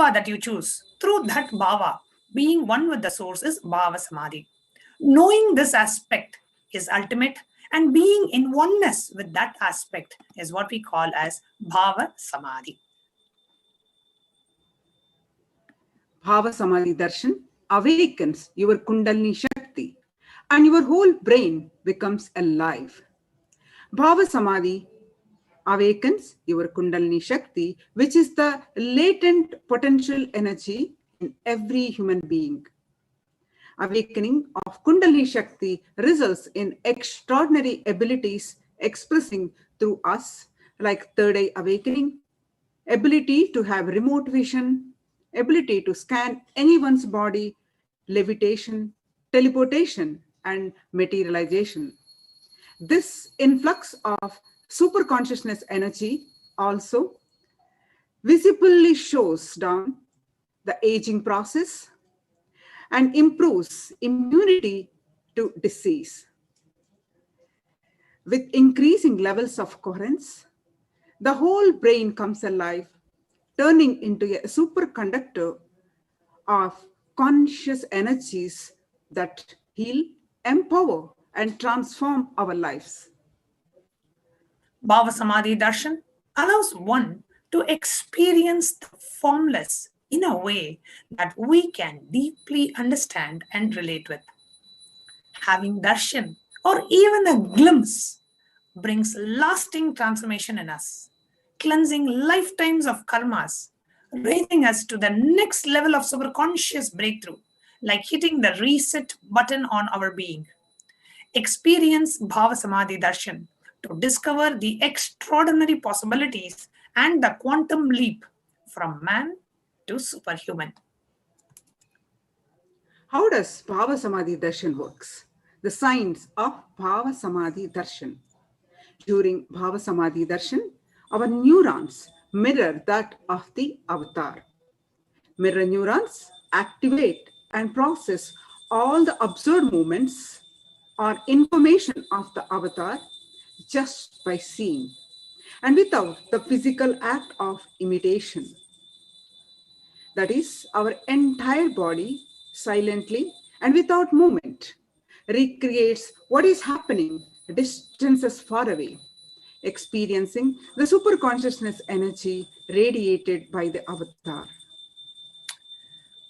bhava that you choose, through that bhava, being one with the source is Bhava Samadhi. Knowing this aspect is ultimate, and being in oneness with that aspect is what we call as Bhava Samadhi. Bhava Samadhi Darshan awakens your Kundalini Shakti and your whole brain becomes alive. Bhava Samadhi awakens your Kundalini Shakti, which is the latent potential energy in every human being. Awakening of Kundalini Shakti results in extraordinary abilities expressing through us, like third eye awakening, ability to have remote vision, ability to scan anyone's body, levitation, teleportation, and materialization. This influx of superconsciousness energy also visibly shows down the aging process and improves immunity to disease. With increasing levels of coherence, the whole brain comes alive, turning into a superconductor of conscious energies that heal, empower, and transform our lives. Bhava Samadhi Darshan allows one to experience the formless in a way that we can deeply understand and relate with. Having darshan or even a glimpse brings lasting transformation in us, cleansing lifetimes of karmas, raising us to the next level of superconscious breakthrough, like hitting the reset button on our being. Experience Bhava Samadhi Darshan to discover the extraordinary possibilities and the quantum leap from man to superhuman. How does Bhava Samadhi Darshan works? The signs of Bhava Samadhi Darshan. During Bhava Samadhi Darshan, our neurons mirror that of the avatar. Mirror neurons activate and process all the observed movements or information of the avatar just by seeing and without the physical act of imitation. That is, our entire body silently and without movement recreates what is happening distances far away, experiencing the superconsciousness energy radiated by the avatar.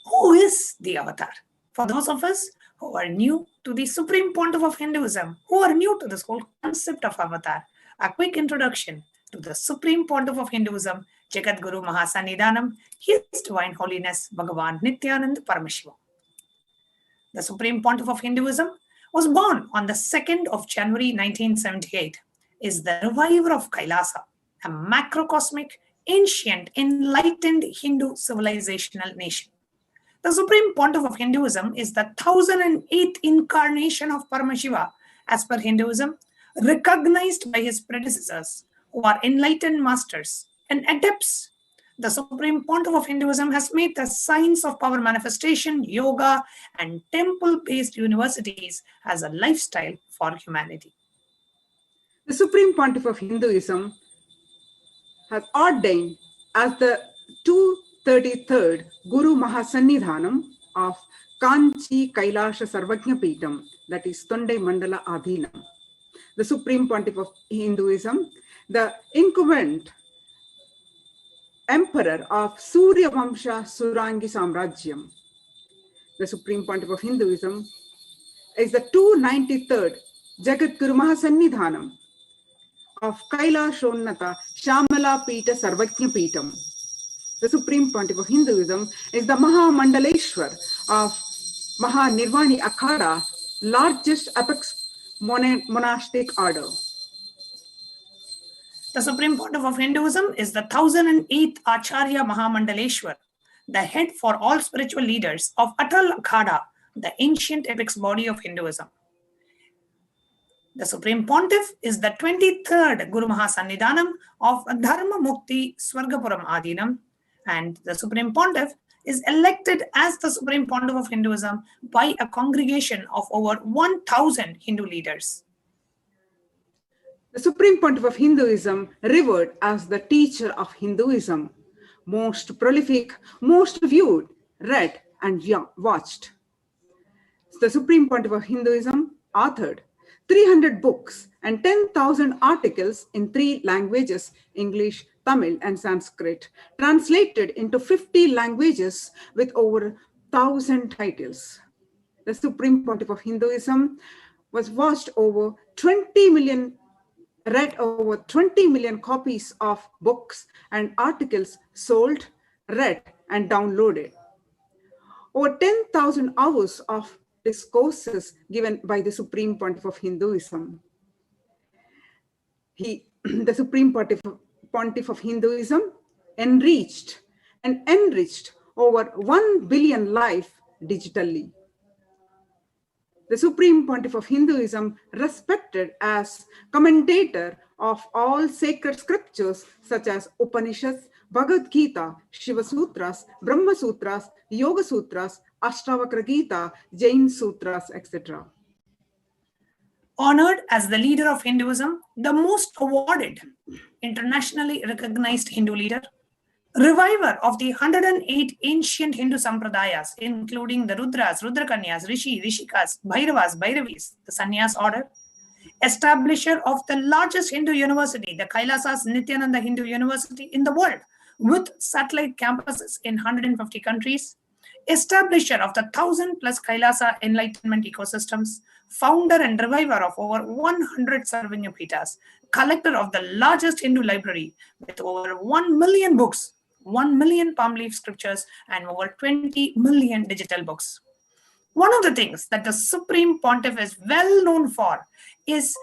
Who is the avatar? For those of us who are new to the Supreme Pontiff of Hinduism, who are new to this whole concept of avatar, a quick introduction to the Supreme Pontiff of Hinduism, Jagat Guru Mahasannidhanam, His Divine Holiness Bhagavan Nityanand Paramashiva. The Supreme Pontiff of Hinduism was born on the 2nd of January 1978, is the reviver of Kailasa, a macrocosmic, ancient, enlightened Hindu civilizational nation. The Supreme Pontiff of Hinduism is the 1008th incarnation of Paramashiva as per Hinduism, recognized by his predecessors who are enlightened masters and adepts. The Supreme Pontiff of Hinduism has made the science of power manifestation, yoga, and temple-based universities as a lifestyle for humanity. The Supreme Pontiff of Hinduism has ordained as the 233rd Guru Mahasannidhanam of Kanchi Kailasha Sarvajna Peetam, that is Tondai Mandala Adhinam. The Supreme Pontiff of Hinduism, the incumbent emperor of Surya Vamsha Surangi Samrajyam. The Supreme Pontiff of Hinduism is the 293rd Jagat Guru Mahasannidhanam of Kailashonnata Shamala Pita Sarvajna Peetam. The Supreme Pontiff of Hinduism is the Mahamandaleshwar of Mahanirvani Akhada, largest apex monastic order. The Supreme Pontiff of Hinduism is the 1008th Acharya Mahamandaleshwar, the head for all spiritual leaders of Atal Akhada, the ancient apex body of Hinduism. The Supreme Pontiff is the 23rd Guru Mahasannidhanam of Dharma Mukti Swargapuram Adhinam, and the Supreme Pontiff is elected as the Supreme Pontiff of Hinduism by a congregation of over 1,000 Hindu leaders. The Supreme Pontiff of Hinduism, revered as the teacher of Hinduism, most prolific, most viewed, read, and watched. The Supreme Pontiff of Hinduism authored 300 books and 10,000 articles in 3 languages, English, Tamil, and Sanskrit, translated into 50 languages with over 1,000 titles. The Supreme Pontiff of Hinduism was watched over 20 million, read over 20 million copies of books and articles sold, read, and downloaded. Over 10,000 hours of discourses given by the Supreme Pontiff of Hinduism. The Supreme Pontiff of Hinduism enriched and enriched over 1 billion lives digitally. The Supreme Pontiff of Hinduism, respected as commentator of all sacred scriptures such as Upanishads, Bhagavad Gita, Shiva Sutras, Brahma Sutras, Yoga Sutras, Ashtavakra Gita, Jain Sutras, etc. Honored as the leader of Hinduism, the most awarded, internationally recognized Hindu leader, reviver of the 108 ancient Hindu sampradayas, including the Rudras, Rudrakanyas, Rishi, Rishikas, Bhairavas, Bhairavis, the Sannyas order, establisher of the largest Hindu university, the Kailasas Nityananda Hindu University in the world, with satellite campuses in 150 countries, establisher of the 1,000+ Kailasa enlightenment ecosystems, founder and reviver of over 100 Sarvanyapitas, collector of the largest Hindu library with over 1 million books, 1 million palm leaf scriptures, and over 20 million digital books. One of the things that the Supreme Pontiff is well known for is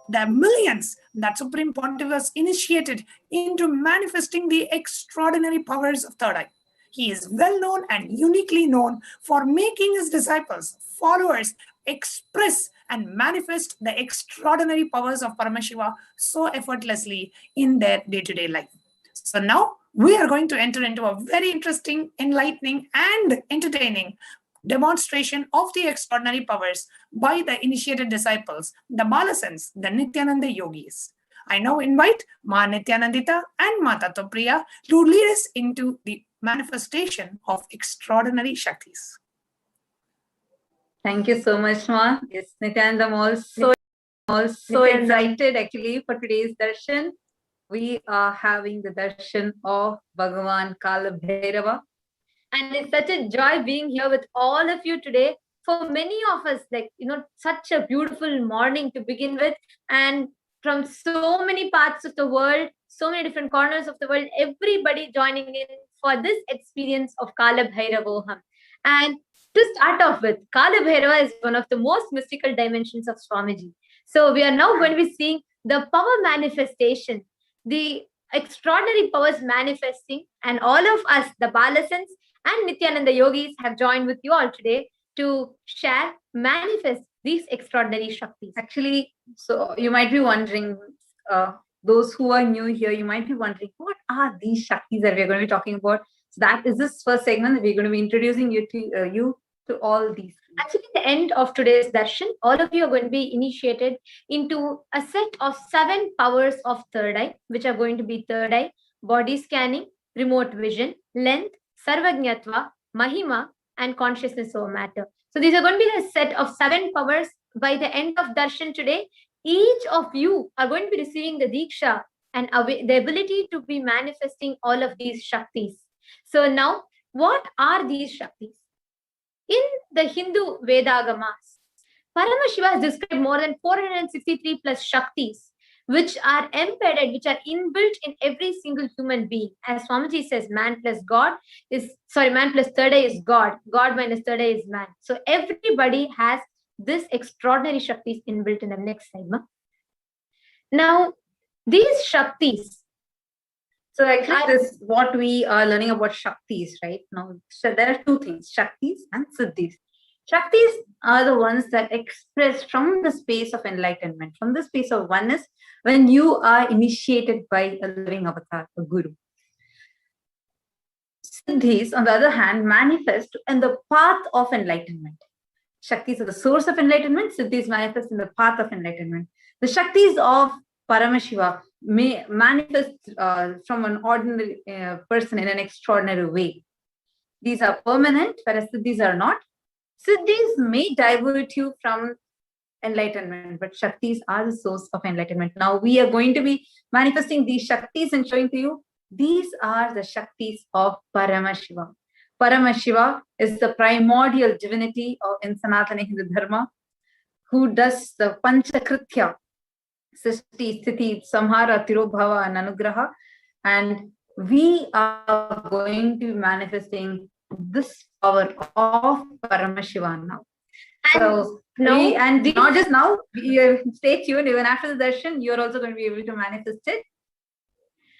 the millions that Supreme Pontiff has initiated into manifesting the extraordinary powers of third eye. He is well known and uniquely known for making his disciples, followers, express and manifest the extraordinary powers of Paramashiva so effortlessly in their day-to-day life. So now we are going to enter into a very interesting, enlightening, and entertaining demonstration of the extraordinary powers by the initiated disciples, the Balasans, the Nityananda yogis. I now invite Ma Nityanandita and Ma Tattvapriya to lead us into the manifestation of extraordinary Shaktis. Thank you so much, Ma. Yes, Nityananda, I'm also excited actually for today's darshan. We are having the darshan of Bhagavan Kalabhairava. And it's such a joy being here with all of you today. For many of us, such a beautiful morning to begin with. And from so many parts of the world, so many different corners of the world, everybody joining in for this experience of Kalabhairavoham. And to start off with, Kalabhairava is one of the most mystical dimensions of Swamiji. So we are now going to be seeing the power manifestation, the extraordinary powers manifesting, and all of us, the Balasans and Nityananda yogis, have joined with you all today to share, manifest these extraordinary Shaktis. Actually, so you might be wondering, those who are new here, you might be wondering, what are these Shaktis that we're going to be talking about? So that is this first segment that we're going to be introducing you to all these. Actually, at the end of today's darshan, all of you are going to be initiated into a set of 7 powers of third eye, which are going to be third eye, body scanning, remote vision, length, sarvajñatva, mahima, and consciousness over matter. So these are going to be a set of 7 powers. By the end of darshan today, each of you are going to be receiving the Diksha and the ability to be manifesting all of these Shaktis. So now, what are these Shaktis? In the Hindu Vedagamas, Paramashiva has described more than 463 plus Shaktis, which are embedded, which are inbuilt in every single human being. As Swamiji says, man plus third eye is God. God minus third eye is man. So everybody has this extraordinary Shaktis inbuilt in them. Next slide, ma. Now, these Shaktis. So actually, this is what we are learning about Shaktis right now. So there are 2 things, Shaktis and Siddhis. Shaktis are the ones that express from the space of enlightenment, from the space of oneness, when you are initiated by a living avatar, a guru. Siddhis, on the other hand, manifest in the path of enlightenment. Shaktis are the source of enlightenment. Siddhis manifest in the path of enlightenment. The Shaktis of Paramashiva may manifest from an ordinary person in an extraordinary way. These are permanent, whereas siddhis are not. Siddhis may divert you from enlightenment, but Shaktis are the source of enlightenment. Now we are going to be manifesting these Shaktis and showing to you, these are the Shaktis of Paramashiva. Paramashiva is the primordial divinity in Sanatana Hindu Dharma, who does the Panchakritya, Srishti, Sthiti, Samhara, Tirobhava, and Anugraha. And we are going to be manifesting this power of Paramashiva now. So, not just now, stay tuned. Even after the darshan, you're also going to be able to manifest it.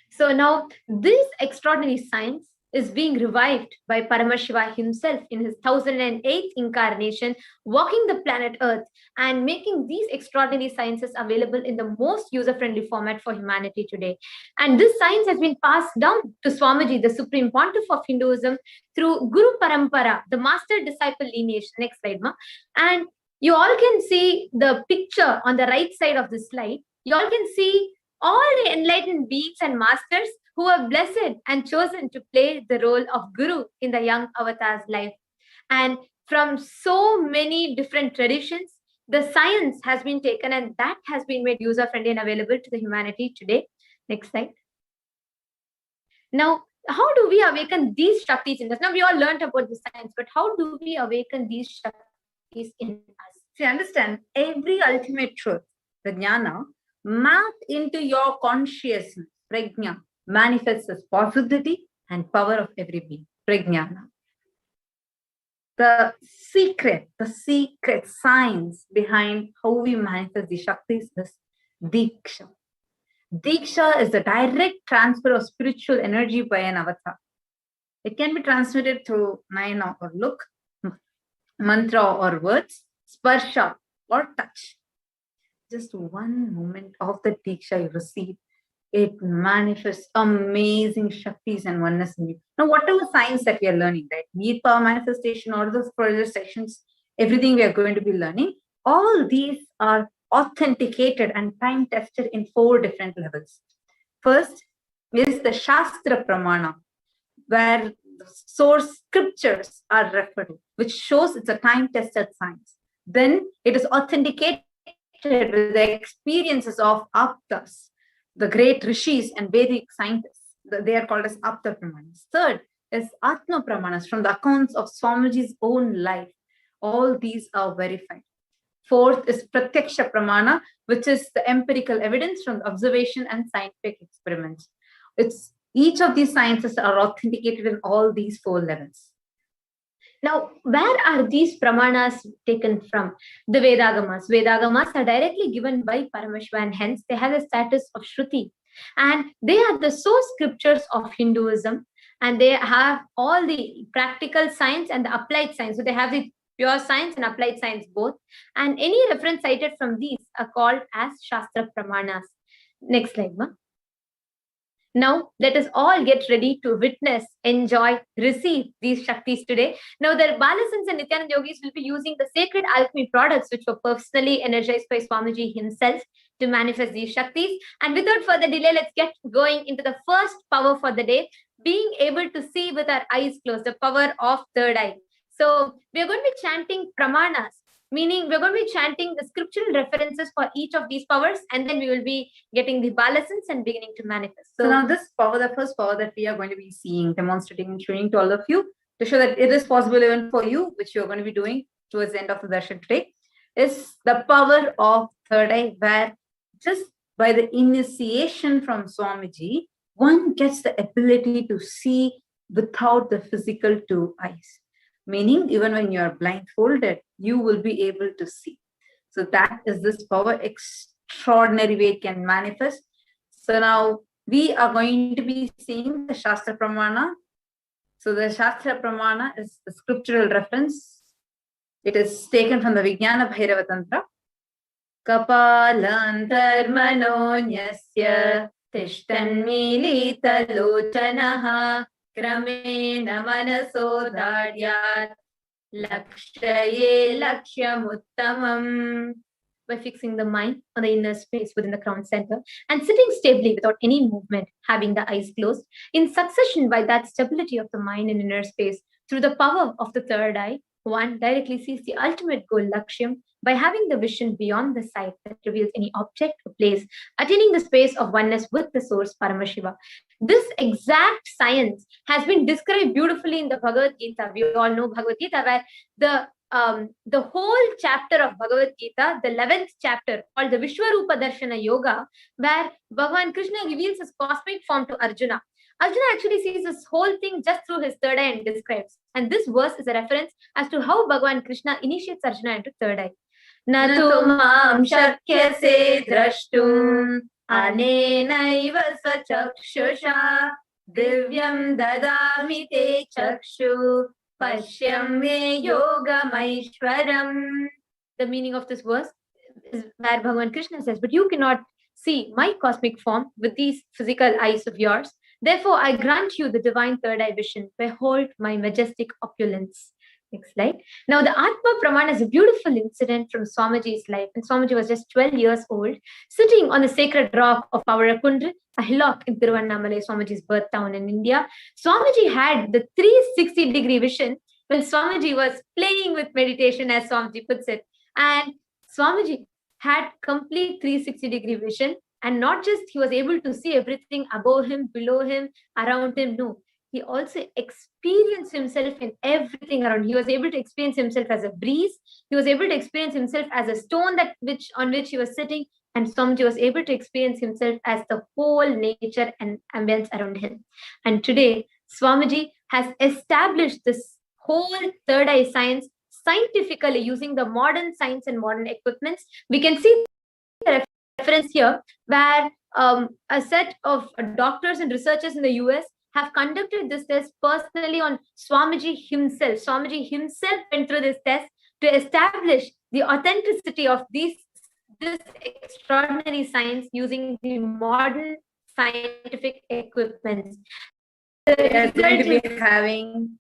So now this extraordinary science is being revived by Paramashiva himself in his 1008th incarnation, walking the planet Earth and making these extraordinary sciences available in the most user-friendly format for humanity today. And this science has been passed down to Swamiji, the Supreme Pontiff of Hinduism, through Guru Parampara, the master-disciple lineage. Next slide, ma. And you all can see the picture on the right side of the slide. You all can see all the enlightened beings and masters who are blessed and chosen to play the role of Guru in the young avatar's life. And from so many different traditions, the science has been taken and that has been made user-friendly and available to the humanity today. Next slide. Now, how do we awaken these Shaktis in us? Now, we all learned about the science, but how do we awaken these Shaktis in us? See, understand, every ultimate truth, the jnana, mapped into your consciousness, prajna, manifests as possibility and power of every being, prajnana. The secret science behind how we manifest the Shaktis is Diksha. Diksha is the direct transfer of spiritual energy by an avatar. It can be transmitted through nayana or look, mantra or words, sparsha or touch. Just one moment of the Diksha you receive, it manifests amazing Shaktis and oneness in you. Now, whatever science that we are learning, right? Be it power manifestation or the further sections, everything we are going to be learning, all these are authenticated and time-tested in 4 different levels. First is the Shastra Pramana, where the source scriptures are referred to, which shows it's a time-tested science. Then it is authenticated with the experiences of Aptas, the great rishis and Vedic scientists. They are called as Apta Pramanas. Third is Atma Pramanas, from the accounts of Swamiji's own life. All these are verified. Fourth is Pratyaksha Pramana, which is the empirical evidence from observation and scientific experiments. Each of these sciences are authenticated in all these 4 levels. Now, where are these pramanas taken from? The Vedagamas. Vedagamas are directly given by Paramashiva and hence they have the status of Shruti. And they are the source scriptures of Hinduism and they have all the practical science and the applied science. So they have the pure science and applied science both. And any reference cited from these are called as Shastra Pramanas. Next slide, ma. Now, let us all get ready to witness, enjoy, receive these Shaktis today. Now, the Balasins and Nityananda Yogis will be using the sacred alchemy products which were personally energized by Swamiji himself to manifest these Shaktis. And without further delay, let's get going into the first power for the day, being able to see with our eyes closed, the power of third eye. So, we are going to be chanting pramanas, meaning we're going to be chanting the scriptural references for each of these powers, and then we will be getting the balasins and beginning to manifest. So now this power, the first power that we are going to be seeing, demonstrating and showing to all of you, to show that it is possible even for you, which you're going to be doing towards the end of the darshan today, is the power of third eye, where just by the initiation from Swamiji, one gets the ability to see without the physical 2 eyes. Meaning, even when you are blindfolded, you will be able to see. So that is this power, extraordinary way it can manifest. So now we are going to be seeing the Shastra Pramana. So the Shastra Pramana is the scriptural reference. It is taken from the Vijnana Bhairava Tantra. Kapalantarmanonyasya tishtanmilita lochanaha Kramena manaso dharyat lakshaye lakshyamuttamam. by fixing the mind on the inner space within the crown center and sitting stably without any movement, having the eyes closed, in succession by that stability of the mind in inner space through the power of the third eye, one directly sees the ultimate goal, Lakshyam, by having the vision beyond the sight that reveals any object or place, attaining the space of oneness with the source, Paramashiva. This exact science has been described beautifully in the Bhagavad Gita. We all know Bhagavad Gita, where the whole chapter of Bhagavad Gita, the 11th chapter, called the Vishwarupa Darshana Yoga, where Bhagavan Krishna reveals his cosmic form to Arjuna. Arjuna actually sees this whole thing just through his third eye and describes. And this verse is a reference as to how Bhagavan Krishna initiates Arjuna into third eye. Natu mam shakyase drashtum anenaiva svachakshusha divyam dadami te chakshu pashyam me yogamaishwaram. The meaning of this verse is where Bhagavan Krishna says, but you cannot see my cosmic form with these physical eyes of yours. Therefore, I grant you the divine third eye vision. Behold my majestic opulence. Next slide. Now, the Atma Pramana is a beautiful incident from Swamiji's life. And Swamiji was just 12 years old, sitting on the sacred rock of Pavarakundra, a hillock in Tiruvannamalai, Swamiji's birth town in India. Swamiji had the 360-degree vision when Swamiji was playing with meditation, as Swamiji puts it. And Swamiji had complete 360-degree vision. And not just he was able to see everything above him, below him, around him. No, he also experienced himself in everything around. He was able to experience himself as a breeze. He was able to experience himself as a stone on which he was sitting. And Swamiji was able to experience himself as the whole nature and ambience around him. And today, Swamiji has established this whole third eye science scientifically using the modern science and modern equipments. We can see the reference here where a set of doctors and researchers in the US have conducted this test personally on Swamiji himself. Swamiji himself went through this test to establish the authenticity of this extraordinary science using the modern scientific equipment. We are going to be having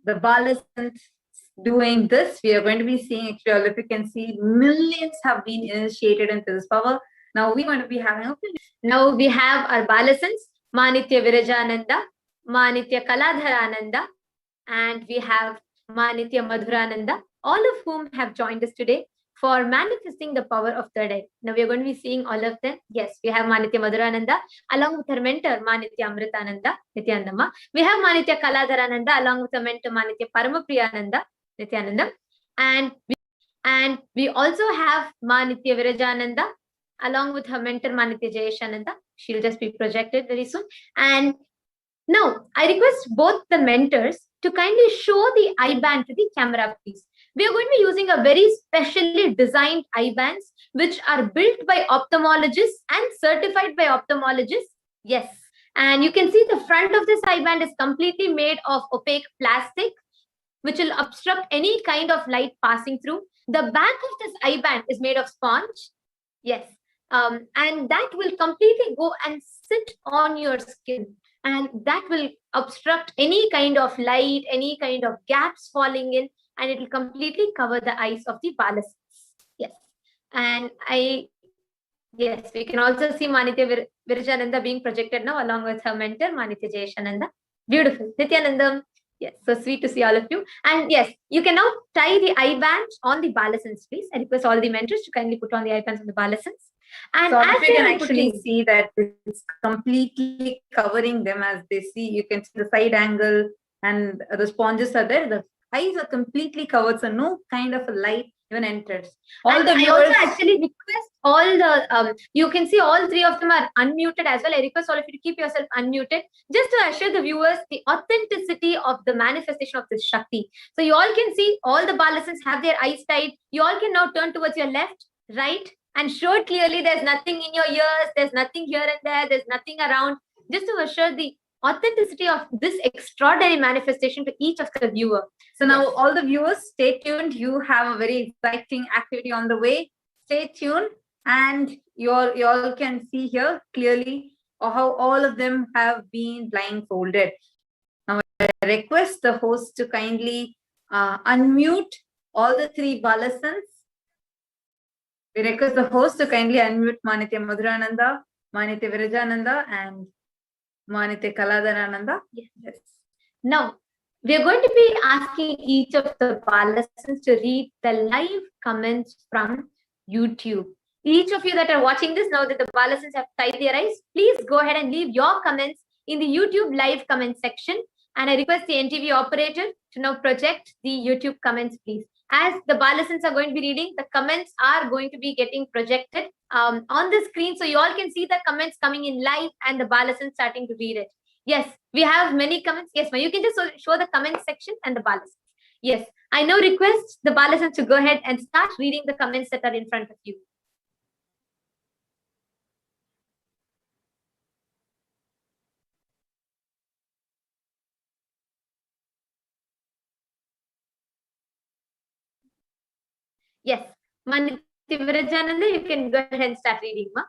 the Balasans doing this. We are going to be seeing, actually, all of you can see, millions have been initiated into this power. Now we're going to be having Now we have our Balasans, Manitya Virajananda, Manitya Kaladharananda, and we have Manitya Madhurananda, all of whom have joined us today for manifesting the power of third eye. Now we are going to be seeing all of them. Yes, we have Manitya Madhurananda along with her mentor Manitya Amritananda, Nityanandama. We have Manitya Kaladharananda along with her mentor Manitya Paramapriyananda, Nityanandam. And we also have Manitya Virajananda along with her mentor Manitya Jayeshananda. She'll just be projected very soon. And now I request both the mentors to kindly show the eye band to the camera, please. We are going to be using a very specially designed eye bands, which are built by ophthalmologists and certified by ophthalmologists. Yes. And you can see the front of this eye band is completely made of opaque plastic, which will obstruct any kind of light passing through. The back of this eye band is made of sponge. Yes. And that will completely go and sit on your skin. And that will obstruct any kind of light, any kind of gaps falling in, and it will completely cover the eyes of the Balasans. Yes. And yes, we can also see Manitya Virajananda being projected now along with her mentor, Manitya Jayeshananda. Beautiful. Nityanandam. Yes, so sweet to see all of you. And yes, you can now tie the eye band on the Balasans, please. I request all the mentors to kindly put on the eye bands on the Balasans. And so as you can actually see that it's completely covering them as they see. You can see the side angle and the sponges are there. The eyes are completely covered, so no kind of a light even enters. All the viewers, I also actually request all the, you can see all three of them are unmuted as well. I request all of you to keep yourself unmuted just to assure the viewers the authenticity of the manifestation of this Shakti. So you all can see all the Balasans have their eyes tied. You all can now turn towards your left, right, and show it clearly. There's nothing in your ears. There's nothing here and there. There's nothing around. Just to assure the authenticity of this extraordinary manifestation to each of the viewer. So now all the viewers, stay tuned. You have a very exciting activity on the way. Stay tuned, and you all can see here clearly how all of them have been blindfolded. Now I request the host to kindly unmute all the three Balasans. We request the host to kindly unmute Manitya Madhurananda, Manitya Virajananda, and Manitya Kalabhairava. Yes. Now, we are going to be asking each of the participants to read the live comments from YouTube. Each of you that are watching this, now that the participants have tied their eyes, please go ahead and leave your comments in the YouTube live comment section. And I request the NTV operator to now project the YouTube comments, please. As the participants are going to be reading, the comments are going to be getting projected on the screen, so you all can see the comments coming in live and the participants starting to read it. Yes, we have many comments. Yes, you can just show the comment section and the participants. Yes, I now request the participants to go ahead and start reading the comments that are in front of you. Yes, Manitya Virajananda, you can go ahead and start reading, ma.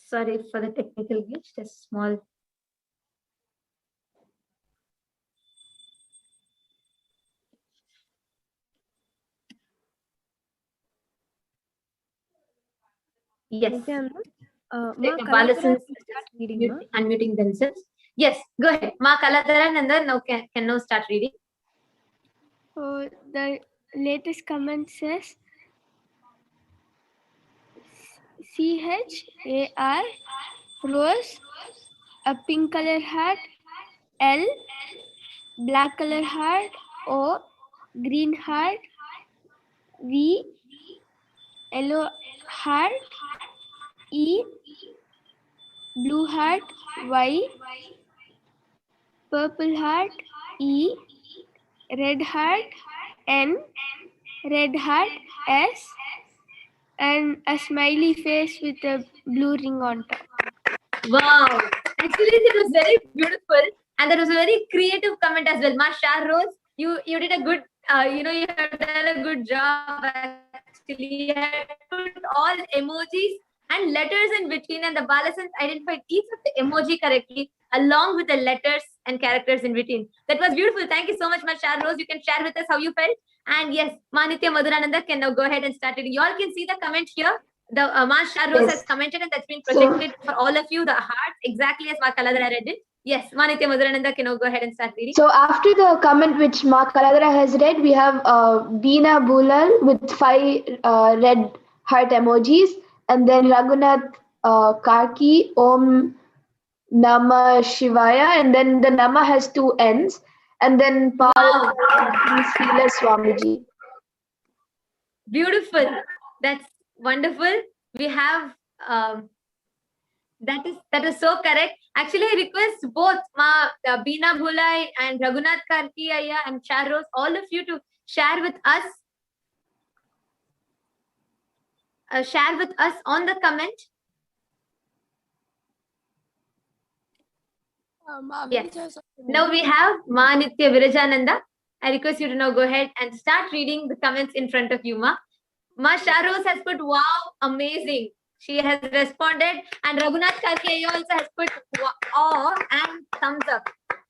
Sorry for the technical glitch, just small. Yes. The participants unmuting themselves. Yes, go ahead. Ma Kalabhairava now can now start reading. The latest comment says CHAR Rose, a pink color heart, L, black color heart, O, green heart, V, yellow heart, E, blue heart, Y, purple heart, E, red heart, N, red heart, S, and a smiley face with a blue ring on top. Wow, actually it was very beautiful, and that was a very creative comment as well. Ma Shah Rose, you did a good, you have done a good job. Actually, you had put all emojis and letters in between, and the participants identified each of the emoji correctly, along with the letters and characters in between. That was beautiful. Thank you so much, Ma Shah Rose. You can share with us how you felt. And yes, Manitya Madhurananda can now go ahead and start reading. You all can see the comment here. The Ma Shah Rose has commented, and that's been projected for all of you. The hearts, exactly as Ma Kalabhairava read it. Yes, Manitya Madhurananda can now go ahead and start reading. So after the comment which Ma Kalabhairava has read, we have Veena Bulal with 5 red heart emojis, and then Raghunath Karki, Om Nama Shivaya, and then the Nama has 2 N's, and then Paul Srila Swamiji. Beautiful. That's wonderful. We have that is so correct. Actually, I request both Ma Beena Bhulai and Raghunath Karki Ayya and Shah Rose, all of you to share with us. Share with us on the comment. Yes. Now we have Ma Nitya Virajananda. I request you to now go ahead and start reading the comments in front of you, Ma. Ma Shah Rose has put wow, amazing. She has responded, and Raghunath Karki also has put awe and thumbs up.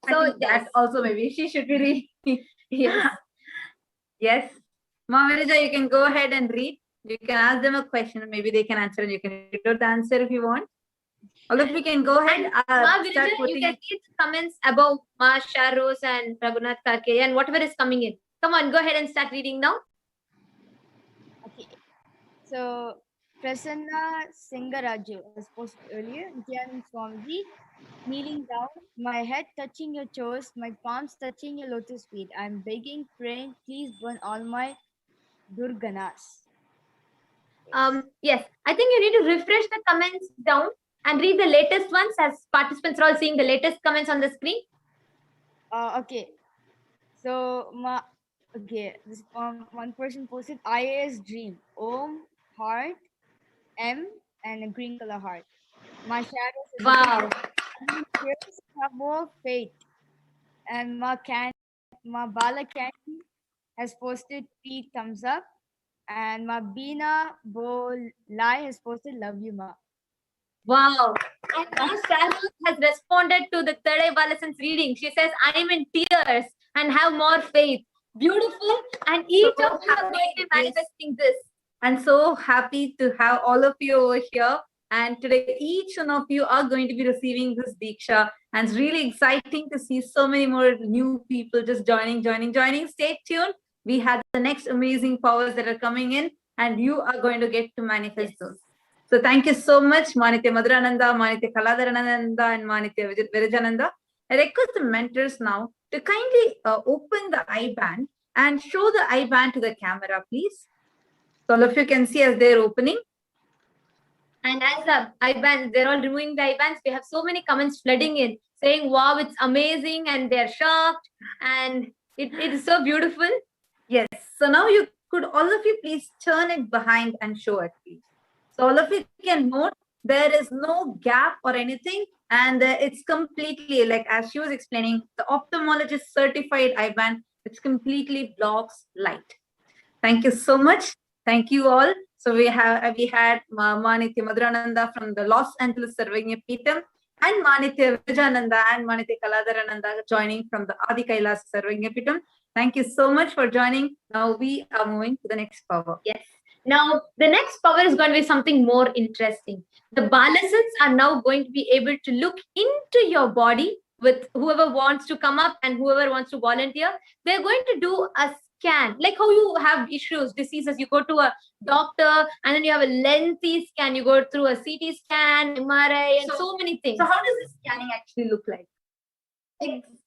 So that also maybe she should be reading. Yes. Yes. Ma Virija, you can go ahead and read. You can ask them a question, maybe they can answer, and you can read out the answer if you want. All of you can go ahead. Ma Virija, you can read comments above Ma Shah Rose and Raghunath Karki and whatever is coming in. Come on, go ahead and start reading now. Okay. So Prasanna Singaraju, as posted earlier, Nityanand Swamiji, kneeling down, my head touching your toes, my palms touching your lotus feet. I'm begging, praying, please burn all my Durganas. Yes, I think you need to refresh the comments down and read the latest ones, as participants are all seeing the latest comments on the screen. Okay. So this one person posted IAS dream, Om heart, M, and a green color heart. My shadows. Wow. Have more faith, and Ma can Ma Bala Candy has posted 3 thumbs up. And Ma Beena Bolai has posted love you, Ma. Wow. And Ma Sharon has responded to the third eye Balasan's reading. She says, I am in tears and have more faith. Beautiful. And each So of you are going to be happy, yes. manifesting this. I'm so happy to have all of you over here. And today, each one of you are going to be receiving this Diksha. And it's really exciting to see so many more new people just joining. Stay tuned. We have the next amazing powers that are coming in, and you are going to get to manifest those. So thank you so much, Manitya Madhurananda, Manitya Kalabhairava, and Manitya Virajananda. I request the mentors now to kindly open the eye band and show the eye band to the camera, please. So all of you can see as they're opening. And as the IBANs, they're all removing the IBANs. We have so many comments flooding in saying, wow, it's amazing. And they're shocked. And it is so beautiful. Yes. So now you could, all of you please turn it behind and show it, please. So all of you can note there is no gap or anything. And it's completely, like as she was explaining, the ophthalmologist certified eye band, which completely blocks light. Thank you so much. Thank you all. So we had Manitya Madhurananda from the Los Angeles Sarvagnya Peetham, and Manitya Vijayananda and Manitya Kaladarananda joining from the Adi Kailas Sarvagnya Peetham. Thank you so much for joining. Now we are moving to the next power. Yes. Now, the next power is going to be something more interesting. The Balasans are now going to be able to look into your body with whoever wants to come up and whoever wants to volunteer. They're going to do a scan, like how you have issues, diseases, you go to a doctor and then you have a lengthy scan, you go through a CT scan, MRI, and so many things. So how does this scanning actually look like?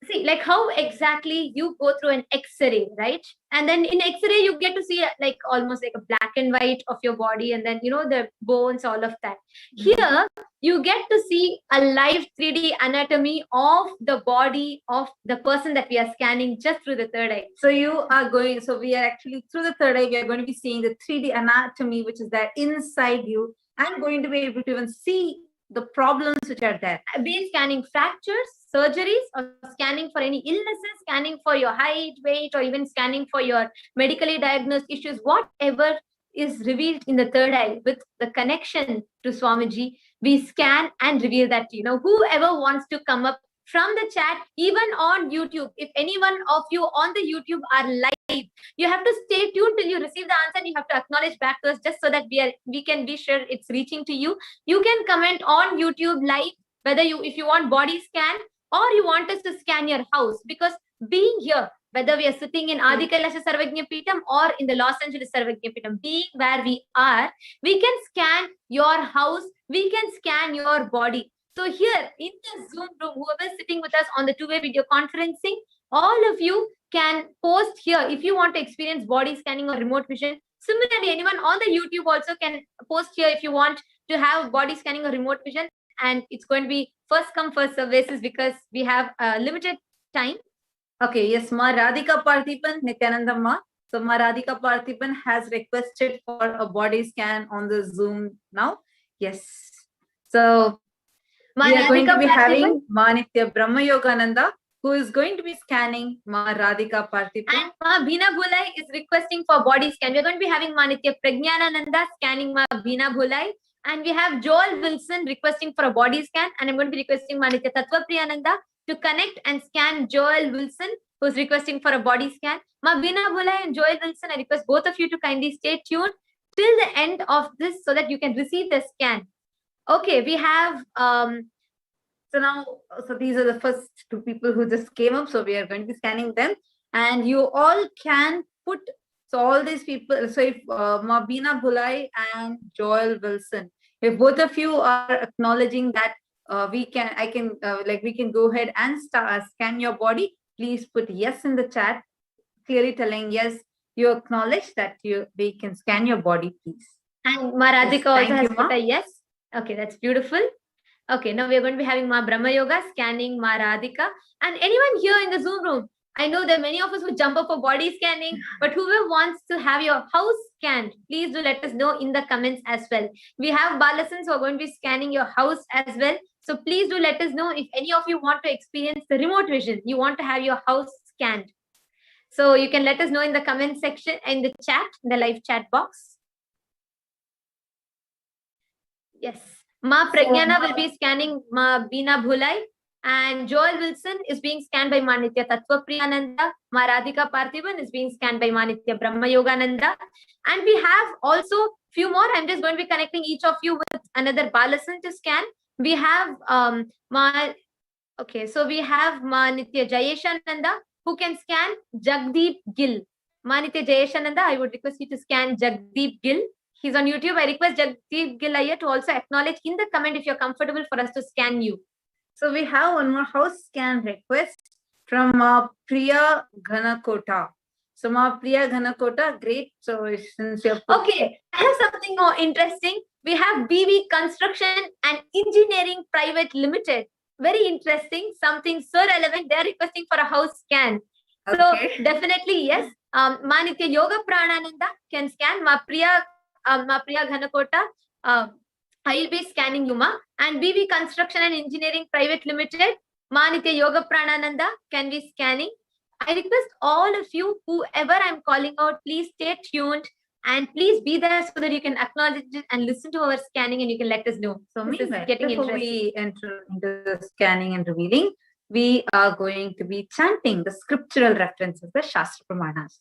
See, like how exactly you go through an X-ray, right? And then in X-ray, you get to see like almost like a black and white of your body, and then the bones, all of that. Here, you get to see a live 3D anatomy of the body of the person that we are scanning just through the third eye. So we are actually through the third eye, we are going to be seeing the 3D anatomy, which is there inside you, and going to be able to even see the problems which are there. Be it scanning fractures, surgeries, or scanning for any illnesses, scanning for your height, weight, or even scanning for your medically diagnosed issues, whatever is revealed in the third eye with the connection to Swamiji, we scan and reveal that to you. Whoever wants to come up from the chat, even on YouTube, if any one of you on the YouTube are live, you have to stay tuned till you receive the answer, and you have to acknowledge back to us just so that we can be sure it's reaching to you. You can comment on YouTube live whether if you want body scan or you want us to scan your house, because being here, whether we are sitting in Adi Kailasha Sarvagnya Peetham or in the Los Angeles Sarvagnya Peetham, being where we are, we can scan your house, we can scan your body. So here in the Zoom room, whoever is sitting with us on the two-way video conferencing, all of you can post here if you want to experience body scanning or remote vision. Similarly, anyone on the YouTube also can post here if you want to have body scanning or remote vision. And it's going to be first come, first serve basis because we have a limited time. Okay, yes, Ma Radhika Parthipan, Nityananda Ma. So Ma Radhika Parthipan has requested for a body scan on the Zoom now. Yes. So we are going to be having Manitya Brahma Yogananda, who is going to be scanning Ma Radhika Parthipan. And Ma Bheena Bhulai is requesting for body scan. We're going to be having Manitya Prajnanananda scanning Ma Bheena Bhulai. And we have Joel Wilson requesting for a body scan. And I'm going to be requesting Manitya Tattva Priyananda to connect and scan Joel Wilson, who's requesting for a body scan. Ma Bheena Bhulai and Joel Wilson, I request both of you to kindly stay tuned till the end of this so that you can receive the scan. Okay, we have... So these are the first two people who just came up. So we are going to be scanning them. And you all can put... So all these people, so if Ma Bheena Bhulai and Joel Wilson, if both of you are acknowledging that we can go ahead and scan your body, please put yes in the chat, clearly telling yes, you acknowledge that we can scan your body, please. And Ma Radhika also has put a yes. Okay, that's beautiful. Okay, now we are going to be having Ma Brahma Yoga scanning Ma Radhika. And anyone here in the Zoom room, I know there are many of us who jump up for body scanning, but whoever wants to have your house scanned, please do let us know in the comments as well. We have Balasans who are going to be scanning your house as well. So please do let us know if any of you want to experience the remote vision, you want to have your house scanned. So you can let us know in the comment section, in the chat, in the live chat box. Yes. Ma Pragyana will be scanning Ma Beena Bhulai, and Joel Wilson is being scanned by Manitya Tattva Priyananda. Ma Radhika Parthiban is being scanned by Manitya Brahma Yogananda. And we have also few more. I'm just going to be connecting each of you with another Balasan to scan. We have so we have Manitya Jayeshananda who can scan Jagdeep Gill. Manitya Jayeshananda, I would request you to scan Jagdeep Gill. He's on YouTube. I request Jagdeep Gill Iyer to also acknowledge in the comment if you're comfortable for us to scan you. So we have one more house scan request from Priya Ghanakota. So Priya Ghanakota, great. So since you're okay, I have something more interesting. We have BV Construction and Engineering Private Limited. Very interesting. Something so relevant. They're requesting for a house scan. Okay. So definitely yes. Manitya Yoga Pranananda can scan. Priya Ghanakota. I'll be scanning you, Ma. And BV Construction and Engineering Private Limited. Manitya Yoga Pranananda can be scanning. I request all of you, whoever I'm calling out, please stay tuned and please be there so that you can acknowledge it and listen to our scanning and you can let us know. So This is meanwhile, getting before interesting. we enter into the scanning and revealing, we are going to be chanting the scriptural references, the Shastra Pramanas.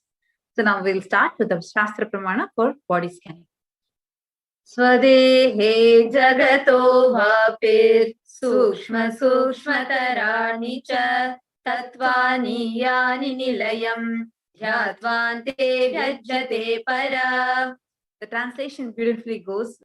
So now we'll start with the Shastra Pramana for body scanning. Swadehe jagato bhapir sukshma sukshmatarani cha tatvani yani nilayam dhyatvante vyajjate para. The translation beautifully goes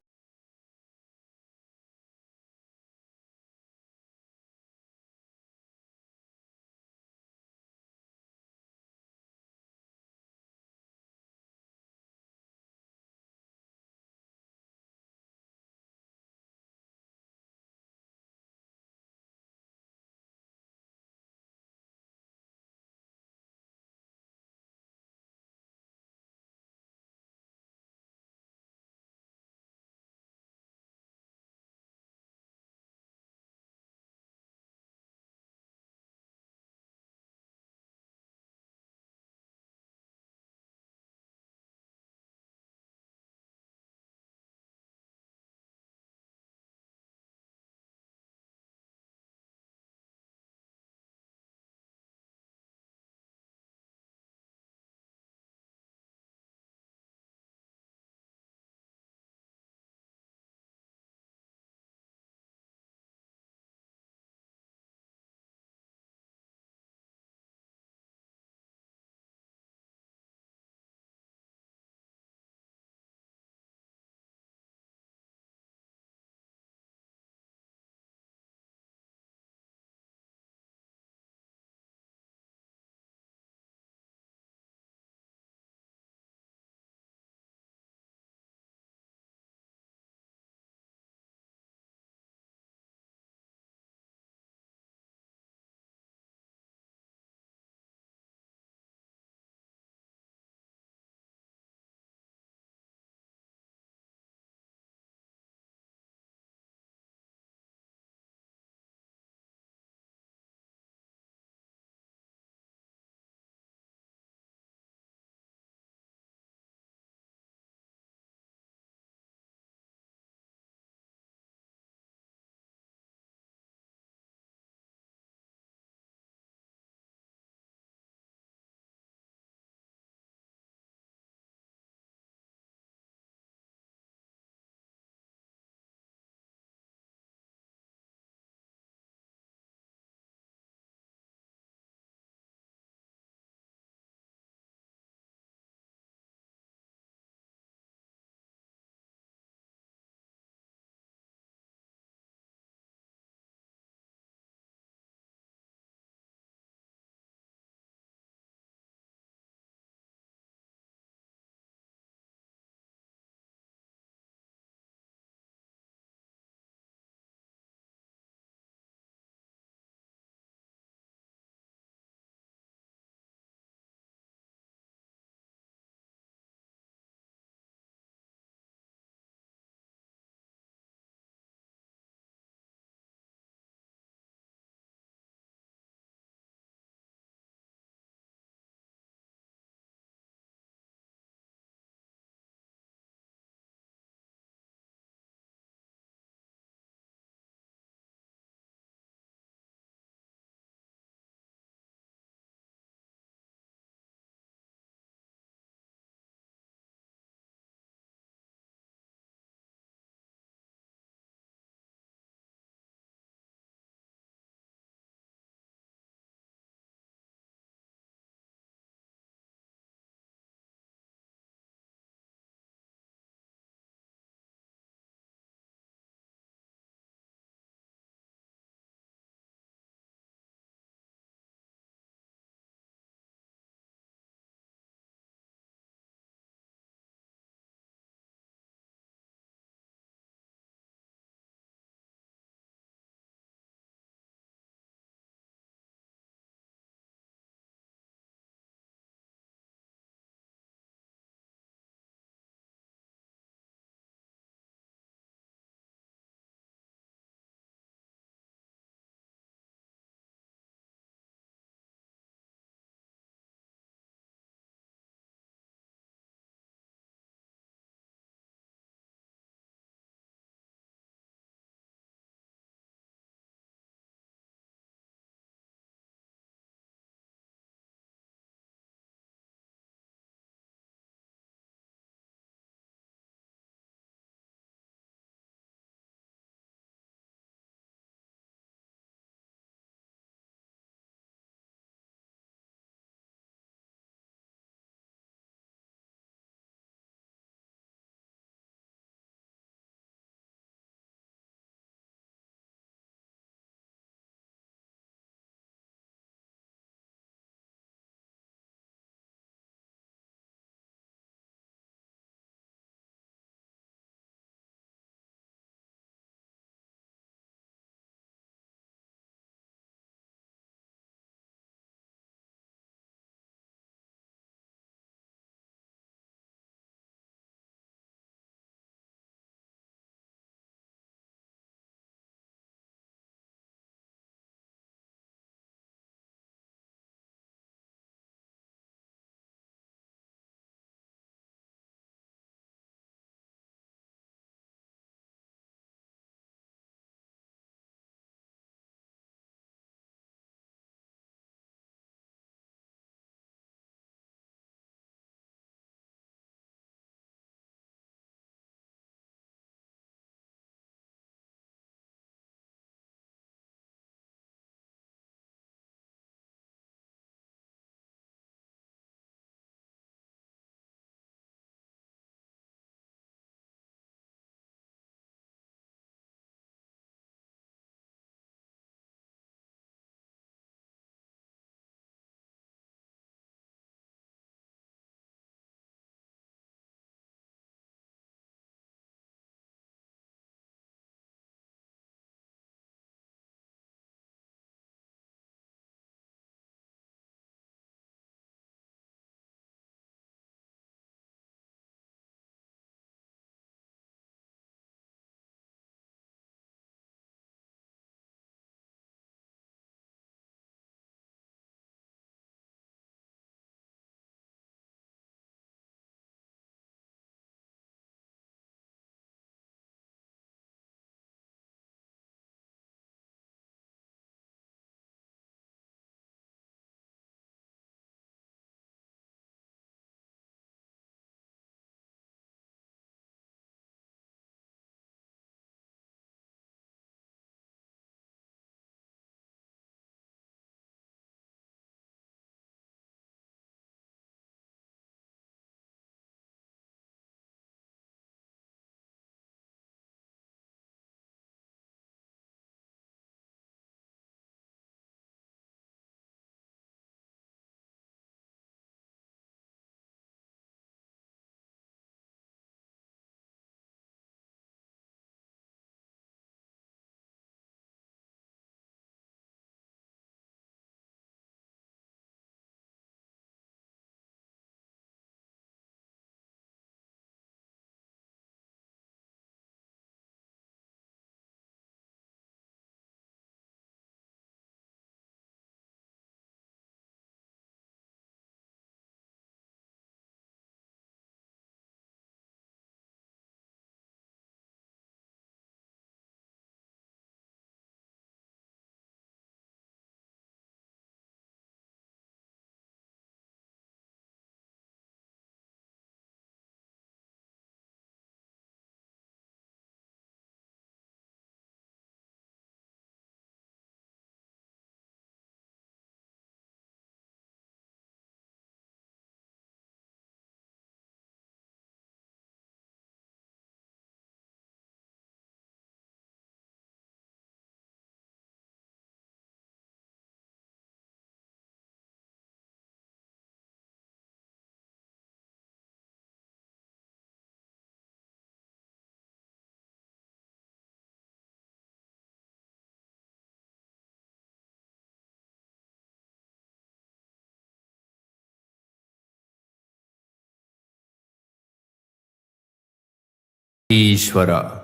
Vaitheeshwara,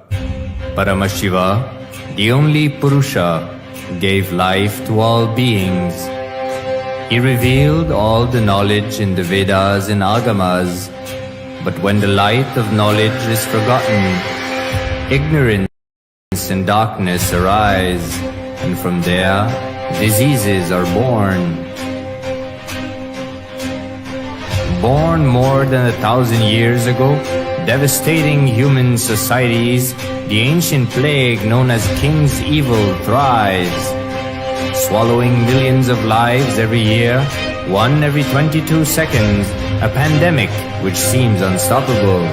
Paramashiva, the only Purusha, gave life to all beings. He revealed all the knowledge in the Vedas and Agamas, but when the light of knowledge is forgotten, ignorance and darkness arise, and from there diseases are born. Born more than 1,000 years ago, devastating human societies, the ancient plague known as King's Evil thrives, swallowing millions of lives every year, one every 22 seconds, a pandemic which seems unstoppable.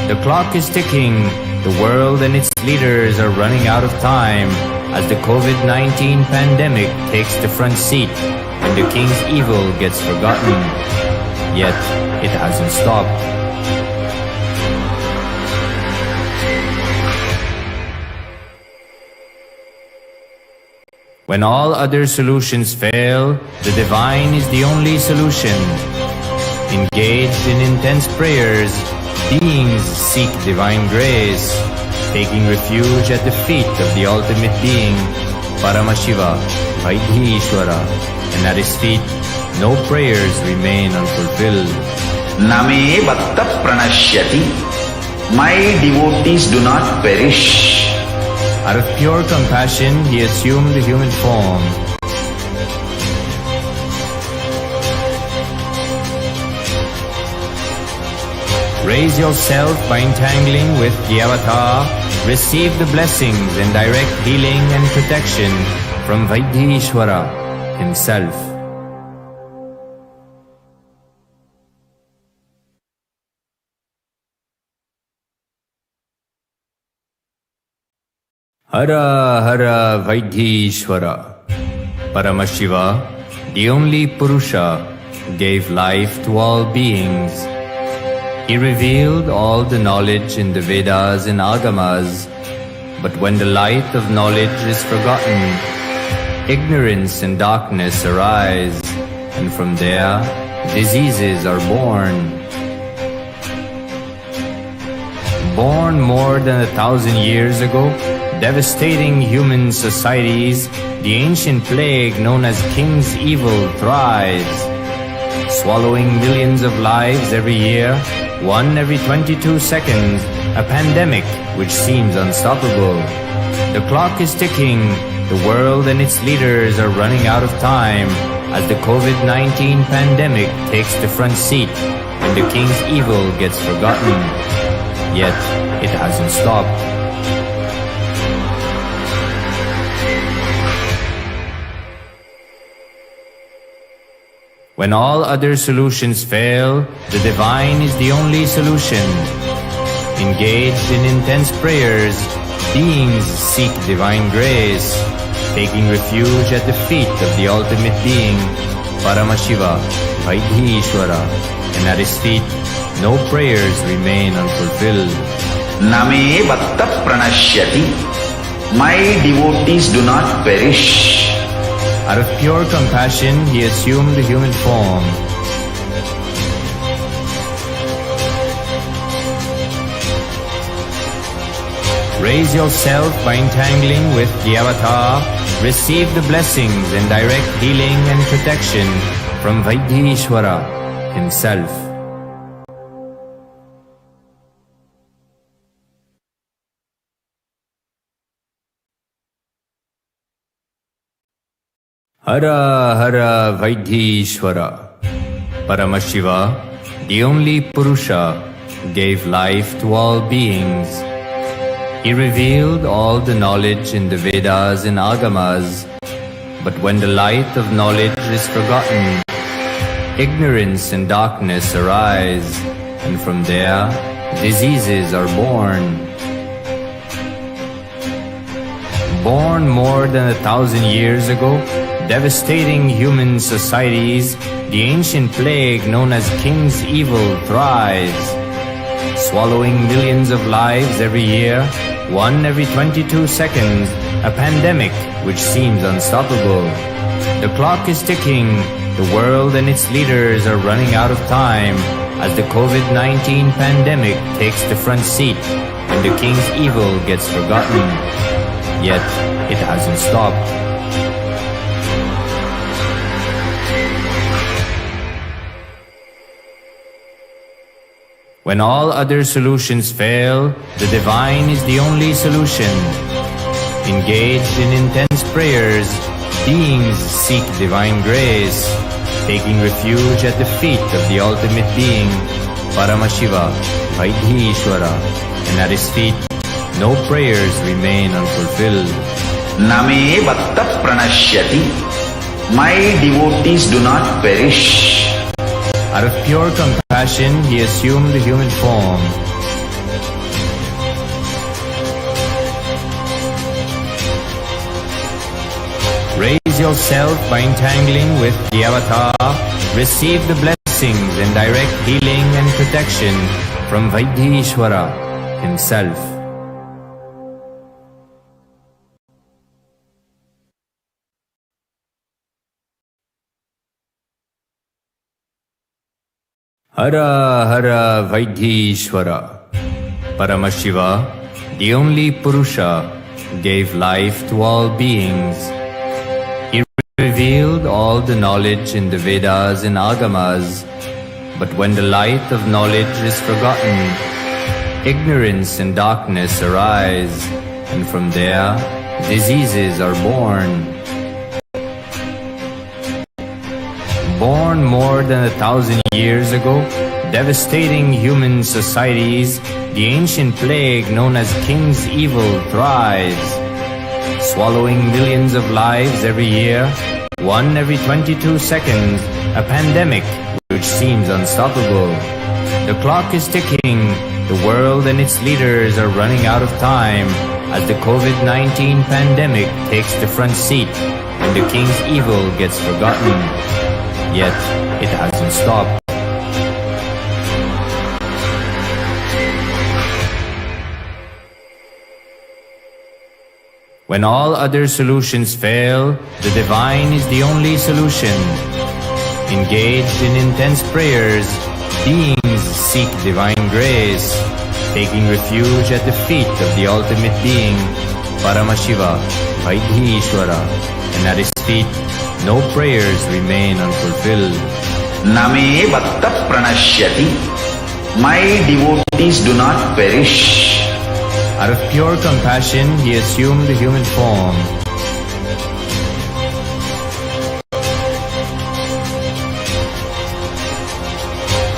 The clock is ticking, the world and its leaders are running out of time as the COVID-19 pandemic takes the front seat and the King's Evil gets forgotten. Yet, it hasn't stopped. When all other solutions fail, the divine is the only solution. Engaged in intense prayers, beings seek divine grace, taking refuge at the feet of the ultimate being, Paramashiva, Vaitheeshwara, and at his feet, no prayers remain unfulfilled. Name Bhatta Pranashyati. My devotees do not perish. Out of pure compassion, he assumed the human form. Raise yourself by entangling with the avatar. Receive the blessings and direct healing and protection from Vaitheeshwara himself. Hara Hara Vaitheeshwara, Paramashiva, the only Purusha, gave life to all beings. He revealed all the knowledge in the Vedas and Agamas, but when the light of knowledge is forgotten, ignorance and darkness arise, and from there, diseases are born. Born more than 1,000 years ago, devastating human societies, the ancient plague known as King's Evil thrives, swallowing millions of lives every year, one every 22 seconds, a pandemic which seems unstoppable. The clock is ticking, the world and its leaders are running out of time as the COVID-19 pandemic takes the front seat and the King's Evil gets forgotten. Yet, it hasn't stopped. When all other solutions fail, the divine is the only solution. Engaged in intense prayers, beings seek divine grace, taking refuge at the feet of the ultimate being, Paramashiva, Vaitheeshwara, and at his feet, no prayers remain unfulfilled. Name Bhatta Pranashyati. My devotees do not perish. Out of pure compassion, he assumed the human form. Raise yourself by entangling with the avatar. Receive the blessings and direct healing and protection from Vaitheeshwara himself. Hara Hara Vaitheeshwara, Paramashiva, the only Purusha, gave life to all beings. He revealed all the knowledge in the Vedas and Agamas, but when the light of knowledge is forgotten, ignorance and darkness arise, and from there, diseases are born. Born more than 1,000 years ago, devastating human societies, the ancient plague known as King's Evil thrives, swallowing millions of lives every year, one every 22 seconds, a pandemic which seems unstoppable. The clock is ticking, the world and its leaders are running out of time as the COVID-19 pandemic takes the front seat when the king's evil gets forgotten. Yet it hasn't stopped. When all other solutions fail, the divine is the only solution. Engaged in intense prayers, beings seek divine grace, taking refuge at the feet of the ultimate being, Paramashiva, Vaitheeshwara, and at his feet, no prayers remain unfulfilled. Name Bhatta Pranashyati. My devotees do not perish. Out of pure compassion, he assumed the human form. Raise yourself by entangling with the avatar. Receive the blessings and direct healing and protection from Vaitheeshwara himself. Hara Hara Vaitheeshwara, Paramashiva, the only Purusha, gave life to all beings. He revealed all the knowledge in the Vedas and Agamas, but when the light of knowledge is forgotten, ignorance and darkness arise, and from there, diseases are born. Born more than 1,000 years ago, devastating human societies, the ancient plague known as King's Evil thrives, swallowing millions of lives every year, one every 22 seconds, a pandemic which seems unstoppable. The clock is ticking, the world and its leaders are running out of time as the COVID-19 pandemic takes the front seat and the King's Evil gets forgotten. Yet it hasn't stopped. When all other solutions fail, the divine is the only solution. Engaged in intense prayers, beings seek divine grace, taking refuge at the feet of the ultimate being, Paramashiva, Vaitheeshwara, and at his feet, no prayers remain unfulfilled. Name Bhatta Pranashyati. My devotees do not perish. Out of pure compassion, he assumed the human form.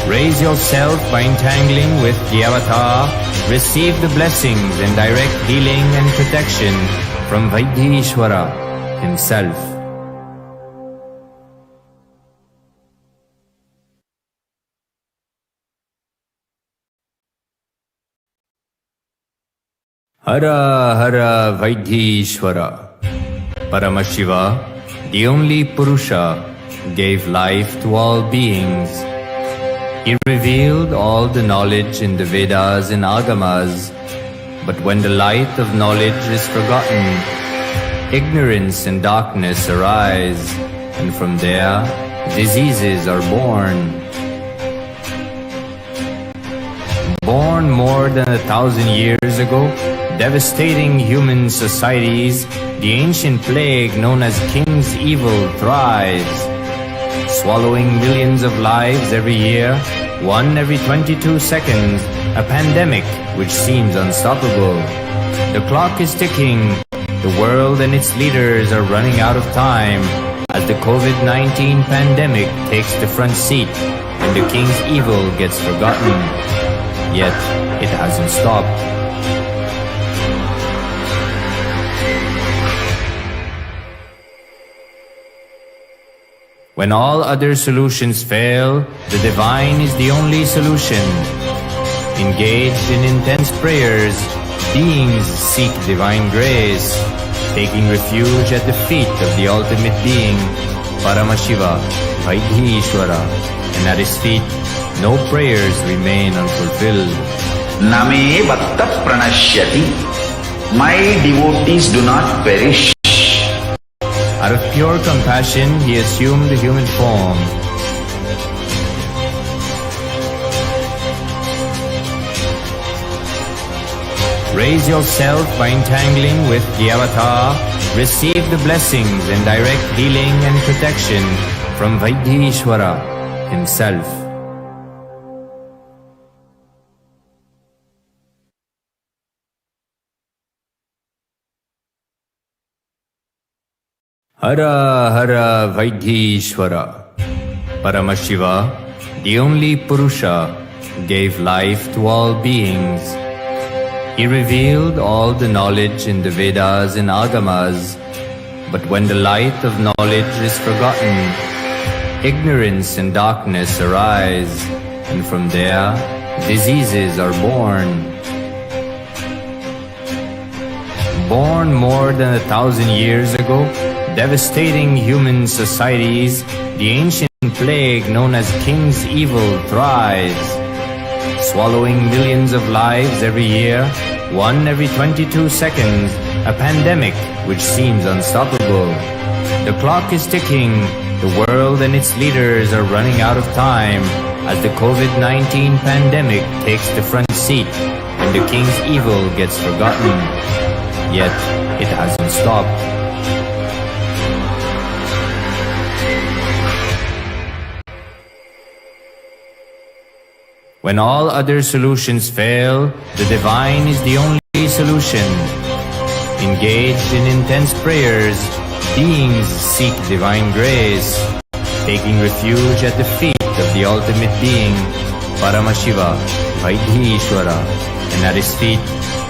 Raise yourself by entangling with the avatar. Receive the blessings and direct healing and protection from Vaitheeshwara himself. Hara Hara Vaitheeshwara, Paramashiva, the only Purusha, gave life to all beings. He revealed all the knowledge in the Vedas and Agamas, but when the light of knowledge is forgotten, ignorance and darkness arise, and from there, diseases are born. Born more than 1,000 years ago, devastating human societies, the ancient plague known as King's Evil thrives, swallowing millions of lives every year, one every 22 seconds, a pandemic which seems unstoppable. The clock is ticking, the world and its leaders are running out of time as the COVID-19 pandemic takes the front seat and the King's Evil gets forgotten. Yet it hasn't stopped. When all other solutions fail, the divine is the only solution. Engaged in intense prayers, beings seek divine grace, taking refuge at the feet of the ultimate being, Paramashiva, Vaitheeshwara, and at his feet, no prayers remain unfulfilled. Name Bhatta Pranashyati. My devotees do not perish. Out of pure compassion, he assumed the human form. Raise yourself by entangling with the avatar. Receive the blessings and direct healing and protection from Vaitheeshwara himself. Hara Hara Vaitheeshwara. Paramashiva, the only Purusha, gave life to all beings. He revealed all the knowledge in the Vedas and Agamas, but when the light of knowledge is forgotten, ignorance and darkness arise, and from there, diseases are born. Born more than 1,000 years ago, devastating human societies, the ancient plague known as King's Evil thrives, swallowing millions of lives every year, one every 22 seconds, a pandemic which seems unstoppable. The clock is ticking, the world and its leaders are running out of time as the COVID-19 pandemic takes the front seat and the King's Evil gets forgotten. Yet, it hasn't stopped. When all other solutions fail, the divine is the only solution. Engaged in intense prayers, beings seek divine grace, taking refuge at the feet of the ultimate being, Paramashiva, Vaitheeshwara, and at his feet,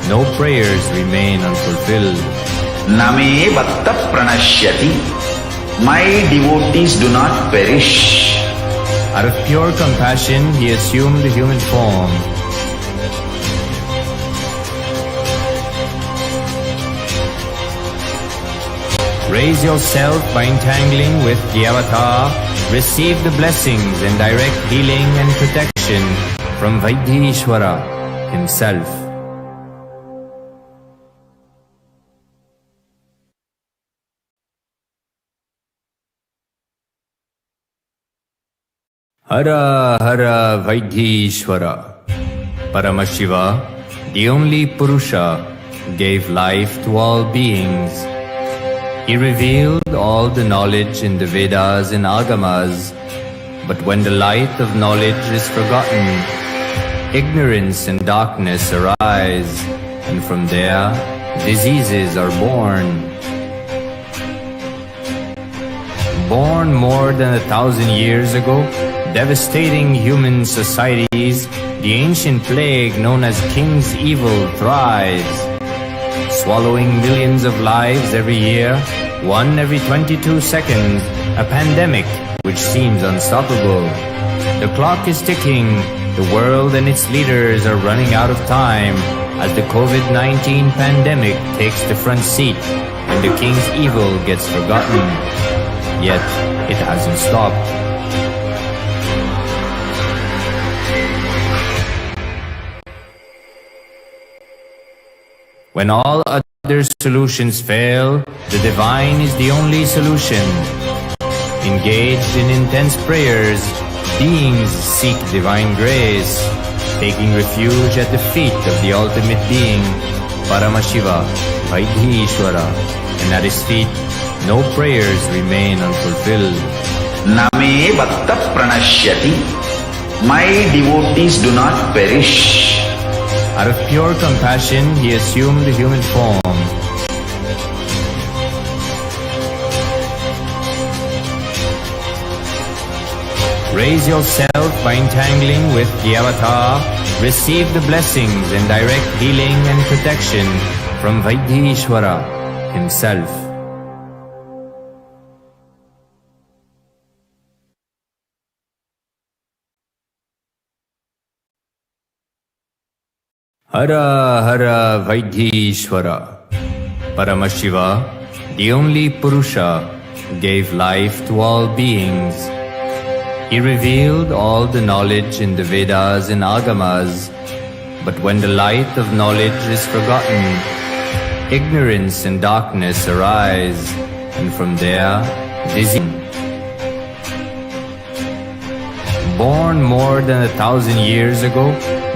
no prayers remain unfulfilled. Name Vatta Pranashyati. My devotees do not perish. Out of pure compassion, he assumed the human form. Raise yourself by entangling with the avatar. Receive the blessings and direct healing and protection from Vaitheeshwara himself. Hara Hara Vaitheeshwara. Paramashiva, the only Purusha, gave life to all beings. He revealed all the knowledge in the Vedas and Agamas, but when the light of knowledge is forgotten, ignorance and darkness arise, and from there, diseases are born. Born more than 1,000 years ago, devastating human societies, the ancient plague known as King's Evil thrives, swallowing millions of lives every year, one every 22 seconds, a pandemic which seems unstoppable. The clock is ticking, the world and its leaders are running out of time as the COVID-19 pandemic takes the front seat and the King's Evil gets forgotten. Yet, it hasn't stopped. When all other solutions fail, the divine is the only solution. Engaged in intense prayers, beings seek divine grace, taking refuge at the feet of the ultimate being, Paramashiva, Vaitheeshwara, and at his feet, no prayers remain unfulfilled. Name Vatta Pranashyati. My devotees do not perish. Out of pure compassion, he assumed the human form. Raise yourself by entangling with the avatar. Receive the blessings and direct healing and protection from Vaitheeshwara himself. Hara Hara Vaitheeshwara. Paramashiva, the only Purusha, gave life to all beings. He revealed all the knowledge in the Vedas and Agamas, but when the light of knowledge is forgotten, ignorance and darkness arise, and from there, disease. Born more than 1,000 years ago,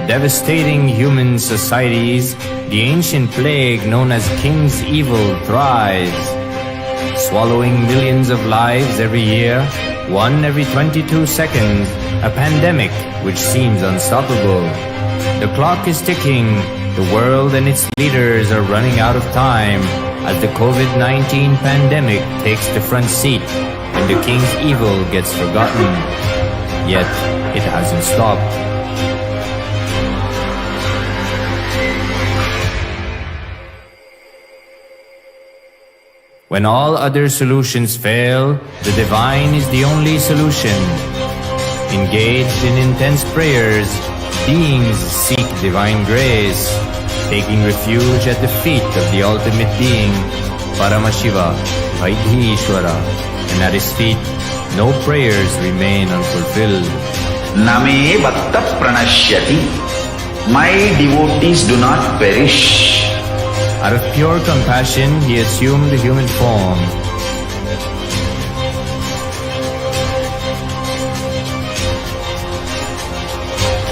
devastating human societies, the ancient plague known as King's Evil thrives, swallowing millions of lives every year, one every 22 seconds, a pandemic which seems unstoppable. The clock is ticking, the world and its leaders are running out of time as the COVID-19 pandemic takes the front seat and the King's Evil gets forgotten. Yet, it hasn't stopped. When all other solutions fail, the divine is the only solution. Engaged in intense prayers, beings seek divine grace, taking refuge at the feet of the ultimate being, Paramashiva, Vaitheeshwara, and at his feet, no prayers remain unfulfilled. Name Bhatta Pranashyati. My devotees do not perish. Out of pure compassion, he assumed a human form.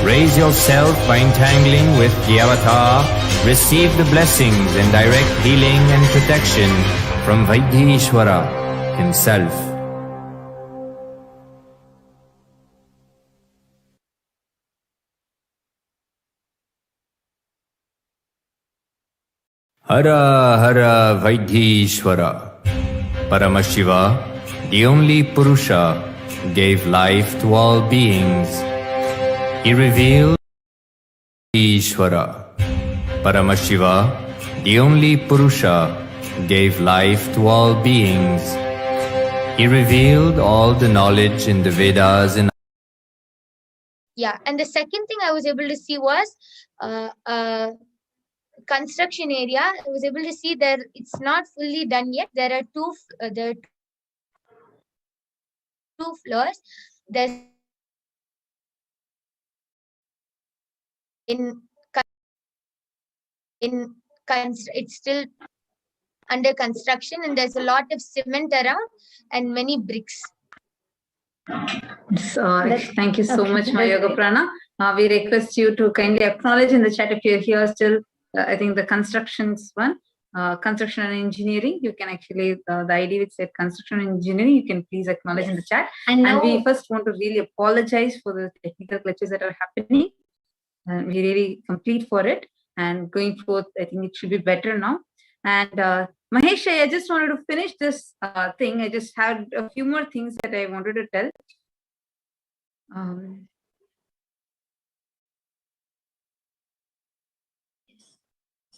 Raise yourself by entangling with the avatar. Receive the blessings and direct healing and protection from Vaitheeshwara himself. Hara Hara Vaitheeshwara, Paramashiva, the only Purusha, gave life to all beings. He revealed Ishvara, Paramashiva, the only Purusha, gave life to all beings. He revealed all the knowledge in the Vedas and Yeah, and the second thing I was able to see was construction area. I was able to see there it's not fully done yet. There are two floors. There's it's still under construction, and there's a lot of cement around and many bricks. Thank you so much, Mayoga Prana. We request you to kindly acknowledge in the chat if you're here still. I think the constructions one, construction and engineering, you can actually, the ID which said construction and engineering, you can please acknowledge in the chat. And we first want to really apologize for the technical glitches that are happening. And we really complete for it. And going forth, I think it should be better now. And Mahesh, I just wanted to finish this thing. I just had a few more things that I wanted to tell.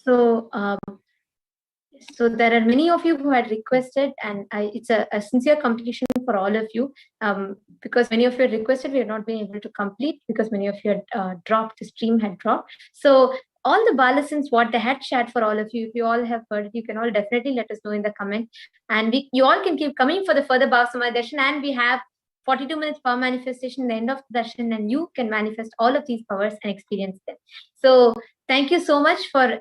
So there are many of you who had requested, and it's a sincere completion for all of you, because many of you had requested, we have not been able to complete because many of you had dropped, the stream had dropped. So all the balasins, what they had shared for all of you, if you all have heard it, you can all definitely let us know in the comment. And you all can keep coming for the further Bhava Samadhi Darshan, and we have 42 minutes power manifestation at the end of the darshan, and you can manifest all of these powers and experience them. So thank you so much for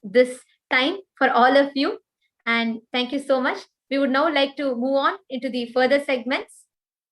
this time for all of you, and thank you so much. We would now like to move on into the further segments,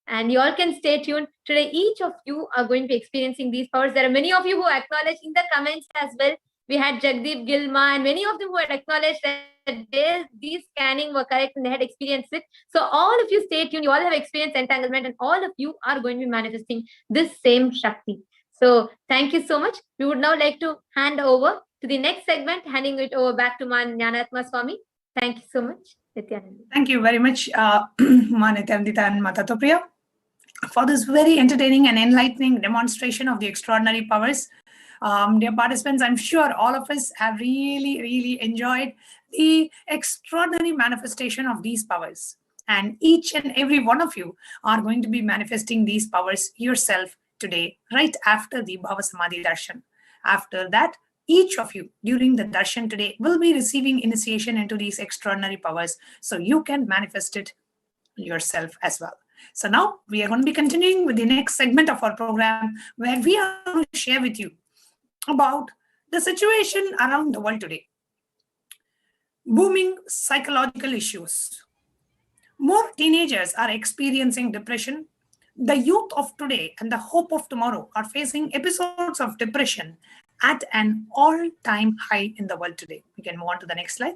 and you all can stay tuned. Today, each of you are going to be experiencing these powers. There are many of you who acknowledged in the comments as well. We had Jagdeep Gilma and many of them who had acknowledged that these scanning were correct and they had experienced it. So all of you stay tuned. You all have experienced entanglement, and all of you are going to be manifesting this same Shakti. So thank you so much. We would now like to hand over to the next segment, handing it over back to Man Jnanatma Swami. Thank you so much. Thank you very much, Nityamrita and Matatopriya, for this very entertaining and enlightening demonstration of the extraordinary powers. Dear participants, I'm sure all of us have really enjoyed the extraordinary manifestation of these powers. And each and every one of you are going to be manifesting these powers yourself today, right after the Bhava Samadhi Darshan. After that, each of you during the darshan today will be receiving initiation into these extraordinary powers, so you can manifest it yourself as well. So now we are going to be continuing with the next segment of our program, where we are going to share with you about the situation around the world today. Booming psychological issues. More teenagers are experiencing depression. The youth of today and the hope of tomorrow are facing episodes of depression at an all-time high in the world today. We can move on to the next slide.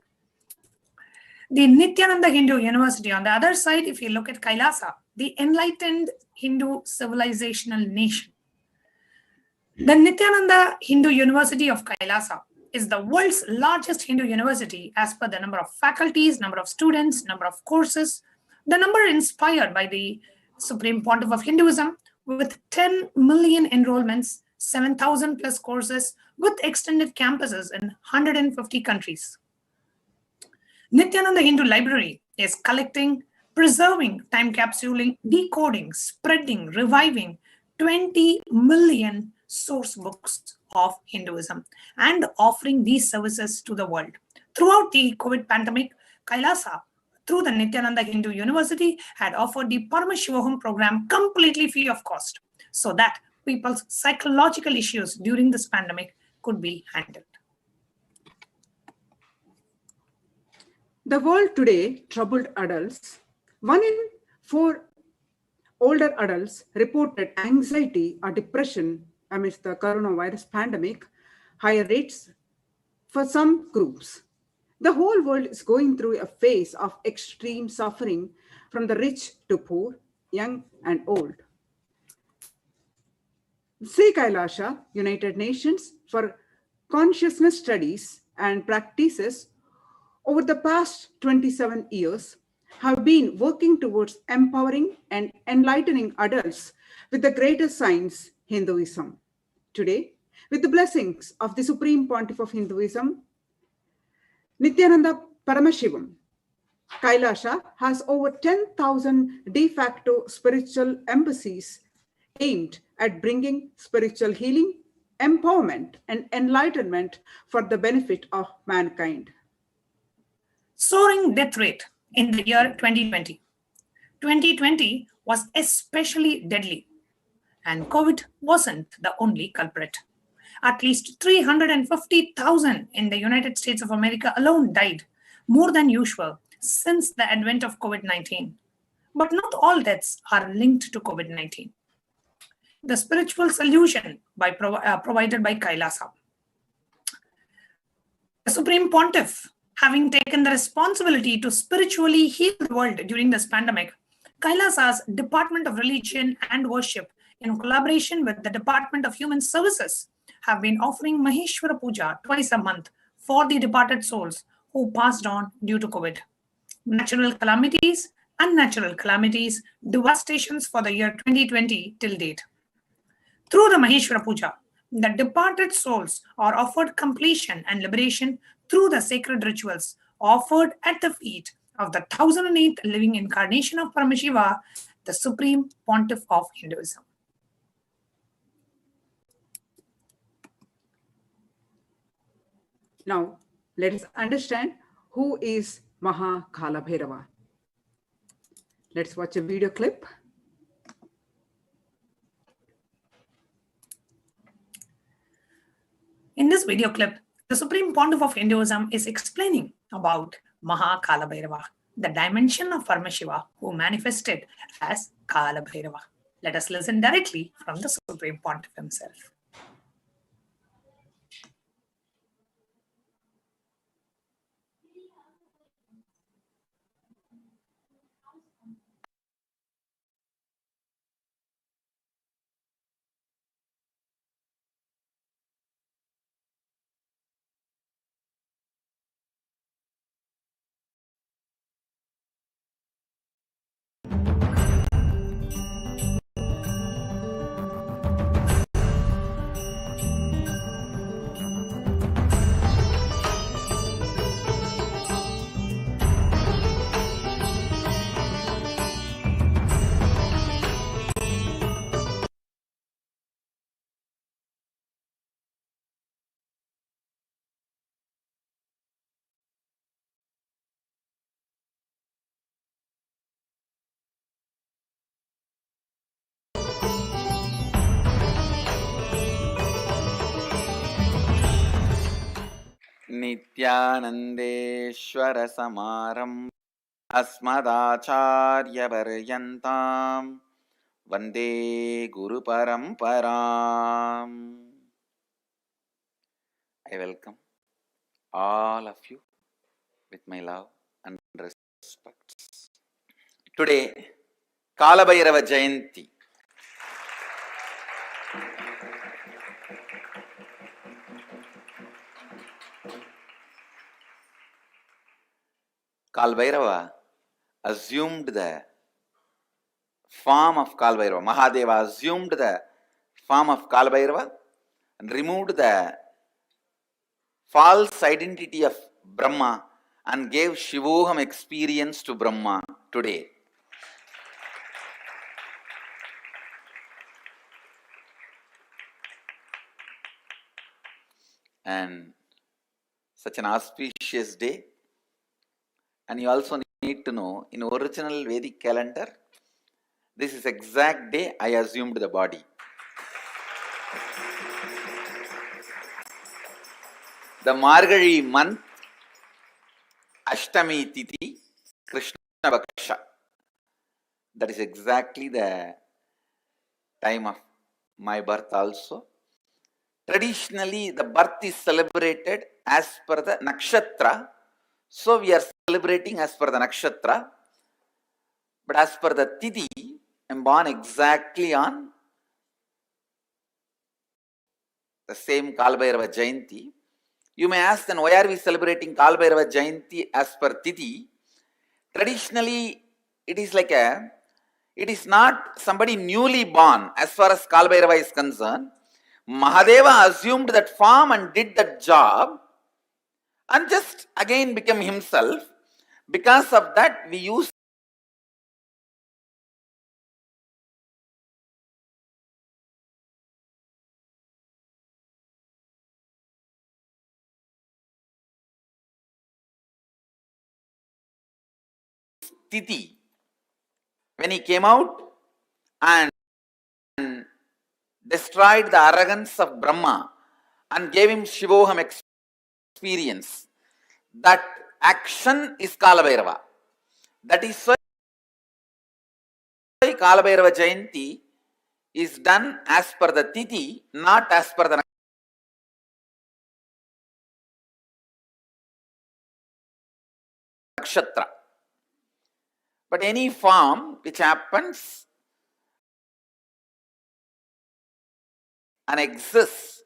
The Nityananda Hindu University, on the other side, if you look at Kailasa, the enlightened Hindu civilizational nation. The Nityananda Hindu University of Kailasa is the world's largest Hindu university as per the number of faculties, number of students, number of courses, the number inspired by the Supreme Pontiff of Hinduism, with 10 million enrollments, 7,000 plus courses, with extended campuses in 150 countries. Nityananda Hindu Library is collecting, preserving, time capsuling, decoding, spreading, reviving 20 million source books of Hinduism and offering these services to the world. Throughout the COVID pandemic, Kailasa, through the Nityananda Hindu University, had offered the Paramashivaham program completely free of cost so that people's psychological issues during this pandemic could be handled. The world today troubled adults. 1 in 4 older adults reported anxiety or depression amidst the coronavirus pandemic, higher rates for some groups. The whole world is going through a phase of extreme suffering, from the rich to poor, young and old. Sri Kailasha, United Nations for Consciousness Studies and Practices, over the past 27 years, have been working towards empowering and enlightening adults with the greatest science, Hinduism. Today, with the blessings of the Supreme Pontiff of Hinduism, Nityananda Paramashivam, Kailasha has over 10,000 de facto spiritual embassies aimed at bringing spiritual healing, empowerment, and enlightenment for the benefit of mankind. Soaring death rate in the year 2020. 2020 was especially deadly, and COVID wasn't the only culprit. At least 350,000 in the United States of America alone died, more than usual, since the advent of COVID-19. But not all deaths are linked to COVID-19. The spiritual solution provided by Kailasa. The Supreme Pontiff, having taken the responsibility to spiritually heal the world during this pandemic, Kailasa's Department of Religion and Worship, in collaboration with the Department of Human Services, have been offering Maheshwara Puja twice a month for the departed souls who passed on due to COVID. Natural calamities, unnatural calamities, devastations for the year 2020 till date. Through the Maheshwara Puja, the departed souls are offered completion and liberation through the sacred rituals offered at the feet of the 1008th living incarnation of Paramashiva, the Supreme Pontiff of Hinduism. Now, let us understand who is Maha Kalabhairava. Let's watch a video clip. In this video clip, the Supreme Pontiff of Hinduism is explaining about Maha Kalabhairava, the dimension of Paramashiva who manifested as Kalabhairava. Let us listen directly from the Supreme Pontiff himself. नित्यानन्देश्वर समारम्भ अस्मदाचार्यपर्यन्तां वन्दे गुरुपरम्पराम्. I welcome all of you with my love and respect. Today, Kalabhairava Jayanti. Kalabhairava assumed the form of Kalabhairava. Mahadeva assumed the form of Kalabhairava and removed the false identity of Brahma and gave Shivoham experience to Brahma today. And such an auspicious day. And you also need to know, in original Vedic calendar, this is exact day I assumed the body. The Margazhi month, Ashtami Tithi, Krishna Baksha. That is exactly the time of my birth also. Traditionally, the birth is celebrated as per the nakshatra. So we are celebrating as per the nakshatra. But as per the tithi, I am born exactly on the same Kalabhairava Jayanti. You may ask, then why are we celebrating Kalabhairava Jayanti as per tithi? Traditionally, it is not somebody newly born as far as Kalabhairava is concerned. Mahadeva assumed that form and did that job and just again became himself. Because of that, we use Tithi. When he came out and destroyed the arrogance of Brahma and gave him Shivoham experience, that action is Kalabhairava. That is why Kalabhairava Jayanti is done as per the tithi, not as per the nakshatra. But any form which happens and exists,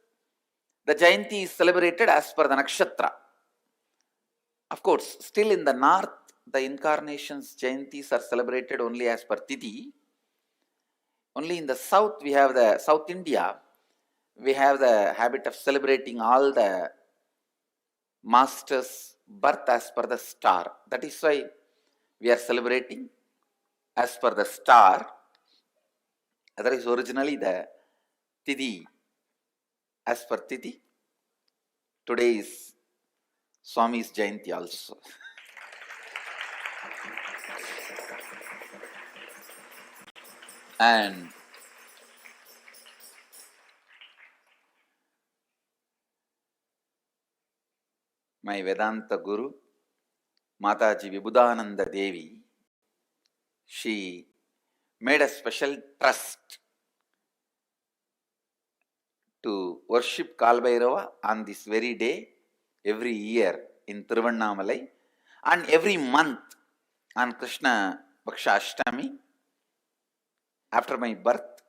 the Jayanti is celebrated as per the nakshatra. Of course, still in the north, the incarnations Jayantis are celebrated only as per tithi. Only in the south, we have the South India, we have the habit of celebrating all the masters' birth as per the star. That is why we are celebrating as per the star. Otherwise, originally the tithi as per tithi. Today is Swami's Jayanti also. And my Vedanta Guru, Mataji Vibhudananda Devi, she made a special trust to worship Kalabhairava on this very day, every year in Tiruvannamalai, and every month on Krishna Baksha Ashtami, after my birth,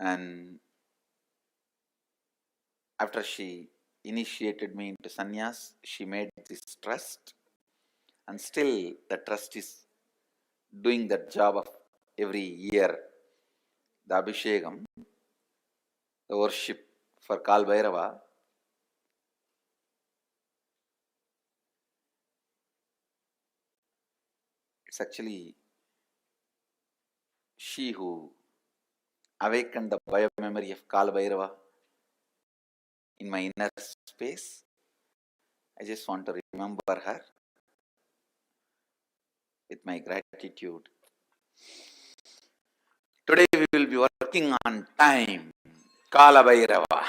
and after she initiated me into sannyas, she made this trust, and still the trust is doing that job of every year. The Abhishekam, the worship for Kalabhairava, it's actually she who awakened the bio-memory of Kalabhairava in my inner space. I just want to remember her with my gratitude. Today we will be working on time, Kalabhairava.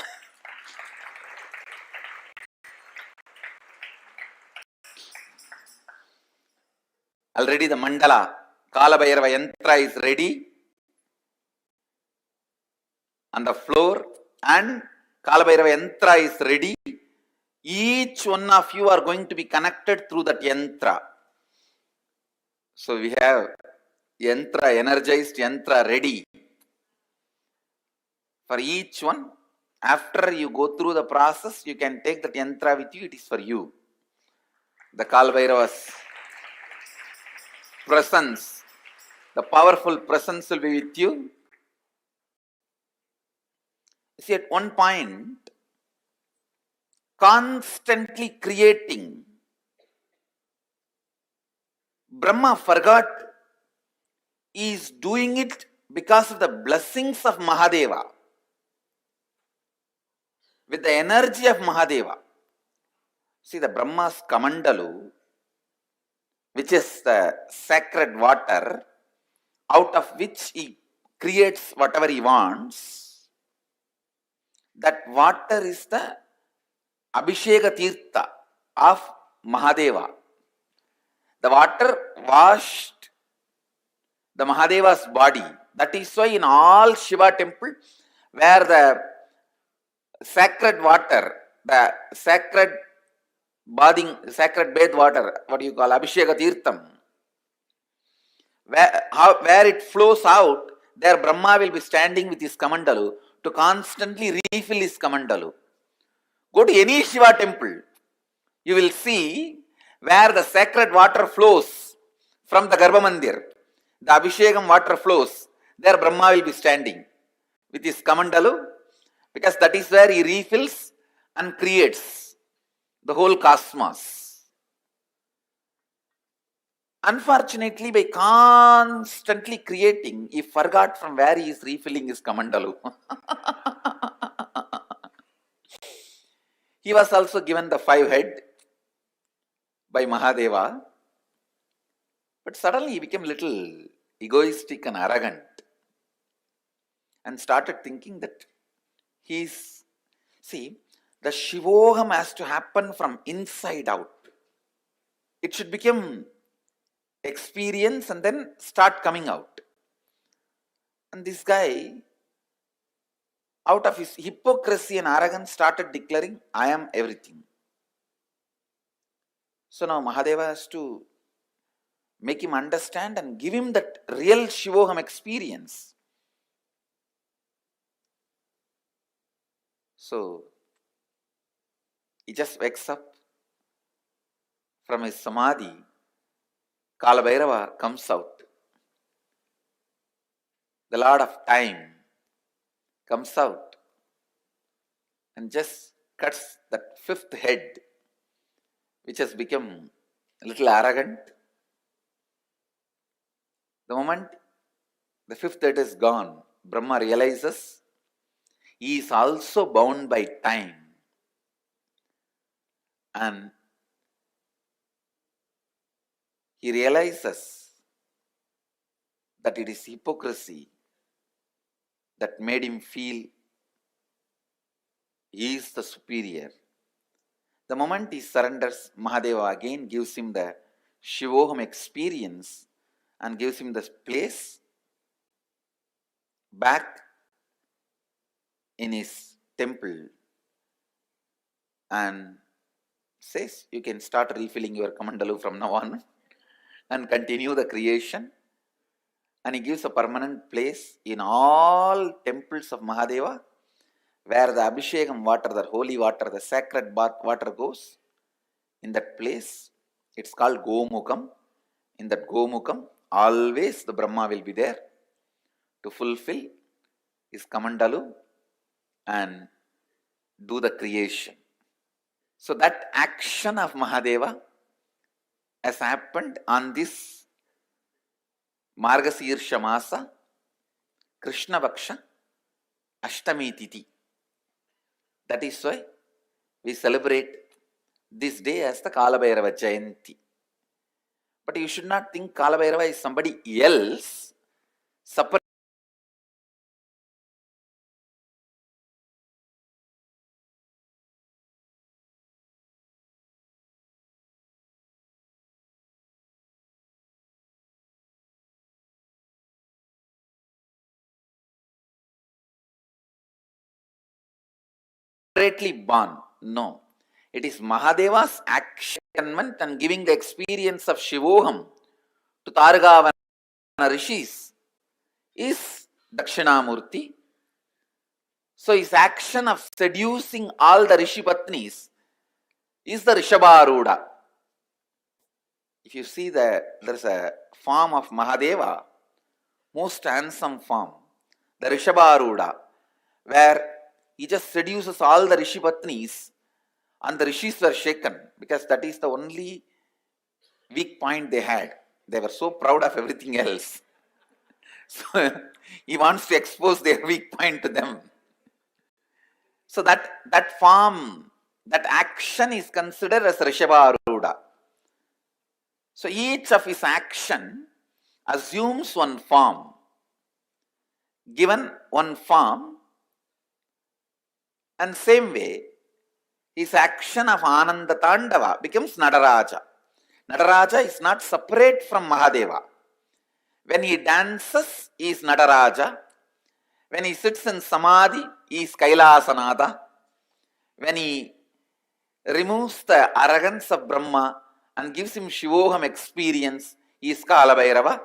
Already the mandala, Kalabhairava yantra is ready on the floor, and Kalabhairava yantra is ready Each one of you are going to be connected through that yantra. So we have yantra, energized yantra ready for each one. After you go through the process, you can take that yantra with you. It is for you. The Kalabhairava's presence, the powerful presence will be with you. See, at one point, constantly creating, Brahma forgot he is doing it because of the blessings of Mahadeva, with the energy of Mahadeva. See, the Brahma's Kamandalu, which is the sacred water, out of which he creates whatever he wants, that water is the Abhisheka Tirtha of Mahadeva. The water washed the Mahadeva's body. That is why in all Shiva temple, where the sacred water, the sacred bath water, what do you call, Abhisheka Tirtham, where it flows out, there Brahma will be standing with his Kamandalu to constantly refill his Kamandalu. Go to any Shiva temple, you will see where the sacred water flows from the Garbha Mandir, the Abhishekam water flows, there Brahma will be standing with his Kamandalu, because that is where he refills and creates the whole cosmos. Unfortunately, by constantly creating, he forgot from where he is refilling his Kamandalu. He was also given the 5 head by Mahadeva, but suddenly he became little egoistic and arrogant and started thinking that see, the Shivoham has to happen from inside out. It should become experience and then start coming out. And this guy, out of his hypocrisy and arrogance, started declaring, I am everything. So now Mahadeva has to make him understand and give him that real Shivoham experience. So he just wakes up from his samadhi. Kalabhairava comes out. The Lord of Time comes out and just cuts that 5th head, which has become a little arrogant. The moment the 5th head is gone, Brahma realizes he is also bound by time. And he realizes that it is hypocrisy that made him feel he is the superior. The moment he surrenders, Mahadeva again gives him the Shivoham experience and gives him the place back in his temple and says, you can start refilling your Kamandalu from now on and continue the creation. And he gives a permanent place in all temples of Mahadeva, where the Abhishekam water, the holy water, the sacred bath water goes. In that place, it's called Gomukam. In that Gomukam, always the Brahma will be there to fulfill his Kamandalu and do the creation. So that action of Mahadeva has happened on this Margasirsha Masa, Krishna Vaksha, Ashtami Titi. That is why we celebrate this day as the Kalabhairava Jayanti. But you should not think Kalabhairava is somebody else separate. Separately born. No. It is Mahadeva's action and giving the experience of Shivoham to Targavana Rishis is Dakshinamurti. So his action of seducing all the Rishi Patnis is the Rishabharuda. If you see there's a form of Mahadeva, most handsome form, the Rishabharuda, where he just seduces all the Rishi Patnis and the Rishis were shaken because that is the only weak point they had. They were so proud of everything else. So he wants to expose their weak point to them. So that form, that action is considered as Rishabharuda. So each of his action assumes one form. Given one form, and same way, his action of Ananda Tandava becomes Nadaraja. Nadaraja is not separate from Mahadeva. When he dances, he is Nadaraja. When he sits in Samadhi, he is Kailasanada. When he removes the arrogance of Brahma and gives him Shivoham experience, he is Kalabhairava.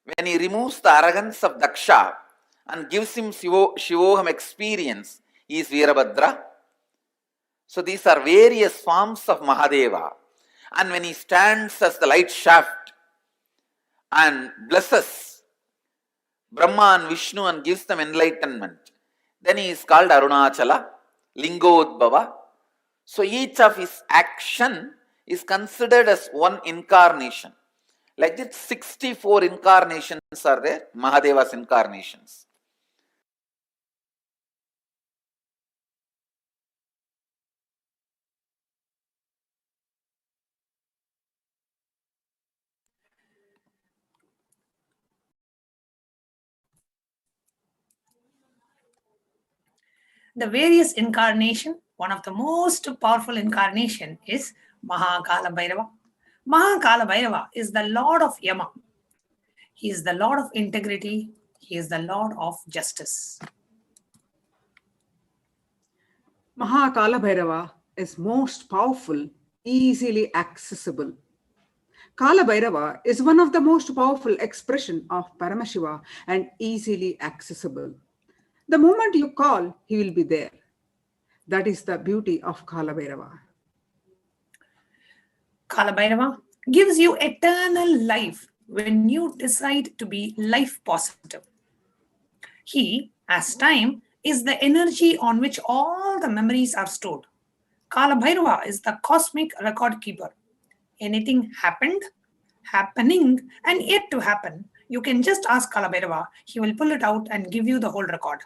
When he removes the arrogance of Daksha and gives him Shivoham experience, he is Virabhadra. So these are various forms of Mahadeva. And when he stands as the light shaft and blesses Brahma and Vishnu and gives them enlightenment, then he is called Arunachala, Lingodbhava. So each of his action is considered as one incarnation. Like this, 64 incarnations are there, Mahadeva's incarnations. The various incarnation, one of the most powerful incarnation is Kalabhairava. Kalabhairava is the Lord of Yama. He is the Lord of integrity. He is the Lord of justice. Kalabhairava is most powerful, easily accessible. Kalabhairava is one of the most powerful expression of Paramashiva and easily accessible. The moment you call, he will be there. That is the beauty of Kalabhairava. Kalabhairava gives you eternal life when you decide to be life positive. He, as time, is the energy on which all the memories are stored. Kalabhairava is the cosmic record keeper. Anything happened, happening, and yet to happen, you can just ask Kalabhairava. He will pull it out and give you the whole record.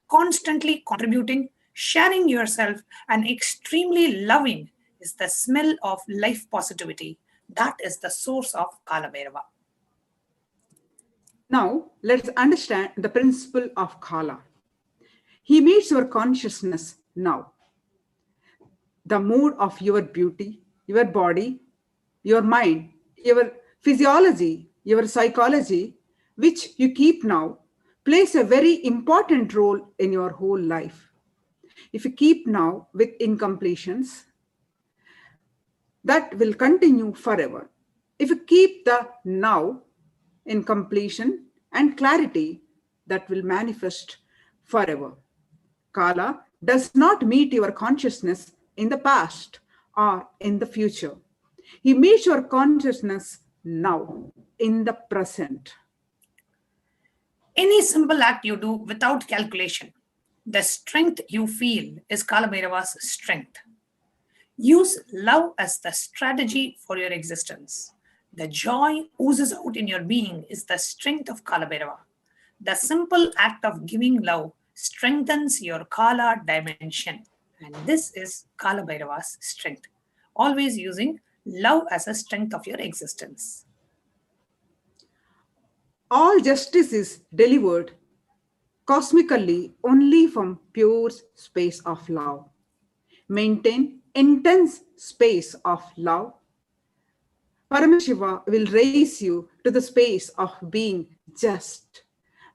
Constantly contributing, sharing yourself, and extremely loving is the smell of life positivity. That is the source of Kalabhairava. Now, let's understand the principle of Kala. He meets your consciousness now. The mood of your beauty, your body, your mind, your physiology, your psychology, which you keep now, plays a very important role in your whole life. If you keep now with incompletions, that will continue forever. If you keep the now in completion and clarity, that will manifest forever. Kala does not meet your consciousness in the past or in the future. He meets your consciousness now, in the present. Any simple act you do without calculation, the strength you feel is Kalabhairava's strength. Use love as the strategy for your existence. The joy oozes out in your being is the strength of Kalabhairava. The simple act of giving love strengthens your Kala dimension. And this is Kalabhairava's strength. Always using love as a strength of your existence. All justice is delivered cosmically only from pure space of love. Maintain intense space of love. Paramashiva will raise you to the space of being just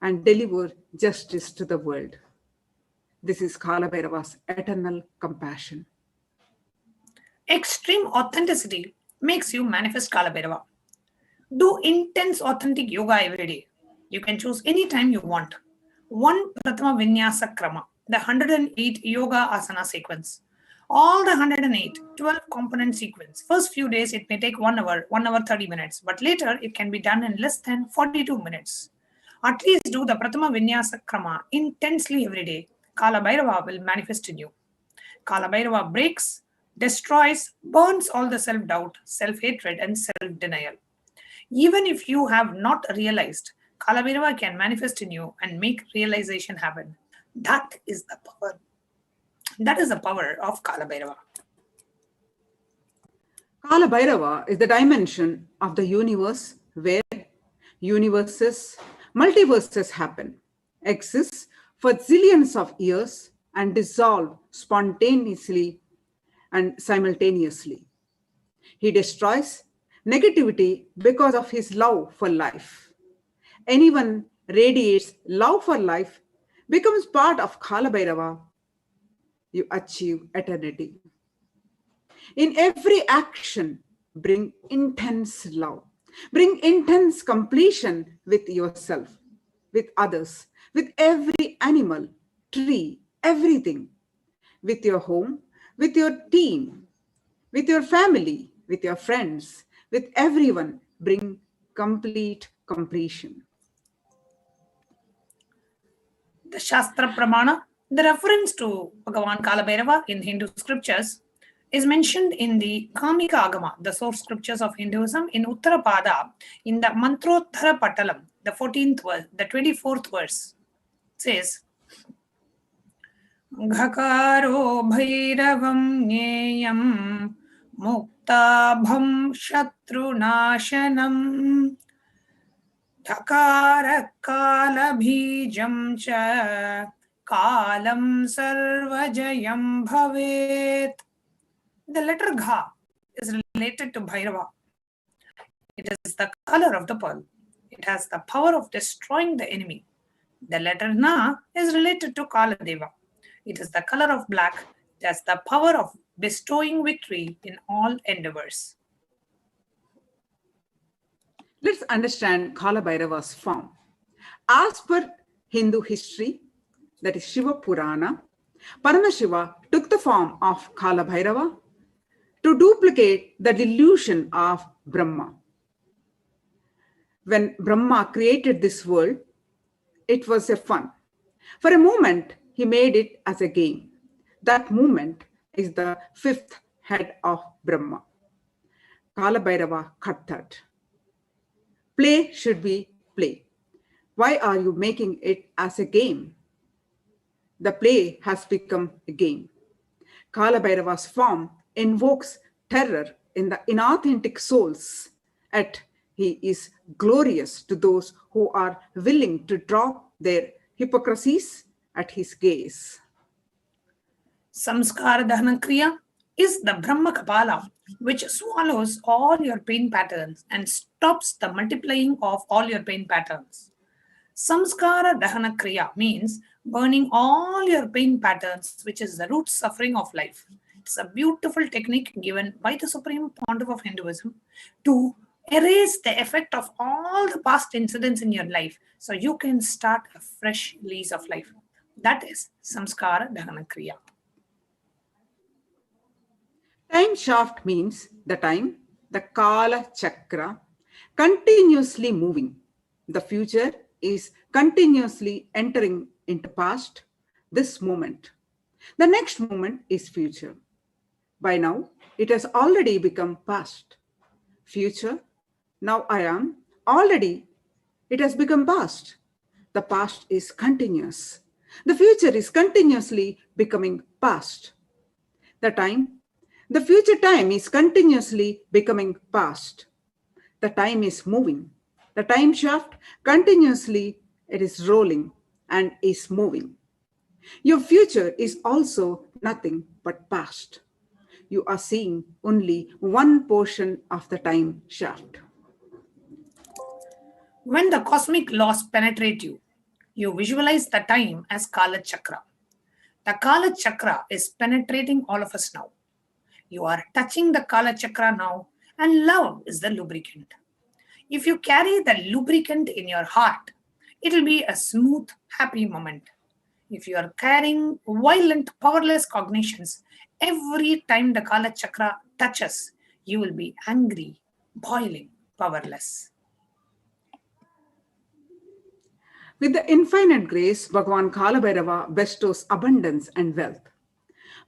and deliver justice to the world. This is Kalabhairava's eternal compassion. Extreme authenticity makes you manifest Kalabhairava. Do intense authentic yoga every day. You can choose any time you want. One Prathama Vinyasa Krama, the 108 yoga asana sequence. All the 108, 12 component sequence. First few days it may take 1 hour, 1 hour 30 minutes, but later it can be done in less than 42 minutes. At least do the Prathama Vinyasa Krama intensely every day. Kalabhairava will manifest in you. Kalabhairava breaks, destroys, burns all the self-doubt, self-hatred and self-denial. Even if you have not realized, Kalabhairava can manifest in you and make realization happen. That is the power. That is the power of Kalabhairava. Kalabhairava is the dimension of the universe where universes, multiverses happen, exists for zillions of years and dissolve spontaneously and simultaneously. He destroys negativity because of his love for life. Anyone radiates love for life, becomes part of Kalabhairava, you achieve eternity. In every action, bring intense love. Bring intense completion with yourself, with others, with every animal, tree, everything. With your home, with your team, with your family, with your friends, with everyone, bring complete completion. The Shastra Pramana, the reference to Bhagavan Kalabhairava in Hindu scriptures, is mentioned in the Kamika Agama, the source scriptures of Hinduism, in Uttarapada, in the Mantrottara Patalam, the 14th verse, the 24th verse. It says, Ghakaro bhairavam nyeyam muktabham shatrunashanam Dhakara kala bhijam cha kalam sarvajayam bhavet. The letter Gha is related to Bhairava. It is the color of the pearl. It has the power of destroying the enemy. The letter Na is related to Kaladeva. It is the color of black. It has the power of bestowing victory in all endeavors. Let's understand Kalabhairava's form. As per Hindu history, that is Shiva Purana, Paramashiva took the form of Kalabhairava to duplicate the delusion of Brahma. When Brahma created this world, it was a fun. For a moment, he made it as a game. That moment is the fifth head of Brahma. Kalabhairava cut that. Play should be play. Why are you making it as a game? The play has become a game. Kalabhairava's form invokes terror in the inauthentic souls, yet he is glorious to those who are willing to drop their hypocrisies at his gaze. Samskara Dahana Kriya is the Brahma Kapala, which swallows all your pain patterns and stops the multiplying of all your pain patterns. Samskara Dahana Kriya means burning all your pain patterns, which is the root suffering of life. It's a beautiful technique given by the Supreme Pontiff of Hinduism to erase the effect of all the past incidents in your life so you can start a fresh lease of life. That is Samskara Dahana Kriya. Time shaft means the time, the Kala Chakra, continuously moving. The future is continuously entering into past, this moment. The next moment is future. By now, it has already become past. Future, now I am, already, it has become past. The past is continuous. The future is continuously becoming past. The future time is continuously becoming past. The time is moving. The time shaft continuously it is rolling and is moving. Your future is also nothing but past. You are seeing only one portion of the time shaft. When the cosmic laws penetrate you, you visualize the time as Kala Chakra. The Kala Chakra is penetrating all of us now. You are touching the Kala Chakra now, and love is the lubricant. If you carry the lubricant in your heart, it will be a smooth, happy moment. If you are carrying violent, powerless cognitions, every time the Kala Chakra touches, you will be angry, boiling, powerless. With the infinite grace, Bhagavan Kalabhairava bestows abundance and wealth.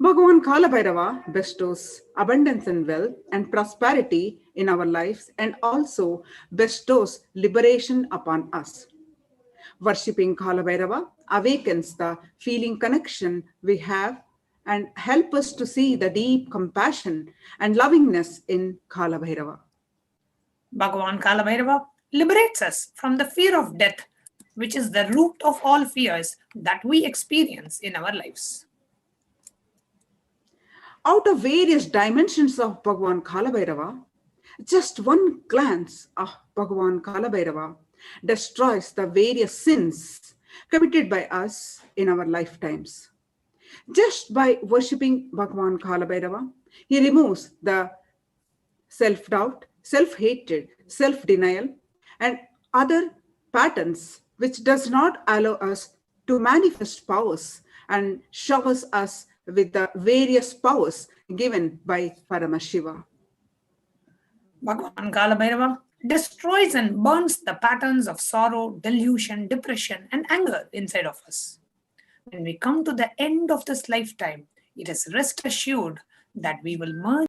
Bhagavan Kalabhairava bestows abundance and wealth and prosperity in our lives and also bestows liberation upon us. Worshipping Kalabhairava awakens the feeling connection we have and help us to see the deep compassion and lovingness in Kalabhairava. Bhagavan Kalabhairava liberates us from the fear of death, which is the root of all fears that we experience in our lives. Out of various dimensions of Bhagavan Kalabhairava, just one glance of Bhagavan Kalabhairava destroys the various sins committed by us in our lifetimes. Just by worshipping Bhagavan Kalabhairava, he removes the self-doubt, self-hatred, self-denial, and other patterns which does not allow us to manifest powers and showers us with the various powers given by Paramashiva. Bhagavan Kalabhairava destroys and burns the patterns of sorrow, delusion, depression, and anger inside of us. When we come to the end of this lifetime, it is rest assured that we will merge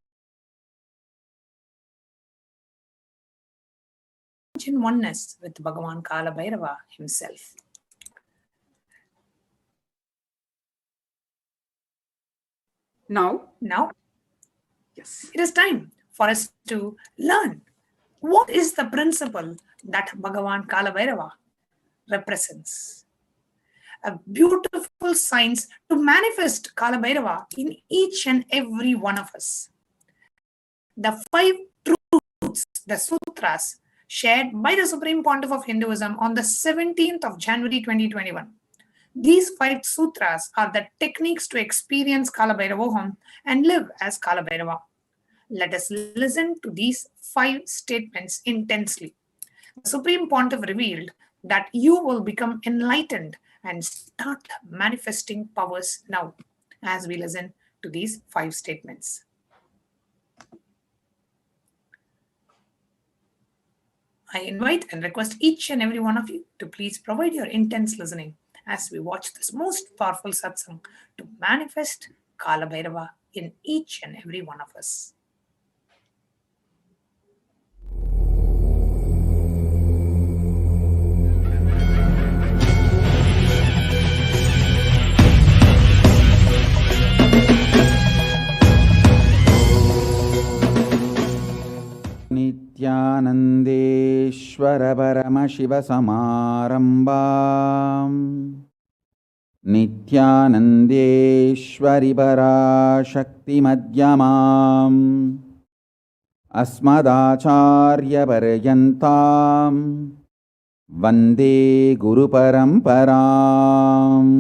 in oneness with Bhagavan Kalabhairava himself. Now, yes, it is time for us to learn what is the principle that Bhagavan Kalabhairava represents. A beautiful science to manifest Kalabhairava in each and every one of us. The 5 truths, the sutras, shared by the Supreme Pontiff of Hinduism on the 17th of January 2021. These 5 sutras are the techniques to experience Kalabhairavoham and live as Kalabhairava. Let us listen to these 5 statements intensely. The Supreme Pontiff revealed that you will become enlightened and start manifesting powers now as we listen to these 5 statements. I invite and request each and every one of you to please provide your intense listening as we watch this most powerful satsang to manifest Kalabhairava in each and every one of us. नित्यानन्देश्वर परमशिवसमारम्भाम् नित्यानन्देश्वरि पराशक्तिमध्यमाम् अस्मदाचार्यपर्यन्ताम् वन्दे गुरुपरम्पराम्.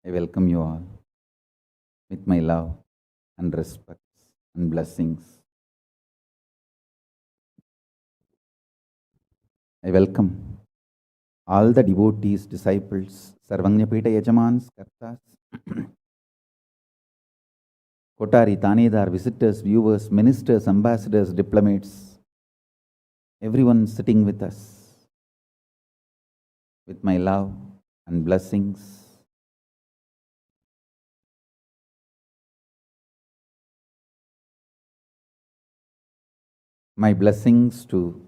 I welcome you all with my love and respect and blessings. I welcome all the devotees, disciples, Sarvanyapita Yajamans, Kartas, Kotari, Tanedar, visitors, viewers, ministers, ambassadors, diplomats, everyone sitting with us with my love and blessings. My blessings to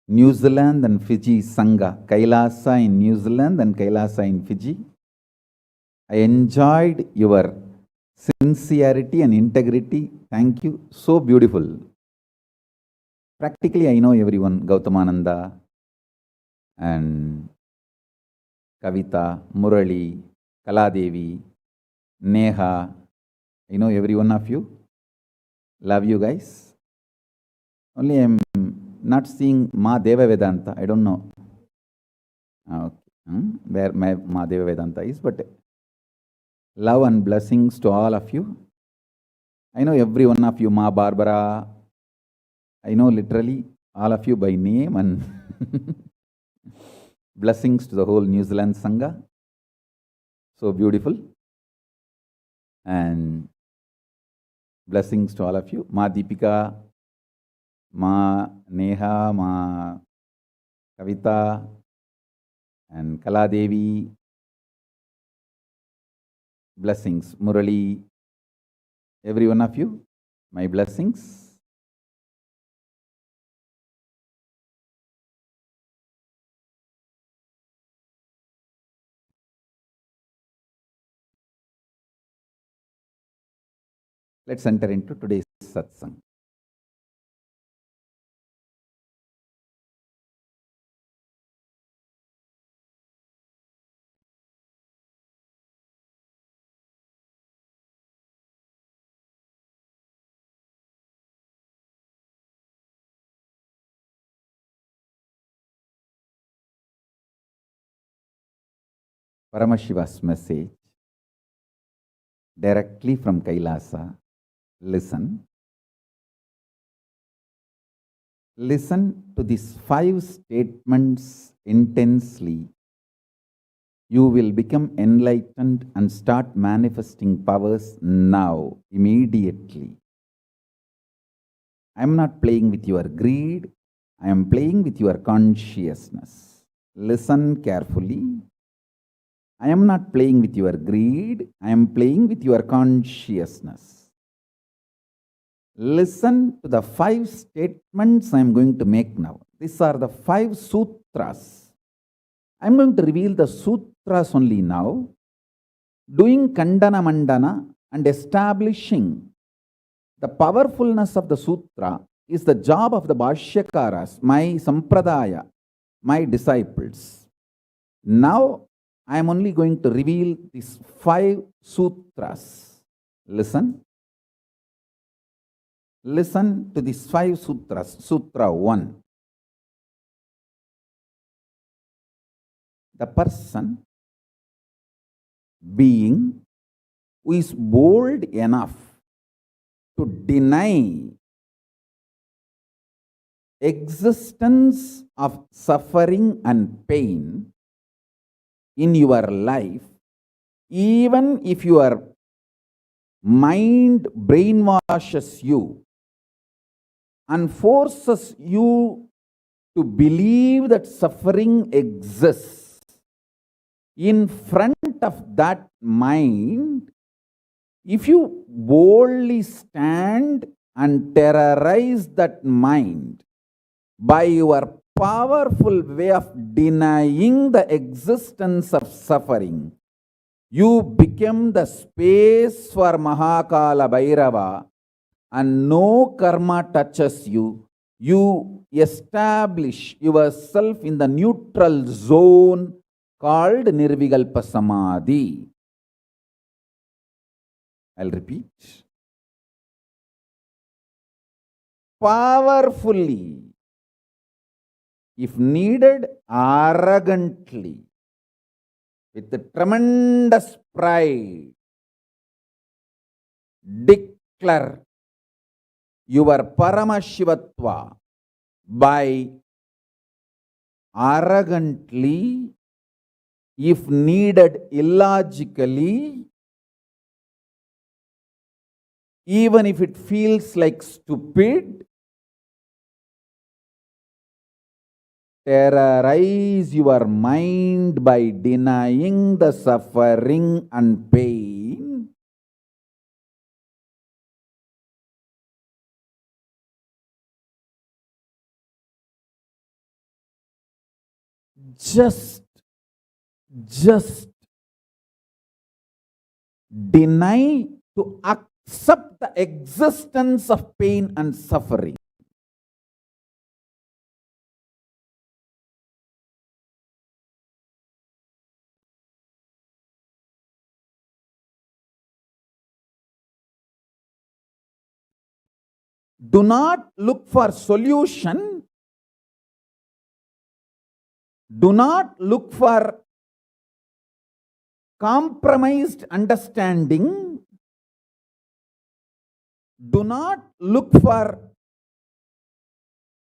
New Zealand and Fiji Sangha, Kailasa in New Zealand and Kailasa in Fiji. I enjoyed your sincerity and integrity. Thank you. So beautiful. Practically, I know everyone. Gautamananda, and Kavita, Murali, Kaladevi, Neha. I know every one of you. Love you guys. Only I'm not seeing Ma Deva Vedanta. I don't know where my Ma Deva Vedanta is, but love and blessings to all of you. I know every one of you, Ma Barbara. I know literally all of you by name, and blessings to the whole New Zealand Sangha. So beautiful. And blessings to all of you. Ma Deepika, Ma Neha, Ma Kavita, and Kaladevi. Blessings. Murali, every one of you, my blessings. Let's enter into today's satsang. Paramashiva's message directly from Kailasa. Listen. Listen to these 5 statements intensely. You will become enlightened and start manifesting powers now, immediately. I am not playing with your greed. I am playing with your consciousness. Listen carefully. I am not playing with your greed. I am playing with your consciousness. Listen to the 5 statements I am going to make now. These are the 5 sutras. I am going to reveal the sutras only now, doing Kandana Mandana and establishing the powerfulness of the sutra is the job of the Bhashyakaras, my Sampradaya, my disciples. Now, I am only going to reveal these 5 sutras. Listen. Listen to these 5 sutras. Sutra 1. The person, being, who is bold enough to deny existence of suffering and pain in your life, even if your mind brainwashes you and forces you to believe that suffering exists, in front of that mind, if you boldly stand and terrorize that mind by your powerful way of denying the existence of suffering, you become the space for Kalabhairava, and no karma touches you. You establish yourself in the neutral zone called Nirvikalpa Samadhi. I'll repeat. Powerfully, if needed, arrogantly, with a tremendous pride, declare your Paramashivatva by arrogantly, if needed, illogically, even if it feels like stupid, terrorize your mind by denying the suffering and pain. Just deny to accept the existence of pain and suffering. Do not look for solution. Do not look for compromised understanding. Do not look for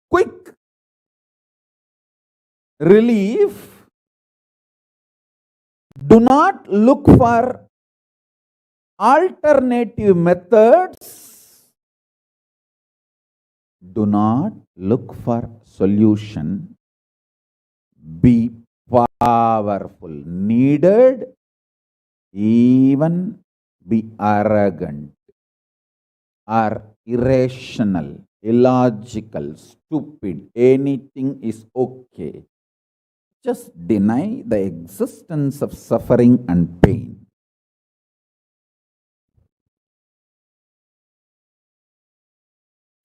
quick relief. Do not look for alternative methods. Do not look for solution. Be powerful. Needed. Even be arrogant or irrational, illogical, stupid. Anything is okay. Just deny the existence of suffering and pain.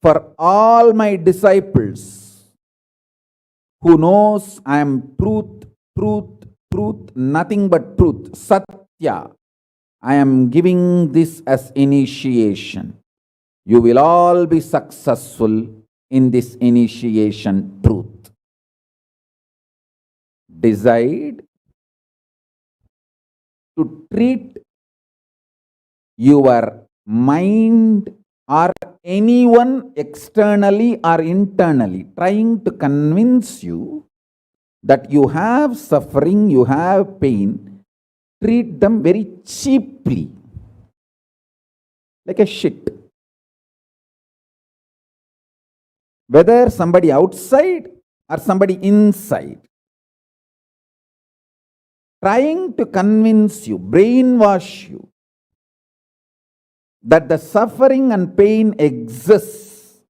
For all my disciples who knows I am truth, nothing but truth, Satya, I am giving this as initiation. You will all be successful in this initiation truth. Decide to treat your mind or anyone externally or internally trying to convince you that you have suffering, you have pain, treat them very cheaply, like a shit. Whether somebody outside or somebody inside, trying to convince you, brainwash you, that the suffering and pain exists,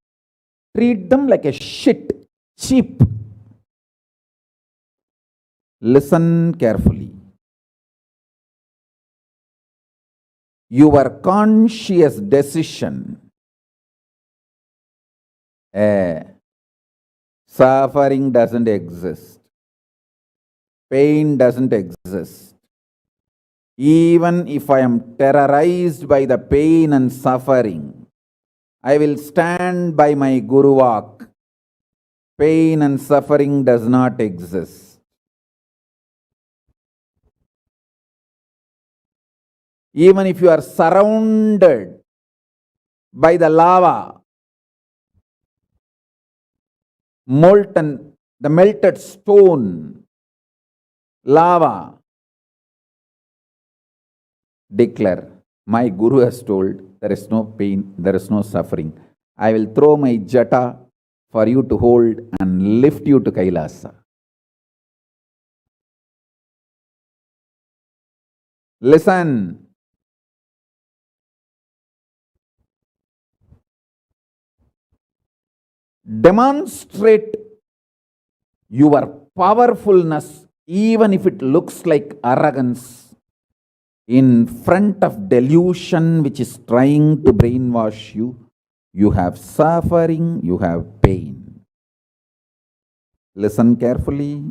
treat them like a shit, cheap. Listen carefully. Your conscious decision, suffering doesn't exist, pain doesn't exist. Even if I am terrorized by the pain and suffering, I will stand by my Guru Vak. Pain and suffering does not exist. Even if you are surrounded by the lava, molten, the melted stone, lava, declare, my Guru has told there is no pain, there is no suffering. I will throw my jata for you to hold and lift you to Kailasa. Listen. Demonstrate your powerfulness, even if it looks like arrogance, in front of delusion which is trying to brainwash you. You have suffering, you have pain. Listen carefully.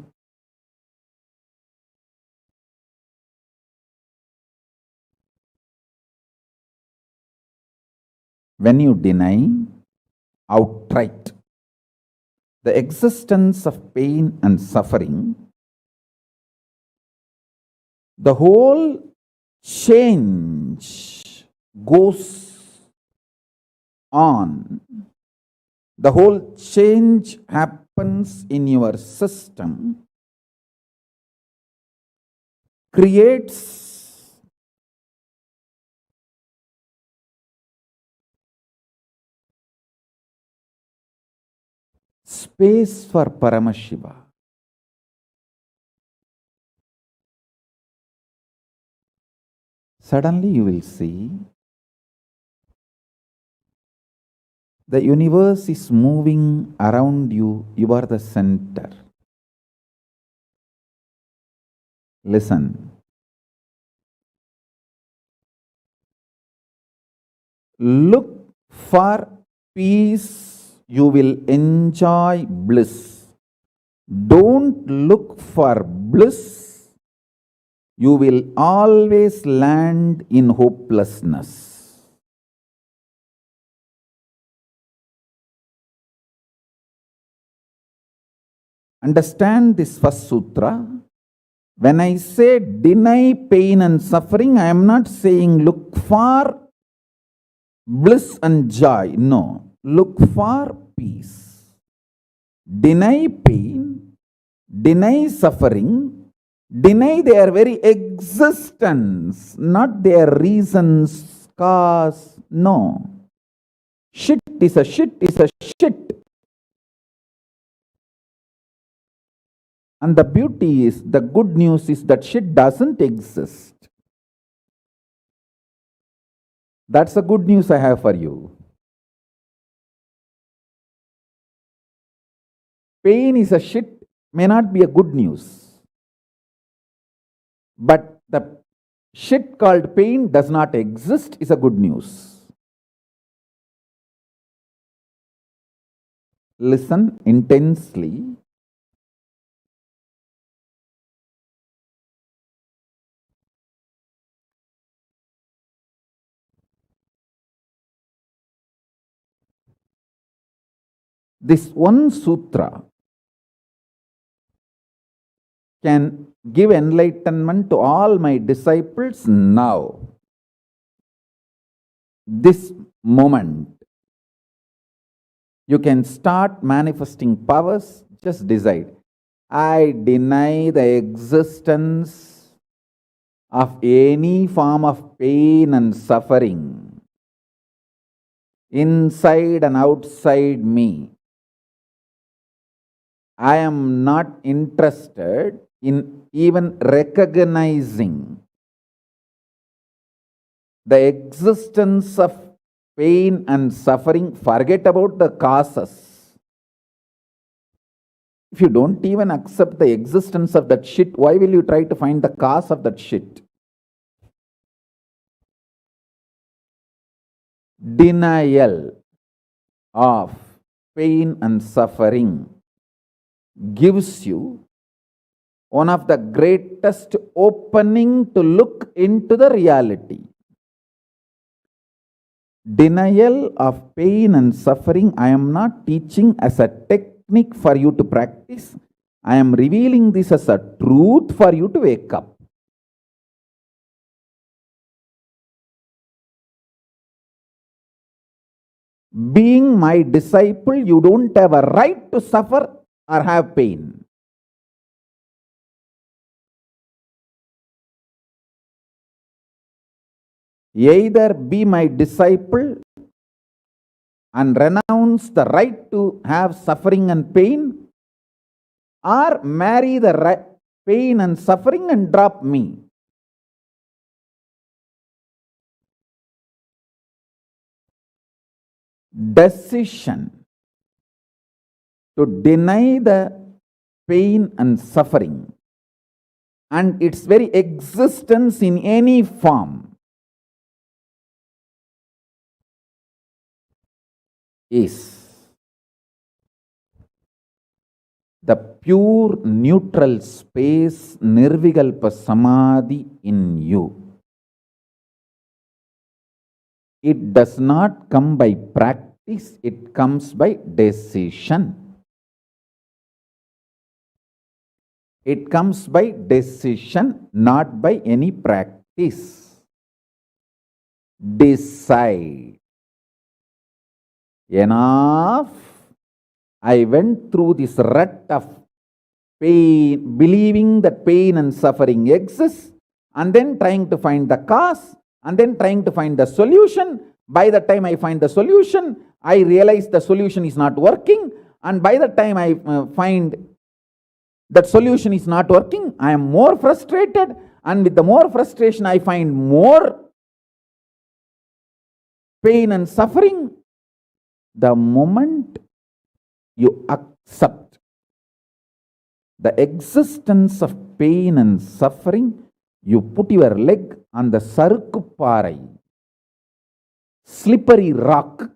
When you deny outright the existence of pain and suffering, the whole change goes on. The whole change happens in your system, creates space for Paramashiva. Suddenly you will see the universe is moving around you. You are the center. Listen. Look for peace. You will enjoy bliss. Don't look for bliss. You will always land in hopelessness. understand this first sutra. When I say deny pain and suffering, I am not saying look for bliss and joy. No, look for peace. Deny pain, deny suffering, deny their very existence, not their reasons, cause. No. Shit is a shit is a shit. And the beauty is, the good news is that shit doesn't exist. That's the good news I have for you. Pain is a shit may not be a good news. But the shit called pain does not exist is a good news. Listen intensely. This one sutra can give enlightenment to all my disciples now. This moment. You can start manifesting powers. Just decide. I deny the existence of any form of pain and suffering inside and outside me. I am not interested in even recognizing the existence of pain and suffering. Forget about the causes. If you don't even accept the existence of that shit, why will you try to find the cause of that shit? Denial of pain and suffering gives you one of the greatest opening to look into the reality. Denial of pain and suffering, I am not teaching as a technique for you to practice. I am revealing this as a truth for you to wake up. Being my disciple, you don't have a right to suffer or have pain. Either be my disciple and renounce the right to have suffering and pain, or marry the pain and suffering and drop me. Decision to deny the pain and suffering and its very existence in any form is the pure neutral space, Nirvikalpa Samadhi in you. It does not come by practice, it comes by decision. It comes by decision, not by any practice. Decide. Enough. I went through this rut of pain, believing that pain and suffering exists, and then trying to find the cause, and then trying to find the solution. By the time I find the solution, I realize the solution is not working, and by the time I find that solution is not working, I am more frustrated, and with the more frustration, I find more pain and suffering. The moment you accept the existence of pain and suffering, you put your leg on the sarukupparai, slippery rock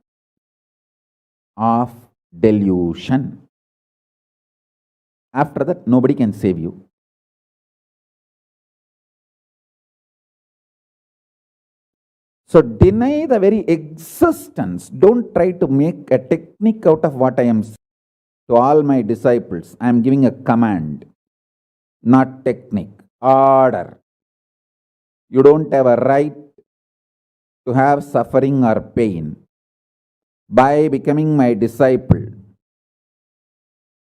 of delusion. After that, nobody can save you. So deny the very existence. Don't try to make a technique out of what I am saying. to all my disciples, I am giving a command, not technique, order. You don't have a right to have suffering or pain. By becoming my disciple,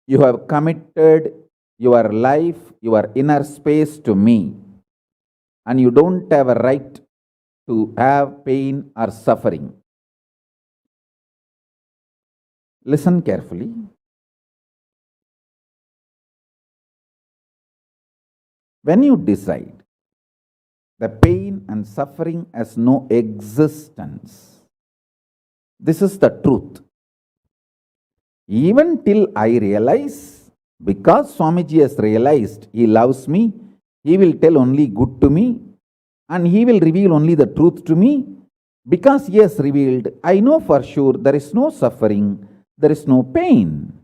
you have committed your life, your inner space to me, and you don't have a right to have pain or suffering. Listen carefully. When you decide the pain and suffering has no existence, this is the truth. Even till I realize, because Swamiji has realized he loves me, he will tell only good to me and he will reveal only the truth to me. Because he has revealed, I know for sure there is no suffering, there is no pain,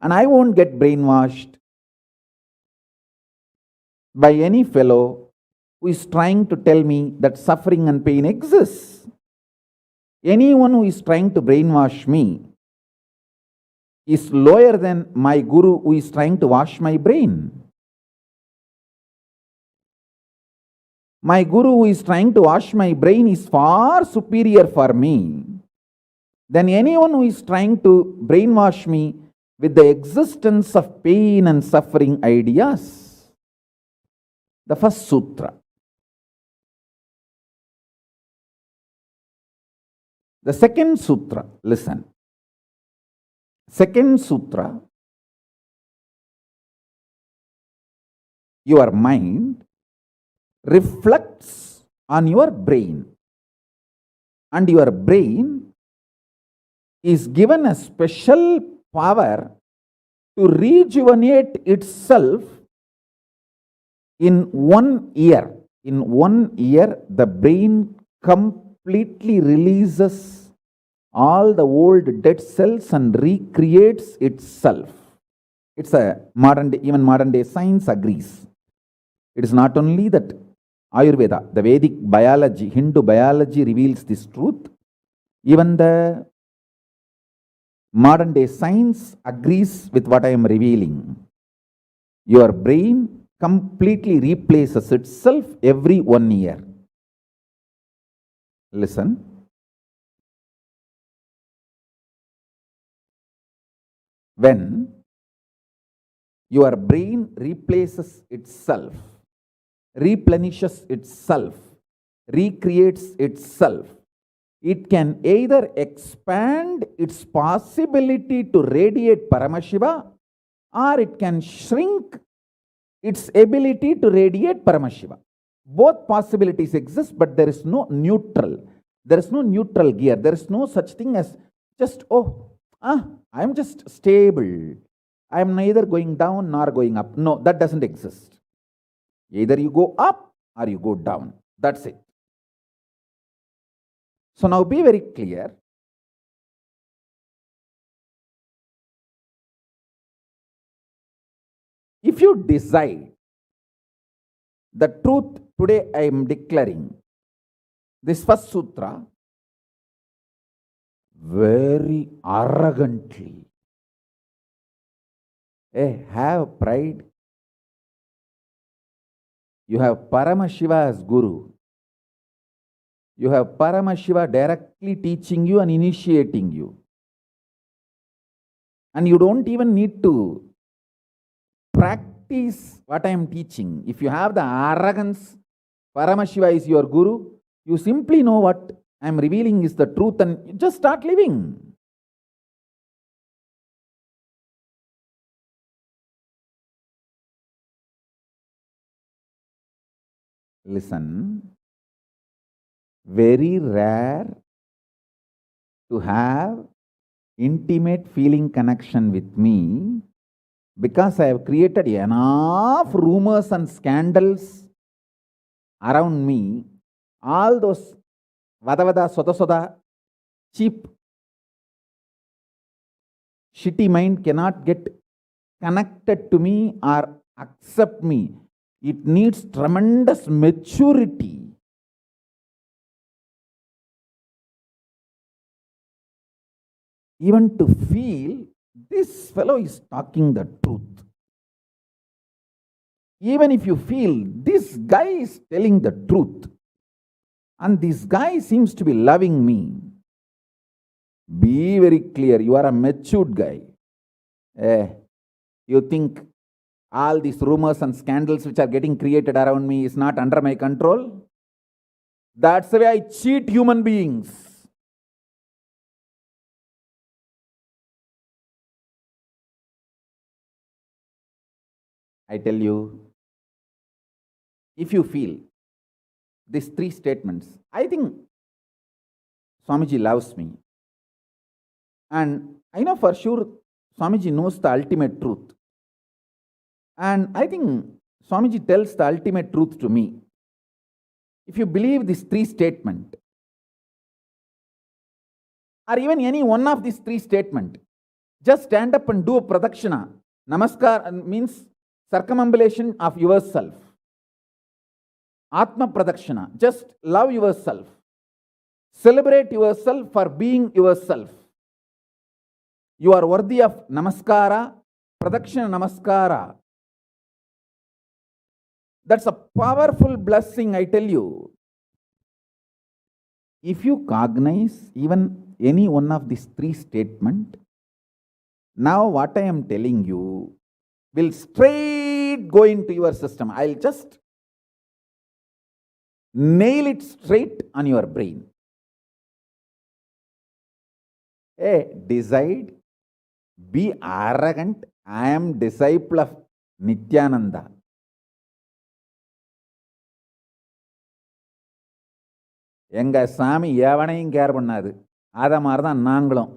and I won't get brainwashed by any fellow who is trying to tell me that suffering and pain exists. Anyone who is trying to brainwash me is lower than my guru who is trying to wash my brain. My guru who is trying to wash my brain is far superior for me than anyone who is trying to brainwash me with the existence of pain and suffering ideas. The first sutra. The second sutra, listen. Second sutra, your mind reflects on your brain, and your brain is given a special power to rejuvenate itself in 1 year. In 1 year, the brain completely releases all the old dead cells and recreates itself. It's a modern day, even modern day science agrees. It is not only that Ayurveda, the Vedic biology, Hindu biology reveals this truth. Even the modern day science agrees with what I am revealing. Your brain completely replaces itself every 1 year. Listen. When your brain replaces itself, replenishes itself, recreates itself, it can either expand its possibility to radiate Paramashiva, or it can shrink its ability to radiate Paramashiva. Both possibilities exist, but there is no neutral. There is no neutral gear. There is no such thing as just, I am just stable. I am neither going down nor going up. No, that doesn't exist. Either you go up or you go down. That's it. So now be very clear. If you decide the truth today, I am declaring this first sutra very arrogantly. Have pride. You have Paramashiva as Guru. You have Paramashiva directly teaching you and initiating you. And you don't even need to practice what I am teaching. If you have the arrogance, Paramashiva is your Guru, you simply know what I am revealing is the truth and you just start living. Listen, very rare to have intimate feeling connection with me because I have created enough rumors and scandals around me. All those vada soda soda, cheap, shitty mind cannot get connected to me or accept me. It needs tremendous maturity. Even to feel this fellow is talking the truth. Even if you feel this guy is telling the truth and this guy seems to be loving me, be very clear, you are a matured guy. You think all these rumors and scandals which are getting created around me is not under my control? That's the way I cheat human beings. I tell you, if you feel these three statements, I think Swamiji loves me. And I know for sure Swamiji knows the ultimate truth. And I think Swamiji tells the ultimate truth to me. If you believe these three statements, or even any one of these three statements, just stand up and do a pradakshina. Namaskar means circumambulation of yourself. Atma pradakshina. Just love yourself. Celebrate yourself for being yourself. You are worthy of namaskara, pradakshina namaskara. That's a powerful blessing, I tell you. If you cognize even any one of these three statements, now what I am telling you will straight go into your system. I'll just nail it straight on your brain. Decide, be arrogant. I am disciple of Nityananda. எங்க சாமி எவனையும் care பண்ணாது. அத மாதிரி தான் நாங்களும்.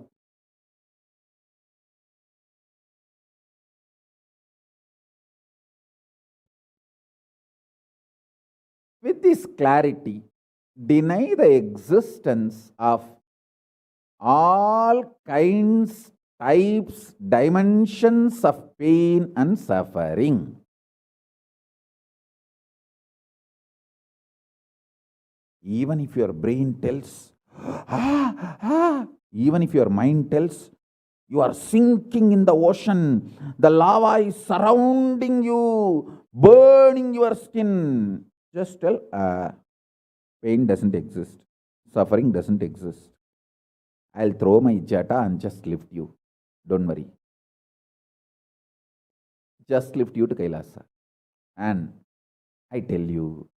With this clarity, deny the existence of all kinds, types, dimensions of pain and suffering. Even if your brain tells, even if your mind tells, you are sinking in the ocean, the lava is surrounding you, burning your skin. Just tell, pain doesn't exist, suffering doesn't exist. I'll throw my jata and just lift you. Don't worry. Just lift you to Kailasa. And I tell you,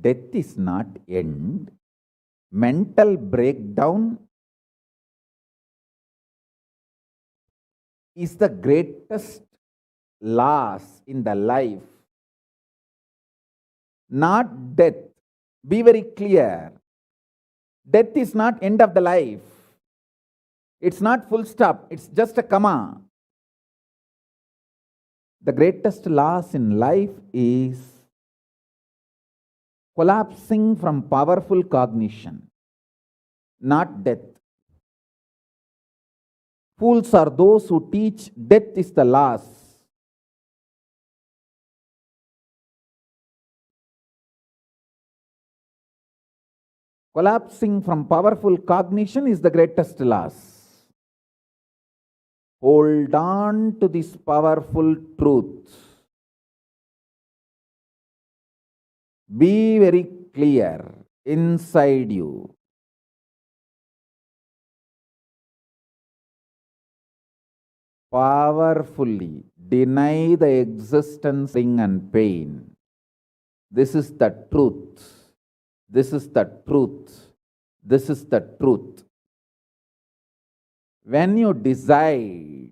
death is not end. Mental breakdown is the greatest loss in the life. Not death. Be very clear. Death is not end of the life. It's not full stop. It's just a comma. The greatest loss in life is collapsing from powerful cognition, not death. Fools are those who teach death is the loss. Collapsing from powerful cognition is the greatest loss. Hold on to this powerful truth. Be very clear inside you. Powerfully deny the existence and pain. This is the truth. This is the truth. This is the truth. When you decide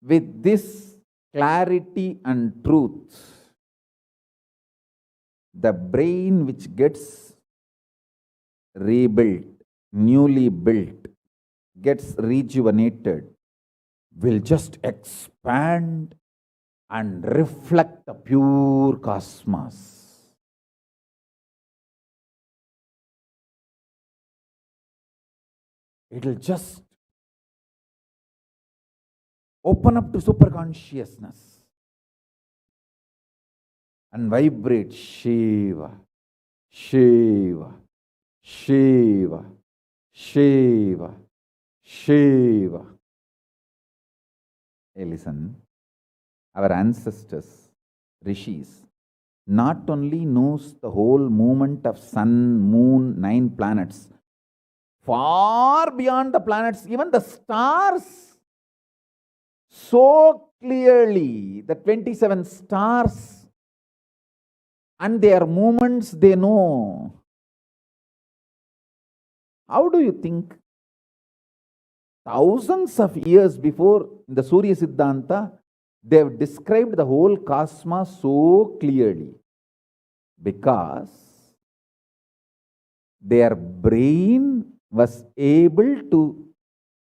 with this clarity and truth, the brain which gets rebuilt, newly built, gets rejuvenated, will just expand and reflect the pure cosmos. It will just open up to superconsciousness. and vibrate Shiva, Shiva, Shiva, Shiva, Shiva. Hey, listen, our ancestors, rishis, not only knows the whole movement of sun, moon, 9 planets, far beyond the planets, even the stars, so clearly, the 27 stars and their movements they know. How do you think? Thousands of years before, in the Surya Siddhanta, they have described the whole cosmos so clearly because their brain was able to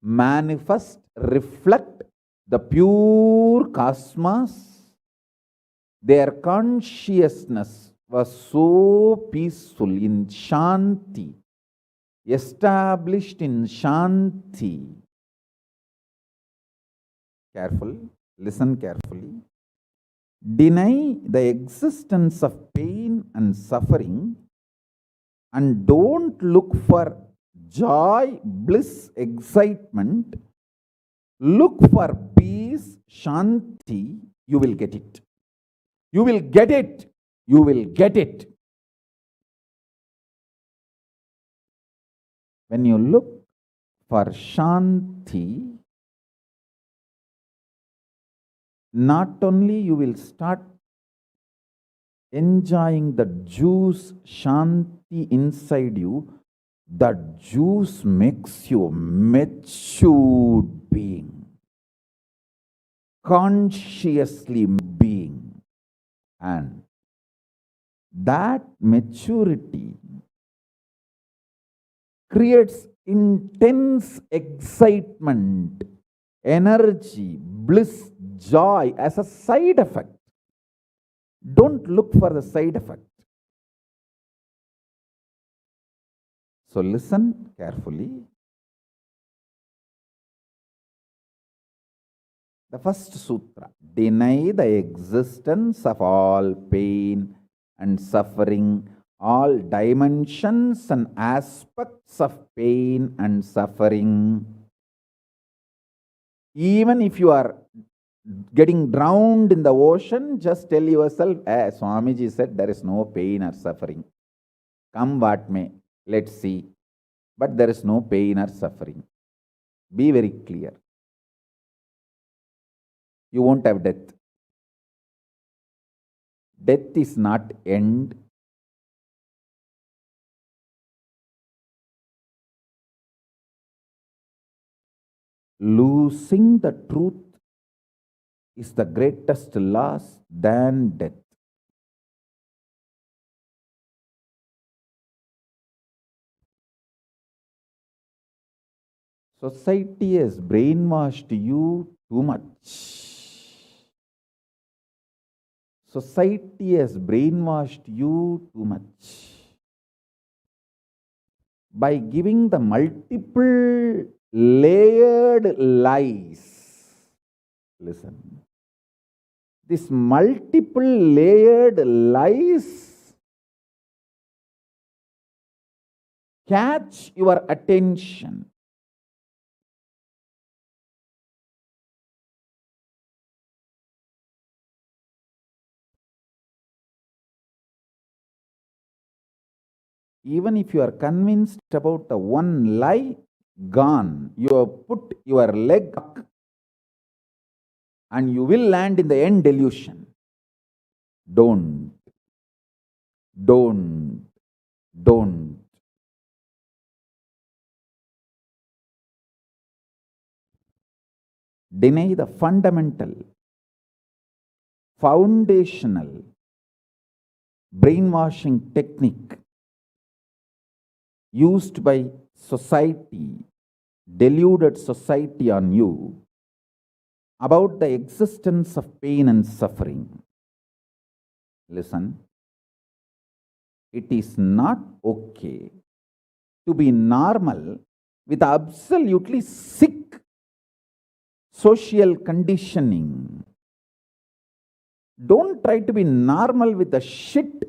manifest, reflect the pure cosmos. Their consciousness was so peaceful in Shanti, established in Shanti. Careful, listen carefully. Deny the existence of pain and suffering and don't look for joy, bliss, excitement. Look for peace, Shanti, you will get it. You will get it. You will get it. When you look for Shanti, not only you will start enjoying the juice Shanti inside you, that juice makes you a matured being, consciously being, and that maturity creates intense excitement, energy, bliss, joy as a side effect. Don't look for the side effect. So listen carefully. The first sutra, deny the existence of all pain and suffering, all dimensions and aspects of pain and suffering. Even if you are getting drowned in the ocean, just tell yourself, Swamiji said there is no pain or suffering. Come what may, let's see. But there is no pain or suffering. Be very clear. You won't have death. Death is not end. Losing the truth is the greatest loss than death. Society has brainwashed you too much. Society has brainwashed you too much by giving the multiple layered lies. Listen. This multiple layered lies catch your attention. Even if you are convinced about the one lie, gone. You have put your leg up and you will land in the end delusion. Don't. Deny the fundamental, foundational brainwashing technique used by society, deluded society on you about the existence of pain and suffering. Listen, it is not okay to be normal with absolutely sick social conditioning. Don't try to be normal with the shit,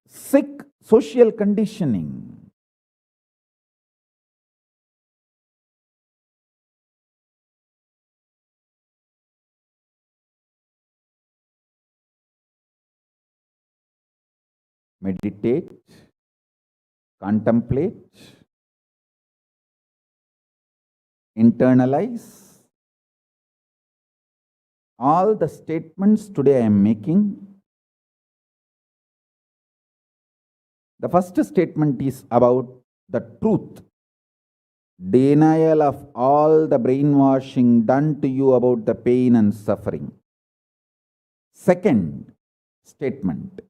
sick social conditioning. Meditate, contemplate, internalize all the statements today I am making. The first statement is about the truth, denial of all the brainwashing done to you about the pain and suffering. Second statement,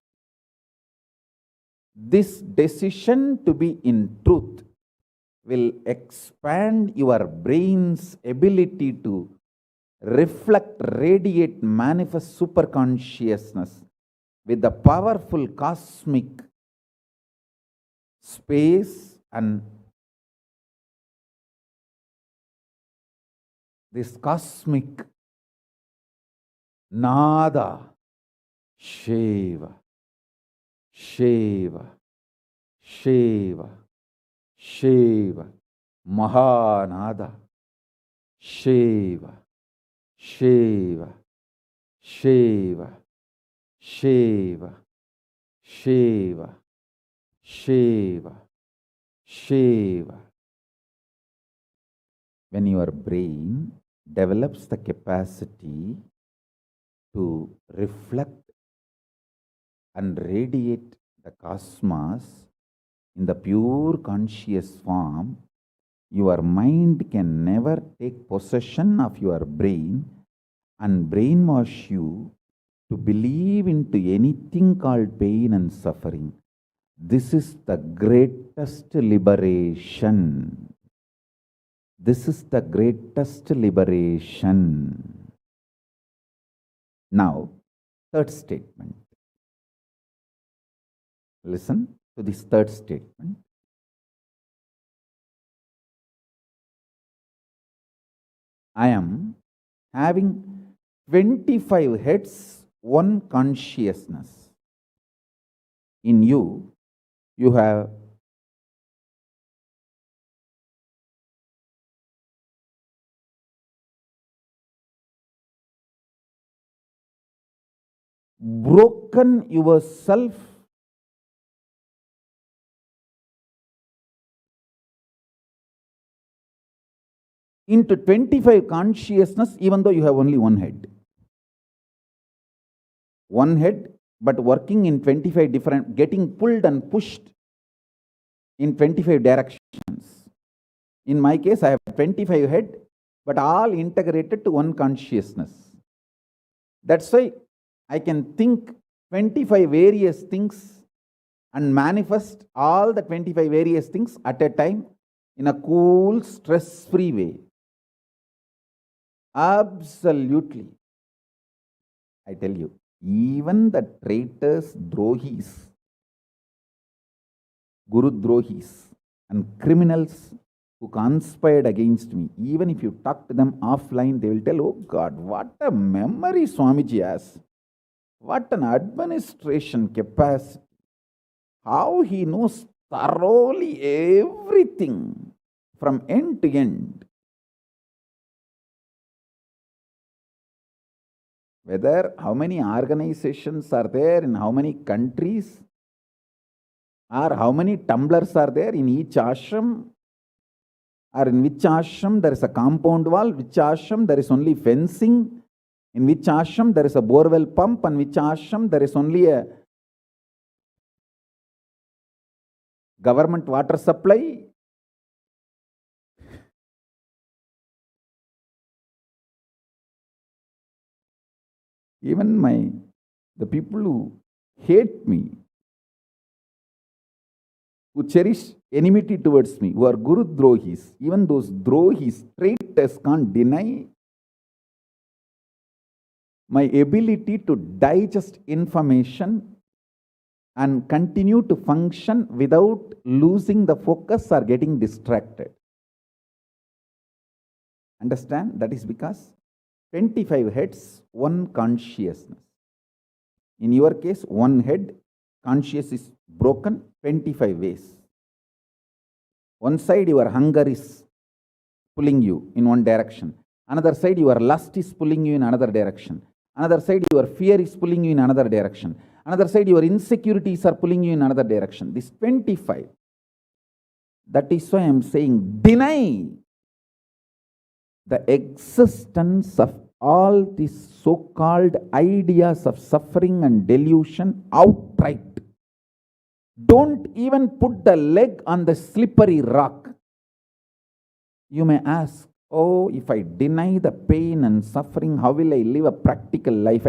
this decision to be in truth will expand your brain's ability to reflect, radiate, manifest superconsciousness with the powerful cosmic space and this cosmic nada, Shiva, Shiva, Shiva, Shiva, Mahanada, Shiva, Shiva, Shiva, Shiva, Shiva, Shiva, Shiva. When your brain develops the capacity to reflect and radiate the cosmos in the pure conscious form, your mind can never take possession of your brain and brainwash you to believe into anything called pain and suffering. This is the greatest liberation. This is the greatest liberation. Now, third statement. Listen to this third statement. I am having 25 heads, one consciousness. In you, you have broken yourself into 25 consciousness, even though you have only one head. One head, but working in 25 different, getting pulled and pushed in 25 directions. In my case, I have 25 head, but all integrated to one consciousness. That's why I can think 25 various things and manifest all the 25 various things at a time in a cool, stress-free way. Absolutely. I tell you, even the traitors, drohis, guru drohis, and criminals who conspired against me, even if you talk to them offline, they will tell, oh God, what a memory Swamiji has. What an administration capacity. How he knows thoroughly everything from end to end. Whether how many organizations are there in how many countries, or how many tumblers are there in each ashram, or in which ashram there is a compound wall, which ashram there is only fencing, in which ashram there is a borewell pump, and which ashram there is only a government water supply. Even the people who hate me, who cherish enmity towards me, who are Guru Drohis, even those Drohis, traitors, can't deny my ability to digest information and continue to function without losing the focus or getting distracted. Understand? That is because 25 heads, one consciousness. In your case, one head, conscious is broken 25 ways. One side, your hunger is pulling you in one direction. Another side, your lust is pulling you in another direction. Another side, your fear is pulling you in another direction. Another side, your insecurities are pulling you in another direction. This 25. That is why I am saying, deny the existence of all these so-called ideas of suffering and delusion outright. Don't even put the leg on the slippery rock. You may ask, oh, if I deny the pain and suffering, how will I live a practical life?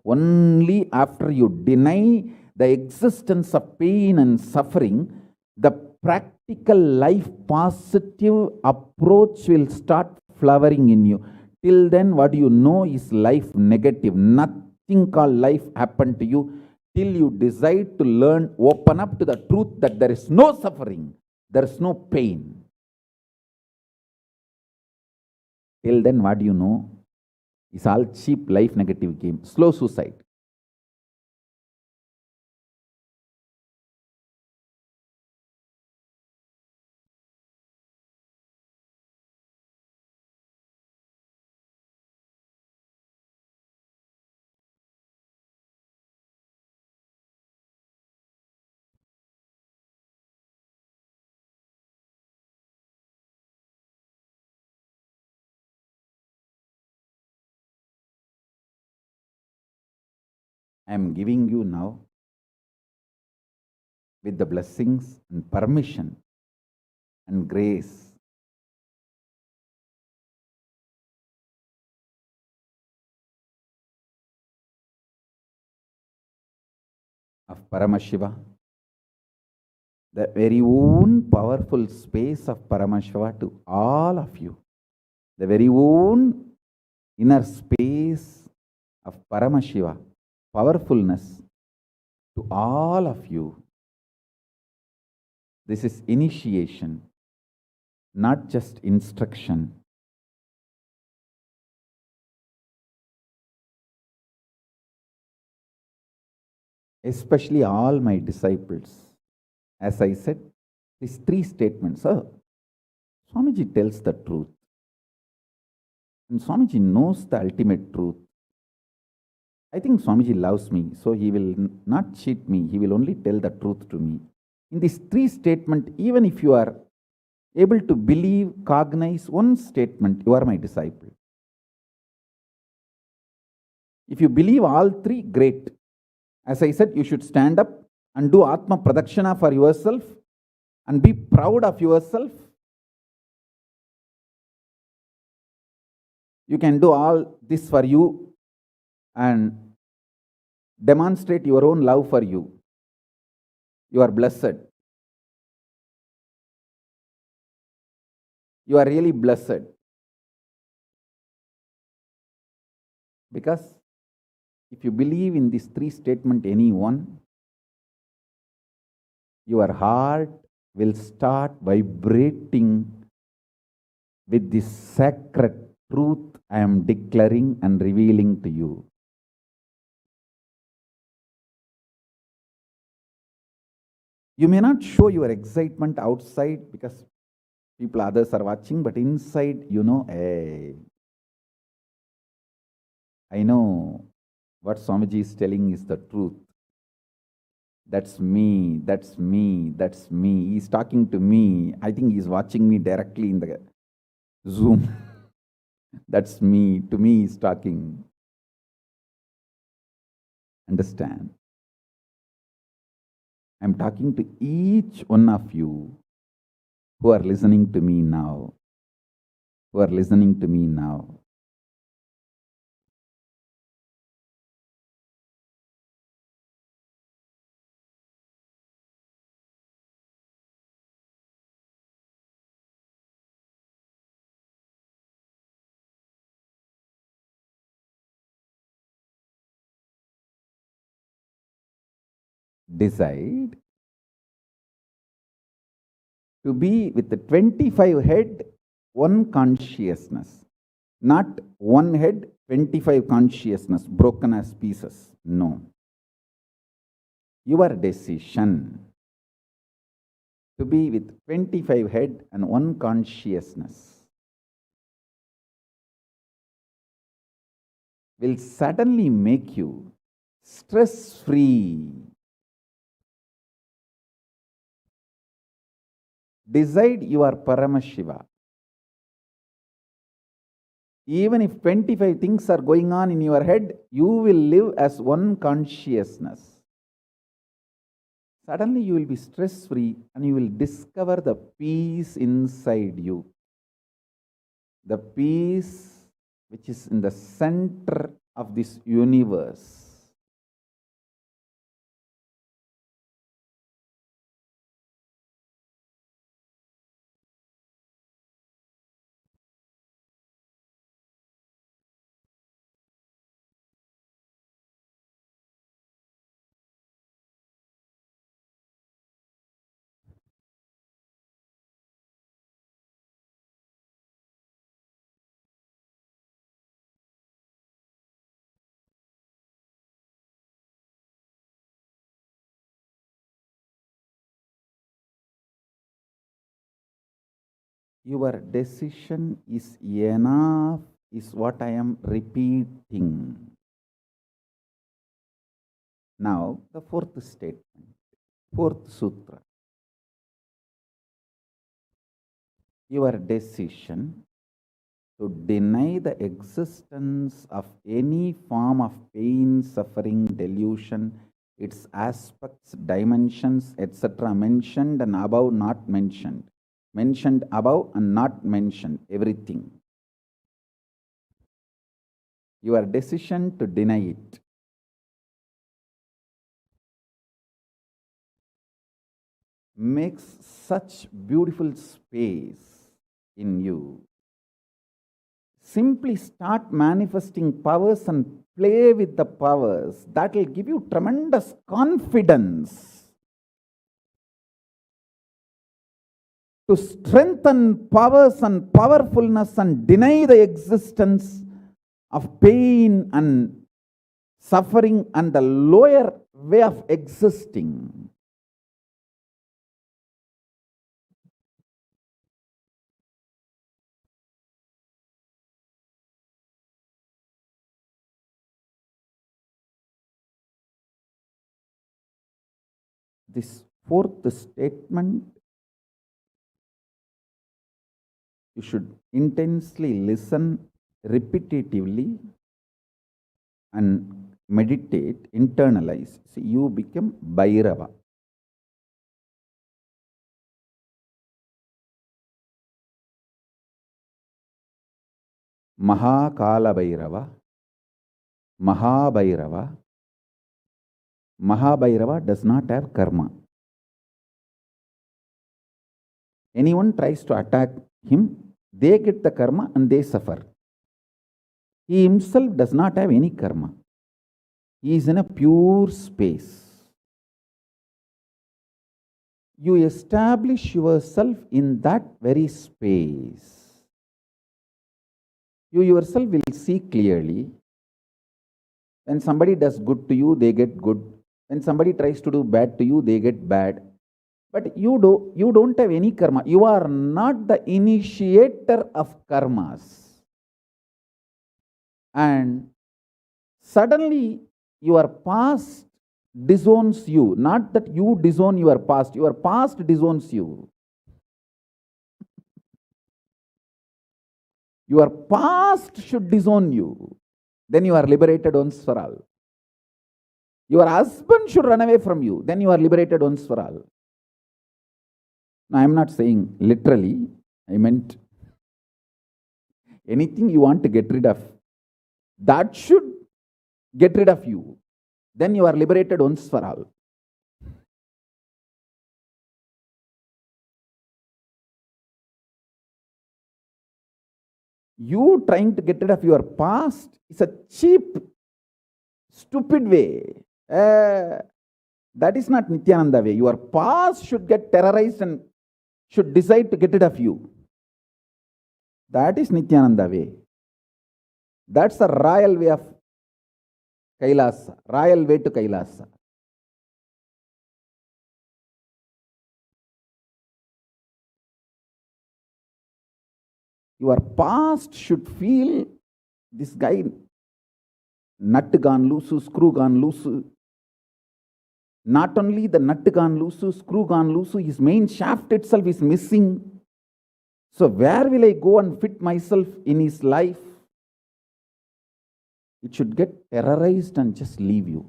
Only after you deny the existence of pain and suffering, the practical life positive approach will start flowering in you. Till then, what you know is life negative. Nothing called life happened to you till you decide to learn, open up to the truth that there is no suffering, there is no pain. Till then, what you know is all cheap life negative game, slow suicide. I am giving you now, with the blessings and permission and grace of Paramashiva, the very own powerful space of Paramashiva to all of you, the very own inner space of Paramashiva, powerfulness to all of you. This is initiation, not just instruction. Especially all my disciples. As I said, these three statements. Swamiji tells the truth. And Swamiji knows the ultimate truth. I think Swamiji loves me, so he will not cheat me. He will only tell the truth to me. In these three statements, even if you are able to believe, cognize one statement, you are my disciple. If you believe all three, great. As I said, you should stand up and do Atma Pradakshina for yourself and be proud of yourself. You can do all this for you and demonstrate your own love for you. You are blessed. You are really blessed. Because if you believe in these three statements, any one, your heart will start vibrating with this sacred truth I am declaring and revealing to you. You may not show your excitement outside because others are watching, but inside, you know, hey, I know what Swamiji is telling is the truth. That's me, that's me, that's me. He's talking to me. I think he's watching me directly in the Zoom. That's me. To me, he's talking. Understand? I'm talking to each one of you who are listening to me now. Who are listening to me now. Decide to be with the 25 head, one consciousness. Not one head, 25 consciousness, broken as pieces. No. Your decision to be with 25 head and one consciousness will suddenly make you stress-free. Decide you are Paramashiva. Even if 25 things are going on in your head, you will live as one consciousness. Suddenly you will be stress-free and you will discover the peace inside you. The peace which is in the center of this universe. Your decision is enough, is what I am repeating. Now, the fourth statement, fourth sutra. Your decision to deny the existence of any form of pain, suffering, delusion, its aspects, dimensions, etc. mentioned and above not mentioned. Mentioned above and not mentioned, everything. Your decision to deny it. Makes such beautiful space in you. Simply start manifesting powers and play with the powers. That will give you tremendous confidence to strengthen powers and powerfulness and deny the existence of pain and suffering and the lower way of existing. This fourth statement, you should intensely listen repetitively and meditate, internalize. See, you become Bhairava. Kalabhairava, Mahabhairava. Mahabhairava does not have karma. Anyone tries to attack him, they get the karma and they suffer. He himself does not have any karma. He is in a pure space. You establish yourself in that very space. You yourself will see clearly. When somebody does good to you, they get good. When somebody tries to do bad to you, they get bad. But you don't have any karma. You are not the initiator of karmas. And suddenly your past disowns you. Not that you disown your past disowns you. Your past should disown you. Then you are liberated once for all. Your husband should run away from you. Then you are liberated once for all. Now, I am not saying literally. I meant anything you want to get rid of, that should get rid of you. Then you are liberated once for all. You trying to get rid of your past is a cheap, stupid way. That is not Nityananda way. Your past should get terrorized and should decide to get rid of you. That is Nityananda way. That's the royal way of Kailasa, royal way to Kailasa. Your past should feel this guy, nut gone loose, screw gone loose. Not only the nut gone loose, screw gone loose, his main shaft itself is missing. So where will I go and fit myself in his life? It should get terrorized and just leave you.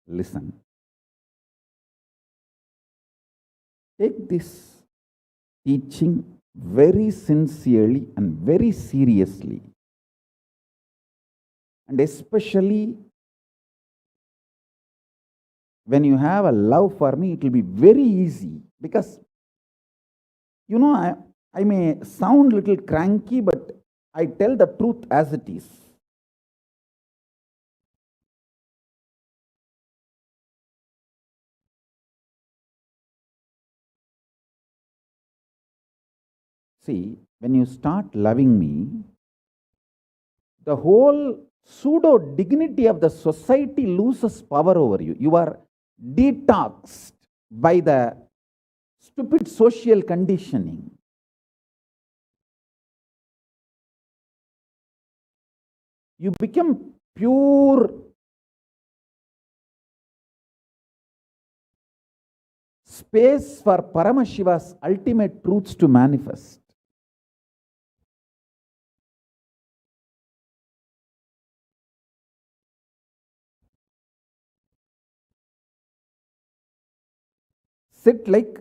Listen. Take this teaching very sincerely and very seriously. And especially when you have a love for me, it will be very easy. Because, you know, I may sound a little cranky, but I tell the truth as it is. See, when you start loving me, the whole pseudo dignity of the society loses power over you. You are detoxed by the stupid social conditioning. You become pure space for Paramashiva's ultimate truths to manifest. Sit like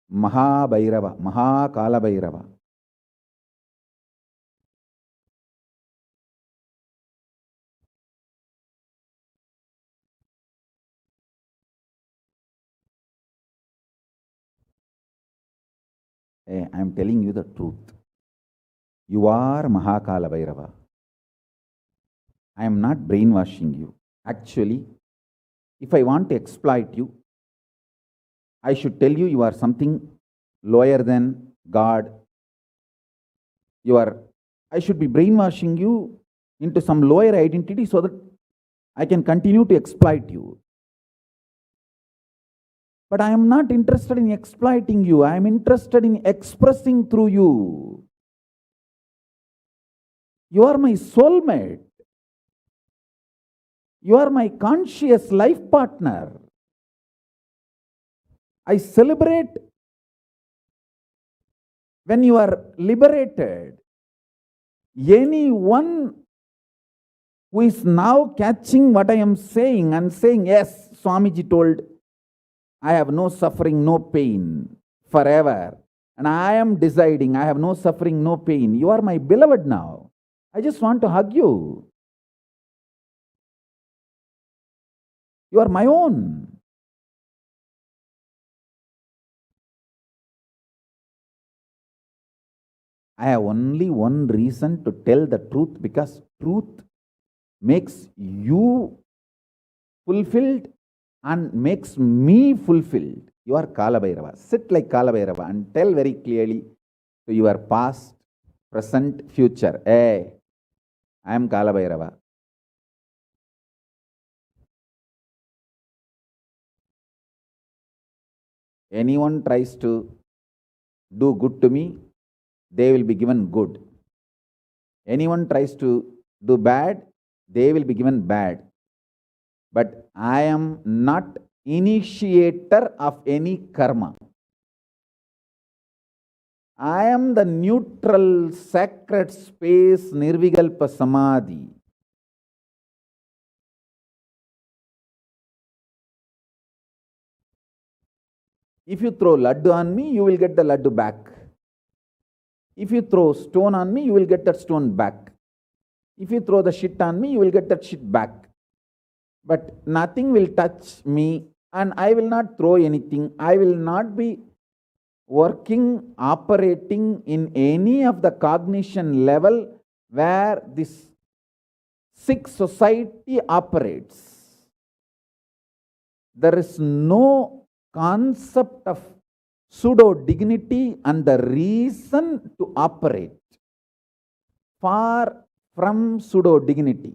Kalabhairava. I am telling you the truth. You are Kalabhairava. I am not brainwashing you. Actually, if I want to exploit you, I should tell you you are something lower than God. I should be brainwashing you into some lower identity so that I can continue to exploit you. But I am not interested in exploiting you. I am interested in expressing through you. You are my soulmate. You are my conscious life partner. I celebrate when you are liberated. Anyone who is now catching what I am saying and saying, yes, Swamiji told, I have no suffering, no pain forever. And I am deciding I have no suffering, no pain. You are my beloved now. I just want to hug you. You are my own. I have only one reason to tell the truth, because truth makes you fulfilled and makes me fulfilled. You are Kalabhairava. Sit like Kalabhairava and tell very clearly to your past, present, future. Hey, I am Kalabhairava. Anyone tries to do good to me, they will be given good. Anyone tries to do bad, they will be given bad. But I am not initiator of any karma. I am the neutral, sacred space, Nirvikalpa Samadhi. If you throw laddu on me, you will get the laddu back. If you throw stone on me, you will get that stone back. If you throw the shit on me, you will get that shit back. But nothing will touch me, and I will not throw anything. I will not be working, operating in any of the cognition level where this sick society operates. There is no concept of pseudo dignity and the reason to operate. Far from pseudo dignity.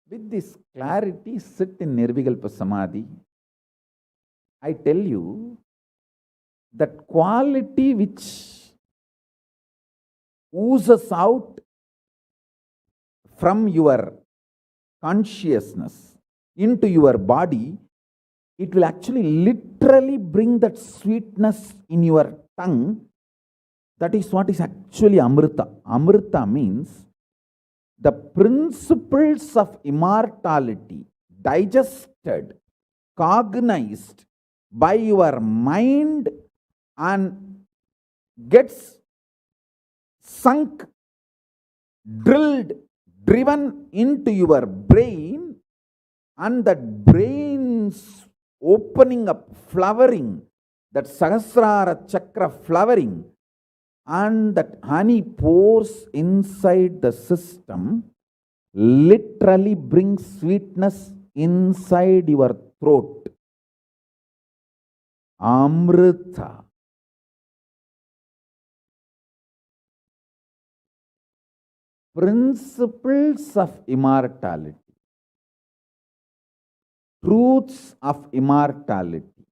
With this clarity, sit in Nirvikalpa Samadhi. I tell you that quality which oozes out from your consciousness into your body, it will actually literally bring that sweetness in your tongue. That is what is actually Amrita. Amrita means the principles of immortality digested, cognized by your mind and gets sunk, drilled, driven into your brain, and that brain's opening up, flowering, that Sahasrara Chakra flowering, and that honey pours inside the system, literally brings sweetness inside your throat. Amrita. Principles of immortality. Truths of immortality.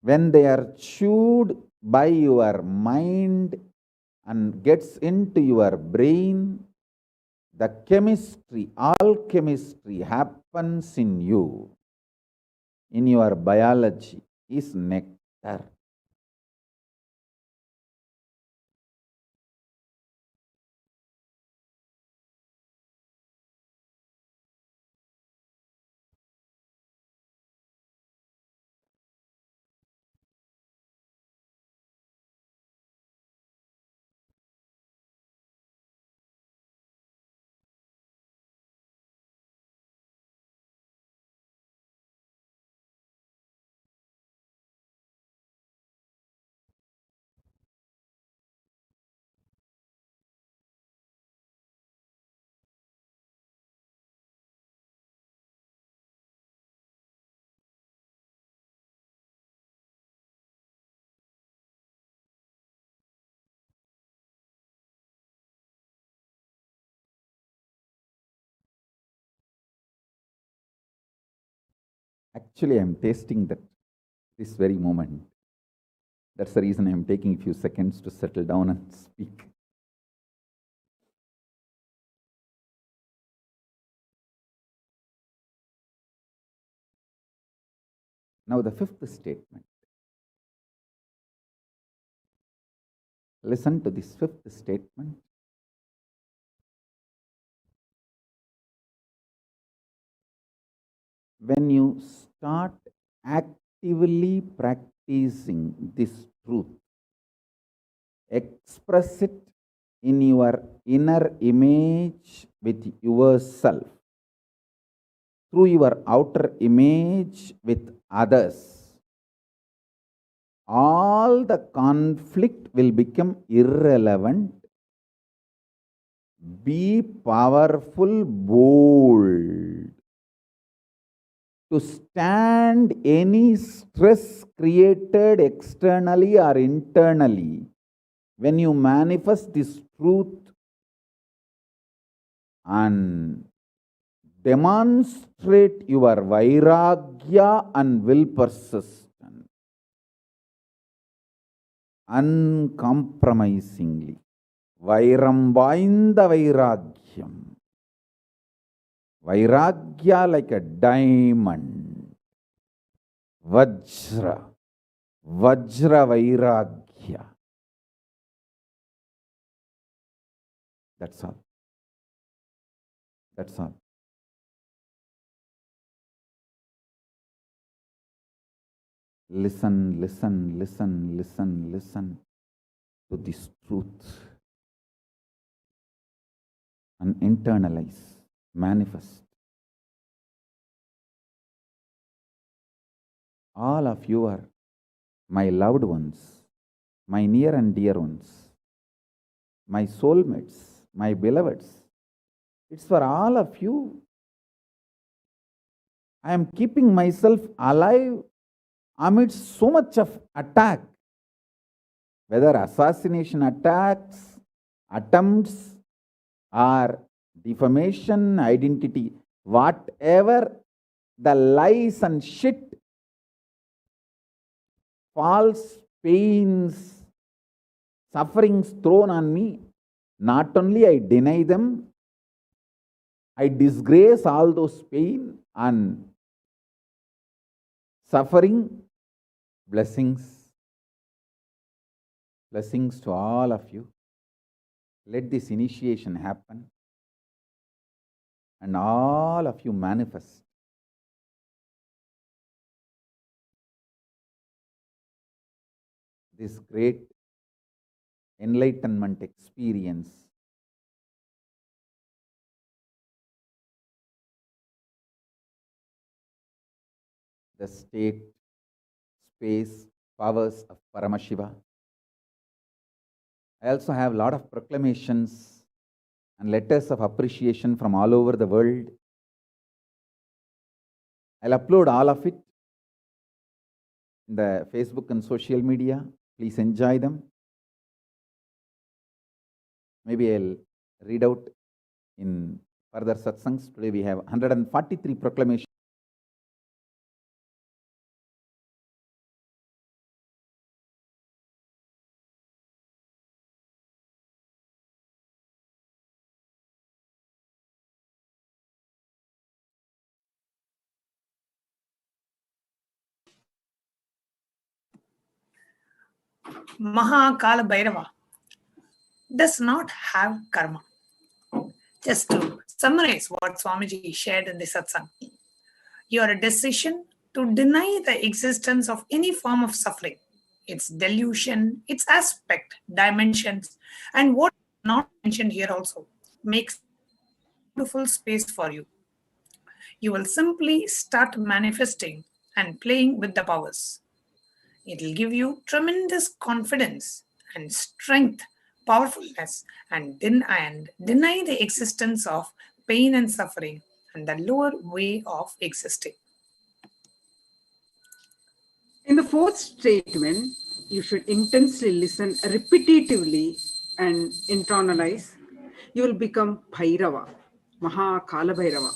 When they are chewed by your mind and gets into your brain, the chemistry, alchemistry happens in you, in your biology, is nectar. Actually, I am tasting that this very moment. That's the reason I am taking a few seconds to settle down and speak. Now, the fifth statement. Listen to this fifth statement. When you start actively practicing this truth, express it in your inner image with yourself, through your outer image with others, all the conflict will become irrelevant. Be powerful, bold, to stand any stress created externally or internally. When you manifest this truth and demonstrate your vairagya and will persistence uncompromisingly, vairam vainda vairagyam, vairagya like a diamond, vajra, vajra vairagya. That's all. That's all. Listen, listen, listen, listen, listen to this truth and internalize, manifest. All of you are my loved ones, my near and dear ones, my soulmates, my beloveds. It's for all of you. I am keeping myself alive amidst so much of attack, whether assassination attacks, attempts, or defamation, identity, whatever the lies and shit, false pains, sufferings thrown on me, not only I deny them, I disgrace all those pain and suffering. Blessings to all of you. Let this initiation happen and all of you manifest this great enlightenment experience. The state, space, powers of Paramashiva. I also have a lot of proclamations and letters of appreciation from all over the world. I'll upload all of it in the Facebook and social media. Please enjoy them. Maybe I'll read out in further satsangs. Today we have 143 proclamations. Kalabhairava does not have karma. Just to summarize what Swamiji shared in the satsang, your decision to deny the existence of any form of suffering, its delusion, its aspect, dimensions, and what is not mentioned here also, makes beautiful space for you. You will simply start manifesting and playing with the powers. It will give you tremendous confidence and strength, powerfulness, and deny the existence of pain and suffering and the lower way of existing. In the fourth statement, you should intensely listen repetitively and internalize. You will become Bhairava, Kalabhairava.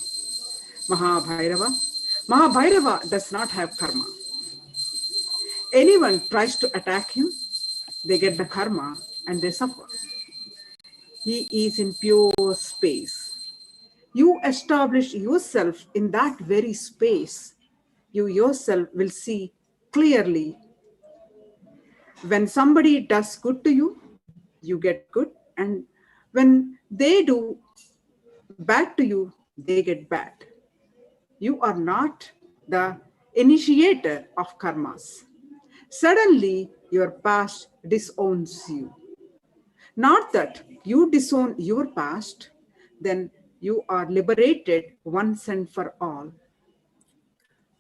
Mahabhairava does not have karma. Anyone tries to attack him, they get the karma and they suffer. He is in pure space. You establish yourself in that very space. You yourself will see clearly. When somebody does good to you, you get good. And when they do bad to you, they get bad. You are not the initiator of karmas. Suddenly, your past disowns you. Not that you disown your past, then you are liberated once and for all.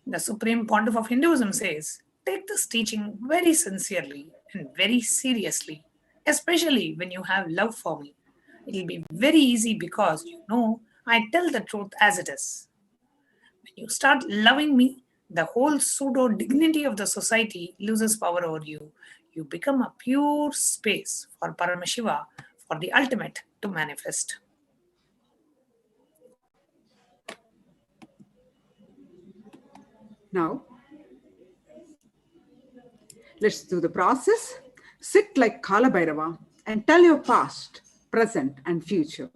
The Supreme Pontiff of Hinduism says, take this teaching very sincerely and very seriously, especially when you have love for me. It will be very easy because you know I tell the truth as it is. When you start loving me, the whole pseudo dignity of the society loses power over you. You become a pure space for Paramashiva, for the ultimate to manifest. Now, let's do the process. Sit like Kalabhairava and tell your past, present, and future.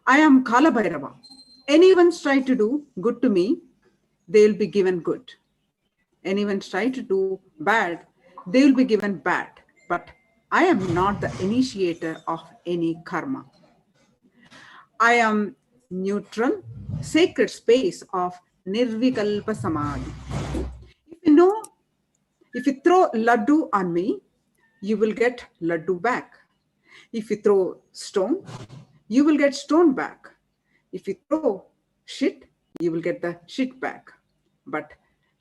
I am Kalabhairava. Anyone's try to do good to me, they will be given good. Anyone's try to do bad, they will be given bad. But I am not the initiator of any karma. I am neutral, sacred space of Nirvikalpa Samadhi. If you throw laddu on me, you will get laddu back. If you throw stone, you will get stone back. If you throw shit, you will get the shit back. But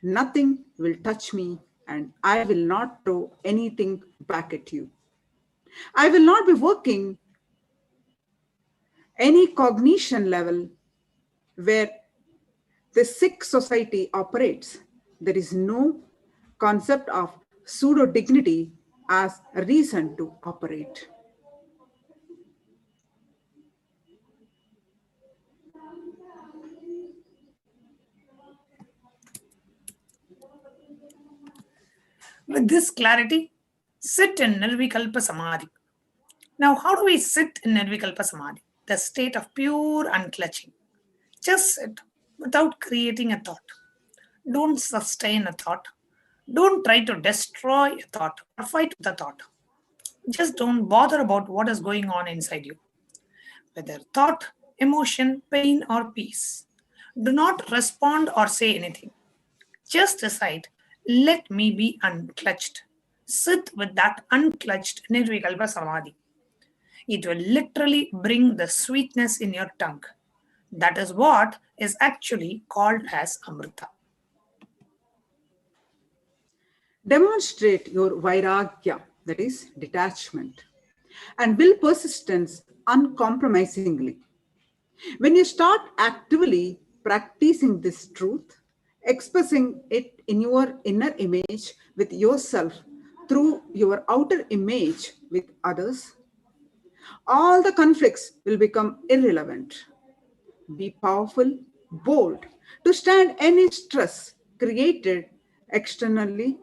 nothing will touch me and I will not throw anything back at you. I will not be working any cognition level where the sick society operates. There is no concept of pseudo-dignity as a reason to operate. With this clarity, sit in Nirvikalpa Samadhi. Now, how do we sit in Nirvikalpa Samadhi? The state of pure unclutching. Just sit without creating a thought. Don't sustain a thought. Don't try to destroy a thought or fight with a thought. Just don't bother about what is going on inside you. Whether thought, emotion, pain, or peace. Do not respond or say anything. Just decide, let me be unclutched. Sit with that unclutched Nirvikalpa Samadhi. It will literally bring the sweetness in your tongue. That is what is actually called as Amrita. Demonstrate your vairagya, that is detachment, and will persistence uncompromisingly. When you start actively practicing this truth, expressing it in your inner image with yourself through your outer image with others, all the conflicts will become irrelevant. Be powerful, bold, to stand any stress created externally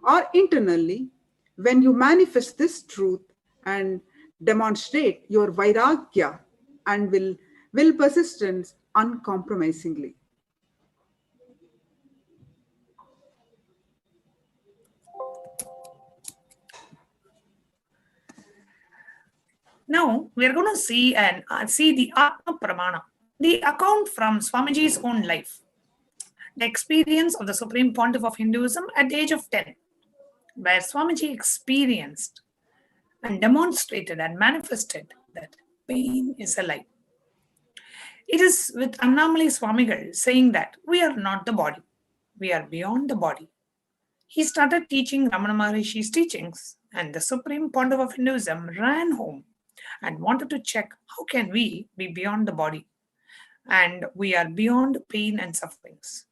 or internally when you manifest this truth and demonstrate your vairagya and will persistence uncompromisingly. Now we are going to see the Atma Pramana, the account from Swamiji's own life, the experience of the Supreme Pontiff of Hinduism at the age of 10, where Swamiji experienced and demonstrated and manifested that pain is a lie. It is with Annamali Swamigal saying that we are not the body, we are beyond the body. He started teaching Ramana Maharishi's teachings, and the Supreme Pontiff of Hinduism ran home and wanted to check how can we be beyond the body and we are beyond pain and sufferings.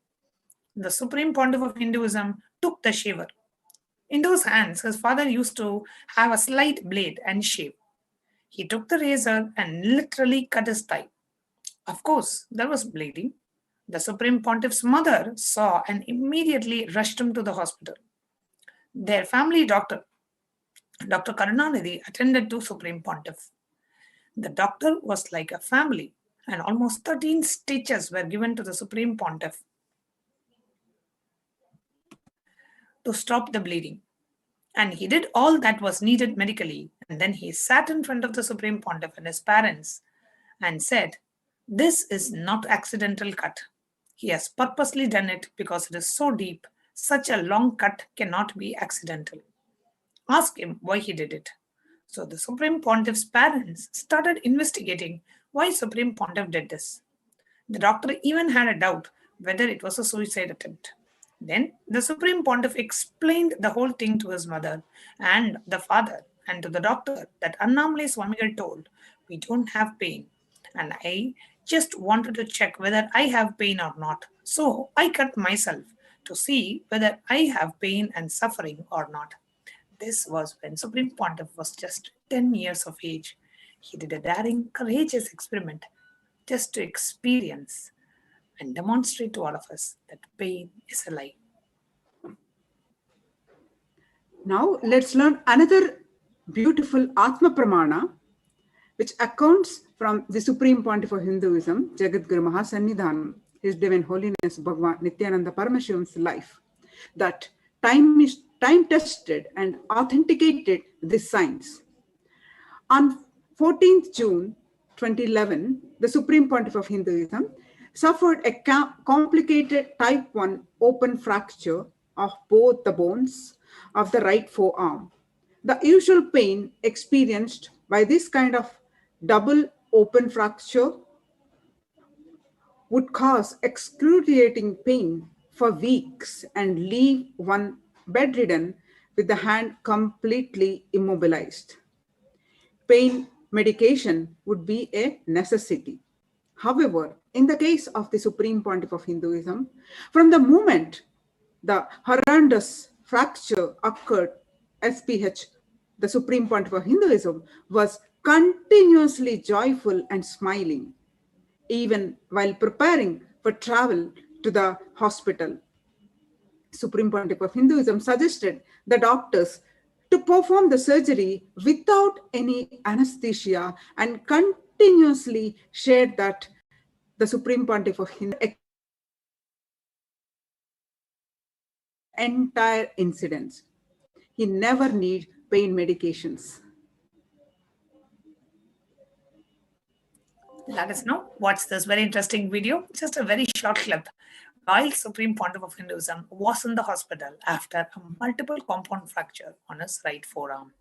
The Supreme Pontiff of Hinduism took the shaver. In those hands, his father used to have a slight blade and shave. He took the razor and literally cut his thigh. Of course, there was bleeding. The Supreme Pontiff's mother saw and immediately rushed him to the hospital. Their family doctor, Dr. Karunanidhi, attended to Supreme Pontiff. The doctor was like a family, and almost 13 stitches were given to the Supreme Pontiff to stop the bleeding. And he did all that was needed medically, and then he sat in front of the Supreme Pontiff and his parents and said, "This is not accidental cut. He has purposely done it because it is so deep. Such a long cut cannot be accidental. Ask him why he did it." So the Supreme Pontiff's parents started investigating why Supreme Pontiff did this. The doctor even had a doubt whether it was a suicide attempt. Then the Supreme Pontiff explained the whole thing to his mother and the father and to the doctor that Annamali Swamigal told, "We don't have pain, and I just wanted to check whether I have pain or not. So I cut myself to see whether I have pain and suffering or not." This was when Supreme Pontiff was just 10 years of age. He did a daring, courageous experiment just to experience and demonstrate to all of us that pain is a lie. Now let's learn another beautiful Atma Pramana, which accounts from the Supreme Pontiff of Hinduism, Jagadguru Mahasannidhanam, His Divine Holiness Bhagavan Nityananda Paramashivam's life, that time-tested and authenticated this science. On 14th June 2011, the Supreme Pontiff of Hinduism suffered a complicated type 1 open fracture of both the bones of the right forearm. The usual pain experienced by this kind of double open fracture would cause excruciating pain for weeks and leave one bedridden with the hand completely immobilized. Pain medication would be a necessity. However, in the case of the Supreme Pontiff of Hinduism, from the moment the horrendous fracture occurred, SPH, the Supreme Pontiff of Hinduism, was continuously joyful and smiling, even while preparing for travel to the hospital. Supreme Pontiff of Hinduism suggested the doctors to perform the surgery without any anesthesia and continuously shared that the Supreme Pontiff of Hinduism entire incidents. He never need pain medications. Let us know what's this very interesting video. Just a very short clip. While Supreme Pontiff of Hinduism was in the hospital after a multiple compound fracture on his right forearm.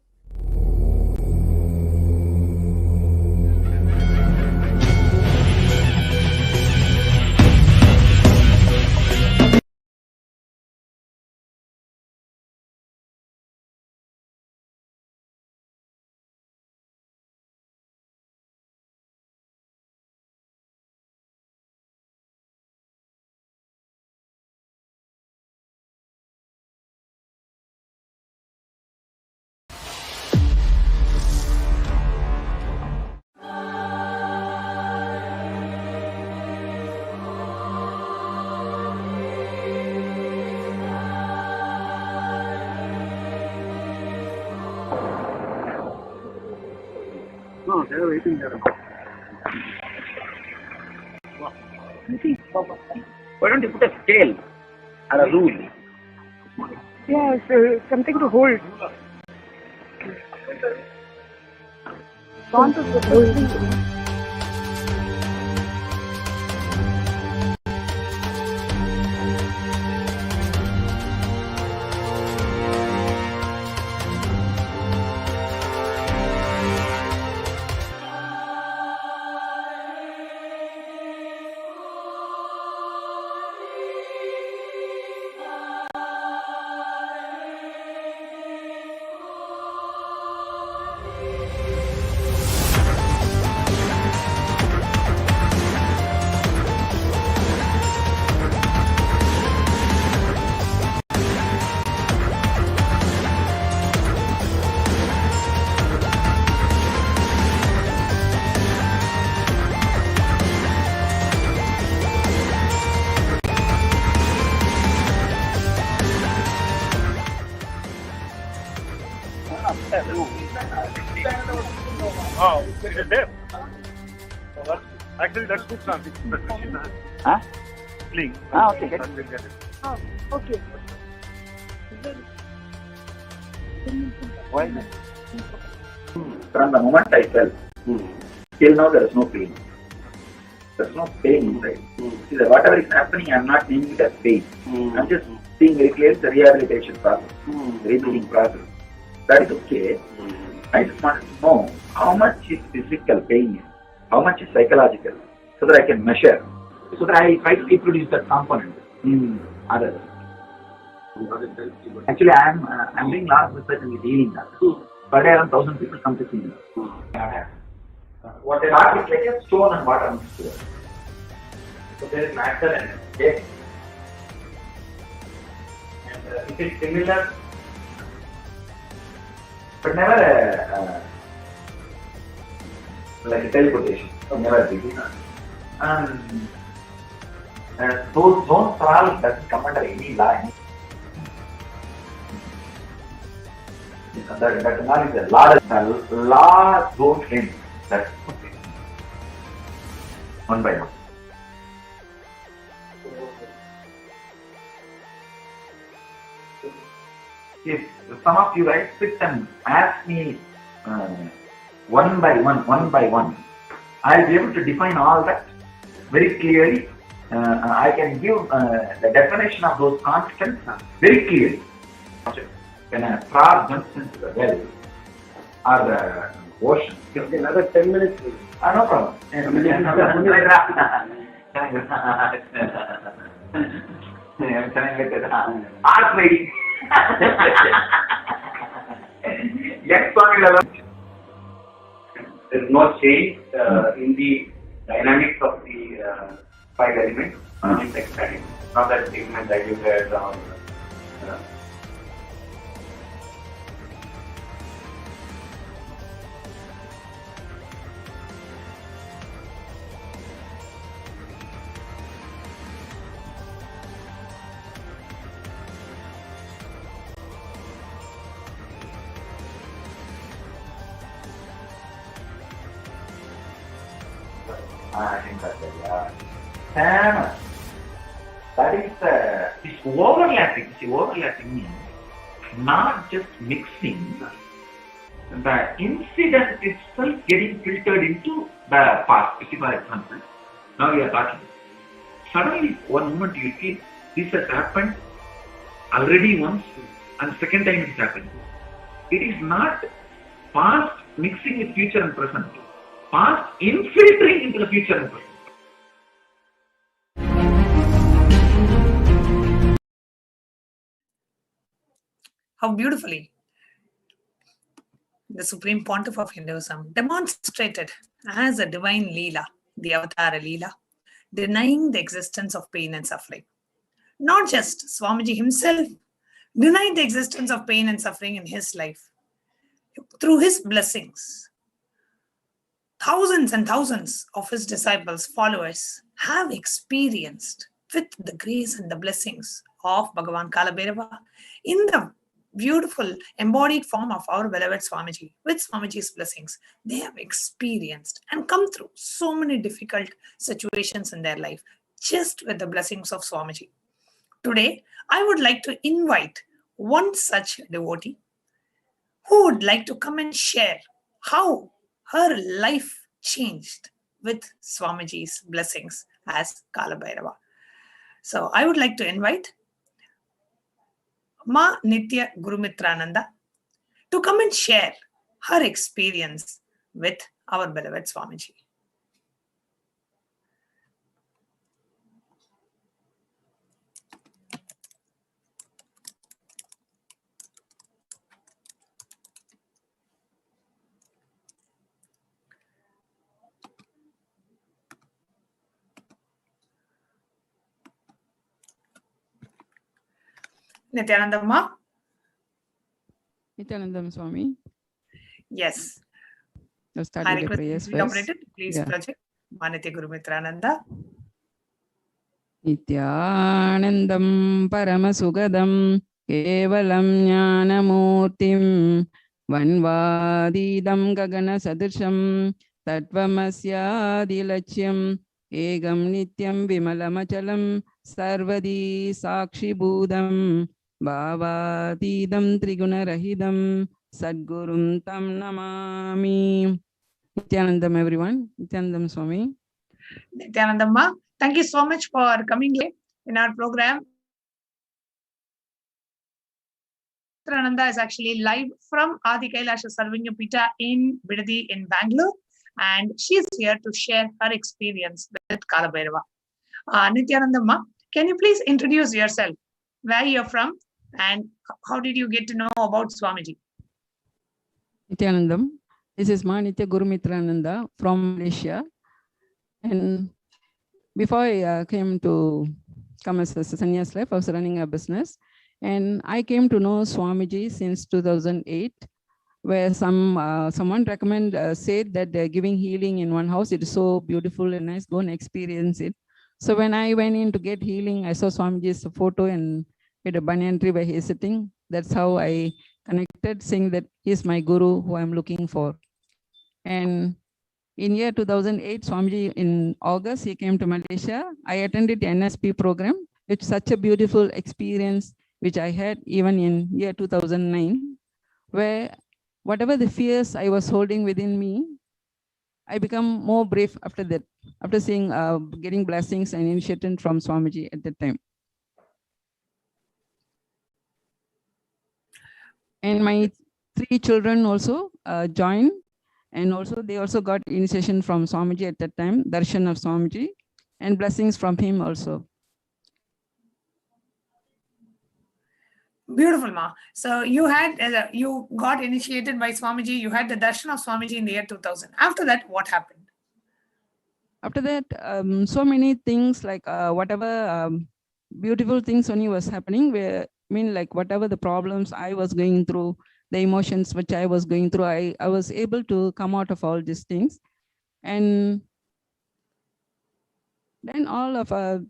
No, they're waiting there. Why don't you put a scale or a rule? Yeah, something to hold. Want to hold. Oh, is it there? Actually, that's good transition. Huh? Please. Okay, get We'll get it. Oh, okay. Why not? From the moment I fell, till now there is no pain. There is no pain inside. See, whatever is happening, I am not naming it as pain. I am just seeing very clearly the rehabilitation process, rebuilding process. That is okay. I just want to know how much is physical pain, how much is psychological, so that I can measure, so that I try to reproduce that component in others. Actually, I'm doing a lot of research in healing that. Per day, around 1,000 people come to see me. What they are is like a stone and water mixture. So there is matter and yes. And it is similar, but never like a teleportation. Never big. And those zones are all doesn't come under any law. That law is a law. The law don't end. That's okay. One by one. If some of you guys sit and ask me one by one, I'll be able to define all that very clearly. I can give the definition of those constants very clearly. When a frog jumps into the well or the ocean. Okay, another 10 minutes, please. No problem. Ask me. Yes, Swami level. There is no change in the dynamics of the five elements. It's expanding. Not that segment diluted or Famous. That is this overlapping. See, overlapping means not just mixing, the incident itself getting filtered into the past. See, for example, now we are talking. Suddenly, one moment you feel this has happened already once, and second time it is happening. It is not past mixing with future and present. Past infiltrating into the future and present. How beautifully the Supreme Pontiff of Hinduism demonstrated as a divine Leela, the Avatara Leela, denying the existence of pain and suffering. Not just Swamiji himself denied the existence of pain and suffering in his life. Through his blessings, thousands and thousands of his disciples, followers, have experienced with the grace and the blessings of Bhagavan Kalabhairava in the beautiful embodied form of our beloved Swamiji. With Swamiji's blessings, they have experienced and come through so many difficult situations in their life just with the blessings of Swamiji. Today, I would like to invite one such devotee who would like to come and share how her life changed with Swamiji's blessings as Kalabhairava. So I would like to invite Ma Nitya Gurumitrananda to come and share her experience with our beloved Swamiji. Nityanandamma? Nityanandam Swami. Yes. Let's start I with the request prayers the first. operator to please Yeah. project Manitya Gurumitrananda. Nityanandam Paramasugadam Kevalam Jnanamurtim Vanvadidam Gagana Sadrisham Tatvamasyadilachyam Egam Nityam Vimalamachalam Sarvadi Sakshi Budam Bhavadidam Trigunarahidam Sadgurum Tam Namami. Nityanandam, everyone. Nityanandam Swami. Nityanandamma, thank you so much for coming late in our program. Nityananda is actually live from Adi Kailasha Sarvanya Pita in Bidadi in Bangalore, and she is here to share her experience with Kalabhairava. Nityanandamma, can you please introduce yourself, where you're from, and how did you get to know about Swamiji? Nityanandam. This is Ma Nitya Gurumitrananda from Malaysia. And before I came as a sannyas life, I was running a business. And I came to know Swamiji since 2008, where someone said that they're giving healing in one house. It is so beautiful and nice. Go and experience it. So when I went in to get healing, I saw Swamiji's photo and with a banyan tree where he is sitting. That's how I connected, saying that he's my guru who I'm looking for. And in year 2008, Swamiji, in August, he came to Malaysia. I attended the NSP program. It's such a beautiful experience, which I had even in year 2009, where whatever the fears I was holding within me, I become more brave after that, after seeing, getting blessings and initiation from Swamiji at that time. And my 3 children also joined. And also they also got initiation from Swamiji at that time, darshan of Swamiji, and blessings from him also. Beautiful, Ma. So you had you got initiated by Swamiji. You had the darshan of Swamiji in the year 2000. After that, what happened? After that, so many things like whatever beautiful things only was happening. Where like whatever the problems I was going through, the emotions which I was going through, I was able to come out of all these things. And then all of a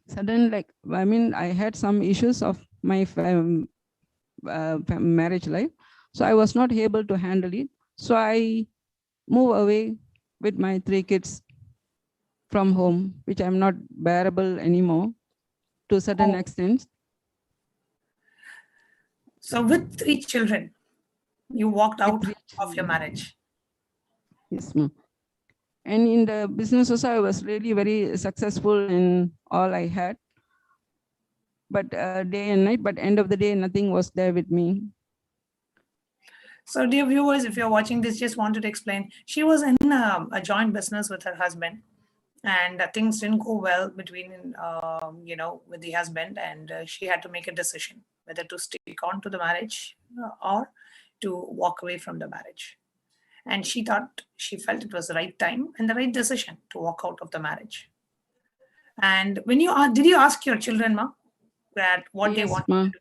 sudden, like, I had some issues of my marriage life. So I was not able to handle it. So I moved away with my 3 kids from home, which I'm not bearable anymore to a certain extent. So with 3 children, you walked out of your marriage. Yes, ma'am. And in the business also, I was really very successful in all I had. But day and night, but end of the day, nothing was there with me. So dear viewers, if you're watching this, just wanted to explain, she was in a joint business with her husband, and things didn't go well between, with the husband, and she had to make a decision whether to stick on to the marriage or to walk away from the marriage. And she felt it was the right time and the right decision to walk out of the marriage. And when did you ask your children, ma, that what they want to do?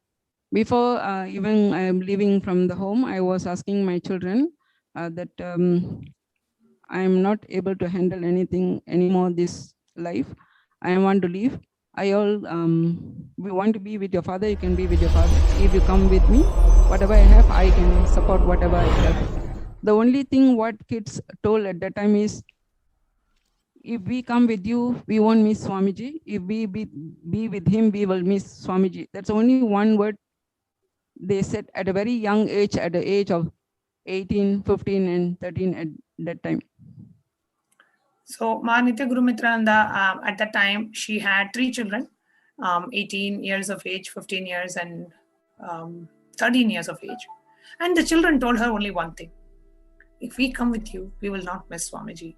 Before even I'm leaving from the home, I was asking my children that I'm not able to handle anything anymore this life. I want to leave. We want to be with your father, you can be with your father. If you come with me, whatever I have, I can support whatever I have. The only thing what kids told at that time is, if we come with you, we won't miss Swamiji. If we be with him, we will miss Swamiji. That's only one word they said at a very young age, at the age of 18, 15, and 13 at that time. So Ma Nitya Guru Mitrananda, at that time, she had 3 children, 18 years of age, 15 years, and 13 years of age. And the children told her only one thing: if we come with you, we will not miss Swamiji.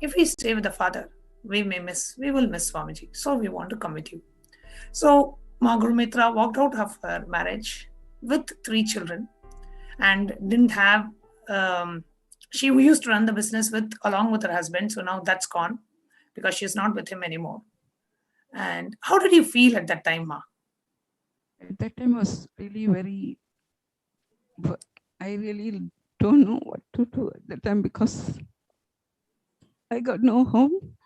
If we stay with the father, we will miss Swamiji. So we want to come with you. So Ma Guru Mitra walked out of her marriage with 3 children and didn't have, she used to run the business along with her husband. So now that's gone because she's not with him anymore. And how did you feel at that time, Ma? At that time was really very, I really don't know what to do at that time because I got no home,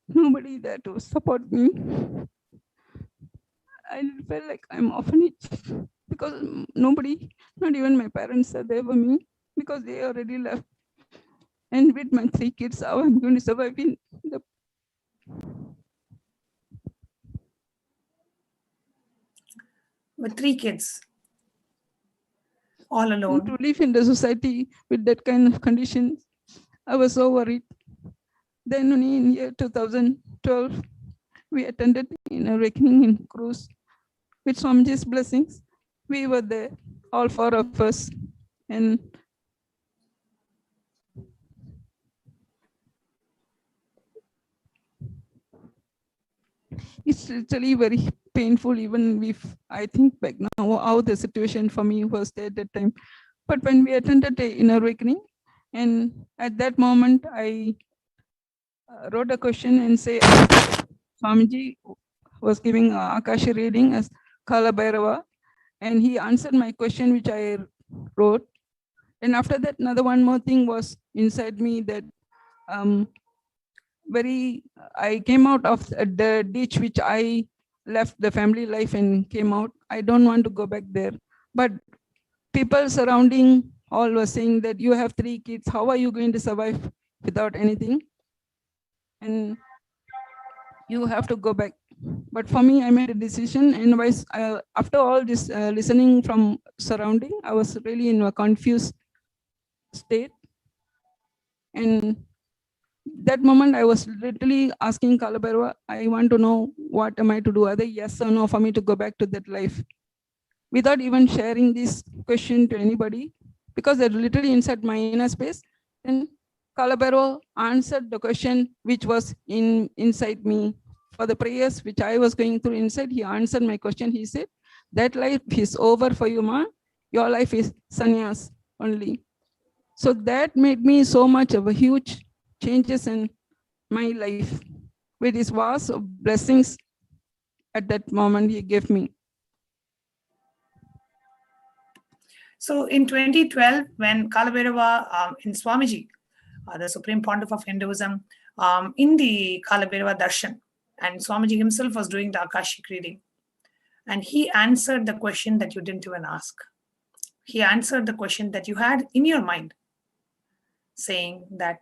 nobody there to support me. I felt like I'm orphanage because nobody, not even my parents are there for me because they already left. And with my 3 kids, how I'm going to survive in the... With 3 kids, all alone. To live in the society with that kind of conditions, I was so worried. Then only in year 2012, we attended in a reckoning in cruise. With Swamiji's blessings, we were there, all 4 of us. And it's literally very painful, even if I think back now how the situation for me was there at that time. But when we attended the inner awakening, and at that moment, I wrote a question and say, Swamiji was giving Akasha reading as Kalabhairava, and he answered my question, which I wrote. And after that, one more thing was inside me that I came out of the ditch which I left the family life and came out. I don't want to go back there. But people surrounding all were saying that you have 3 kids. How are you going to survive without anything? And you have to go back. But for me, I made a decision. And after all this listening from surrounding, I was really in a confused state. And that moment, I was literally asking Kalabhairava, I want to know what am I to do, either yes or no for me to go back to that life. Without even sharing this question to anybody, because they're literally inside my inner space. Then Kalabhairava answered the question which was inside me. For the prayers which I was going through inside, he answered my question. He said, that life is over for you, Ma. Your life is sannyas only. So that made me so much of a huge changes in my life with his vast blessings at that moment he gave me. So in 2012, when Kalabhairava in Swamiji, the Supreme Pontiff of Hinduism, in the Kalabhairava Darshan, and Swamiji himself was doing the Akashic reading, and he answered the question that you didn't even ask. He answered the question that you had in your mind, saying that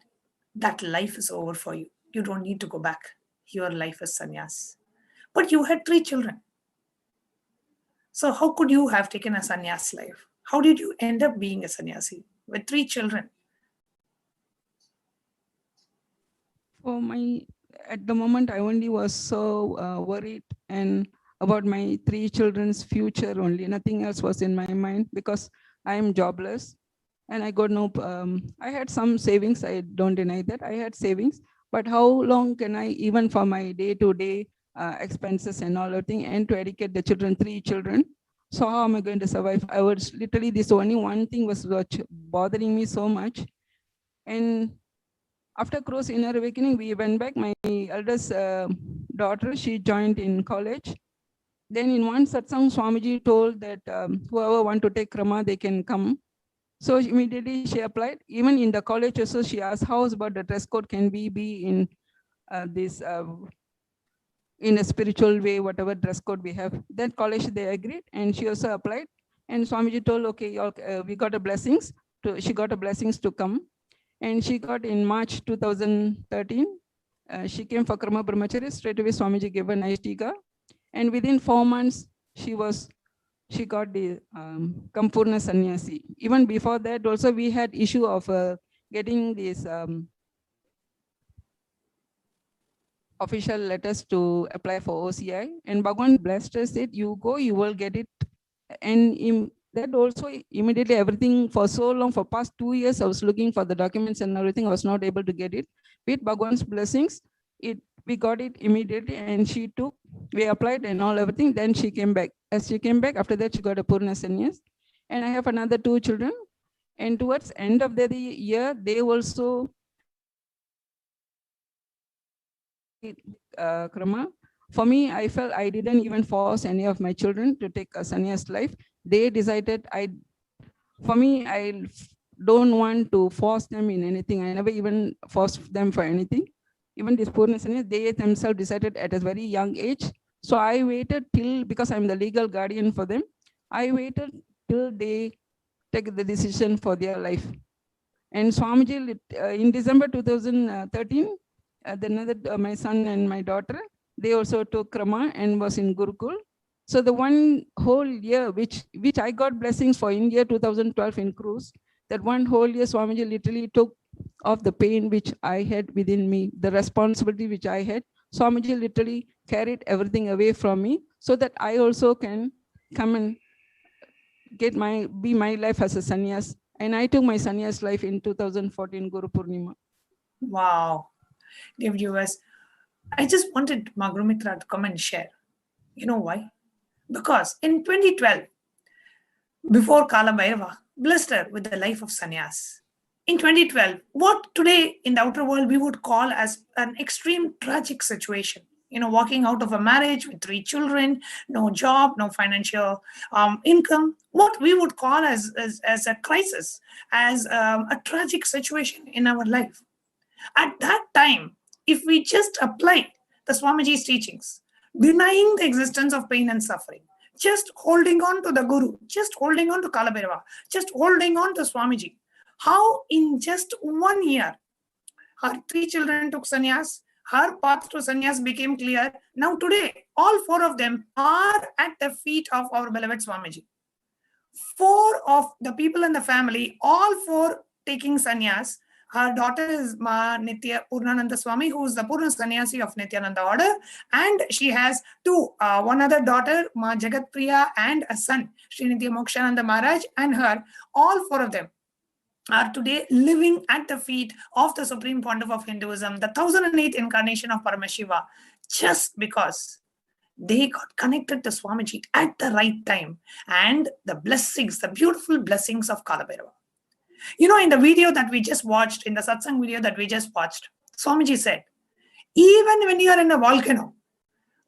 life is over for you. you don't need to go back. Your life is sannyas. But you had 3 children. So how could you have taken a sannyas life? How did you end up being a sannyasi with 3 children? For my, at the moment, I only was so worried and about my 3 children's future only. Nothing else was in my mind because I am jobless and I got no, I had some savings. I don't deny that I had savings, but how long can I, even for my day-to-day expenses and all that thing, and to educate the children, 3 children. So how am I going to survive? I was literally, this only one thing was bothering me so much. And after Cross Inner Awakening, we went back. My eldest daughter, she joined in college. Then in one satsang, Swamiji told that whoever want to take Krama, they can come. So immediately she applied. Even in the college also, she asked, how about the dress code? Can we be in this, in a spiritual way, whatever dress code we have? That college, they agreed, and she also applied. And Swamiji told, okay, we got a blessings. She got a blessings to come. And she got in March 2013, she came for Krama Brahmachari. Straight away Swamiji gave her nice tika. And within 4 months, she got the Kampurna Sannyasi. Even before that also, we had issue of getting these official letters to apply for OCI. And Bhagavan blessed us, said, you go, you will get it. And that also immediately everything for so long, for past 2 years, I was looking for the documents and everything. I was not able to get it. With Bhagwan's blessings, we got it immediately, and we applied and all everything. Then she came back. As she came back, after that, she got a Purna Sannyas. And I have another 2 children. And towards end of the year, they also Krama. For me, I felt I didn't even force any of my children to take a sannyas life. They decided, I don't want to force them in anything. I never even forced them for anything. Even this Purna Sannyas, they themselves decided at a very young age. So I waited till, because I'm the legal guardian for them, I waited till they take the decision for their life. And Swamiji, in December 2013, my son and my daughter, they also took Krama and was in Gurukul. So the one whole year, which I got blessings for in year 2012 in cruise, that one whole year Swamiji literally took off the pain which I had within me, the responsibility which I had. Swamiji literally carried everything away from me so that I also can come and be my life as a sannyas. And I took my sannyas life in 2014 Guru Purnima. Wow. Dear viewers, I just wanted Ma Gurumitra to come and share. You know why? Because in 2012, before Kalabhairava blessed her with the life of sannyas, in 2012, what today in the outer world we would call as an extreme tragic situation, walking out of a marriage with 3 children, no job, no financial income, what we would call as a crisis, as a tragic situation in our life. At that time, if we just applied the Swamiji's teachings, denying the existence of pain and suffering, just holding on to the Guru, just holding on to Kalabhairava, just holding on to Swamiji, how in just 1 year, her 3 children took sannyas, her path to sannyas became clear. Now today, all 4 of them are at the feet of our beloved Swamiji. 4 of the people in the family, all 4 taking sannyas. Her daughter is Ma Nitya Purnananda Swami, who is the Purna Sannyasi of Nityananda order. And she has 2, one other daughter, Ma Jagat Priya, and a son, Sri Nitya Mokshananda Maharaj, and her. All 4 of them are today living at the feet of the Supreme Pontiff of Hinduism, the 1008th incarnation of Paramashiva, just because they got connected to Swamiji at the right time, and the blessings, the beautiful blessings of Kalabhairava. In the video that we just watched, in the satsang video that we just watched, Swamiji said, even when you are in a volcano,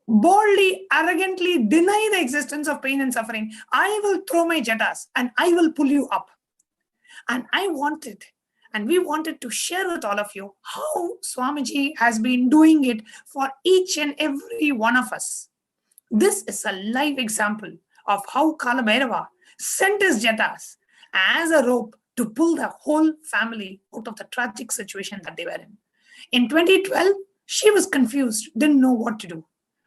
boldly, arrogantly deny the existence of pain and suffering, I will throw my jatas and I will pull you up. And we wanted to share with all of you how Swamiji has been doing it for each and every one of us. This is a live example of how Kalabhairava sent his jatas as a rope to pull the whole family out of the tragic situation that they were in. In 2012, She was confused, didn't know what to do.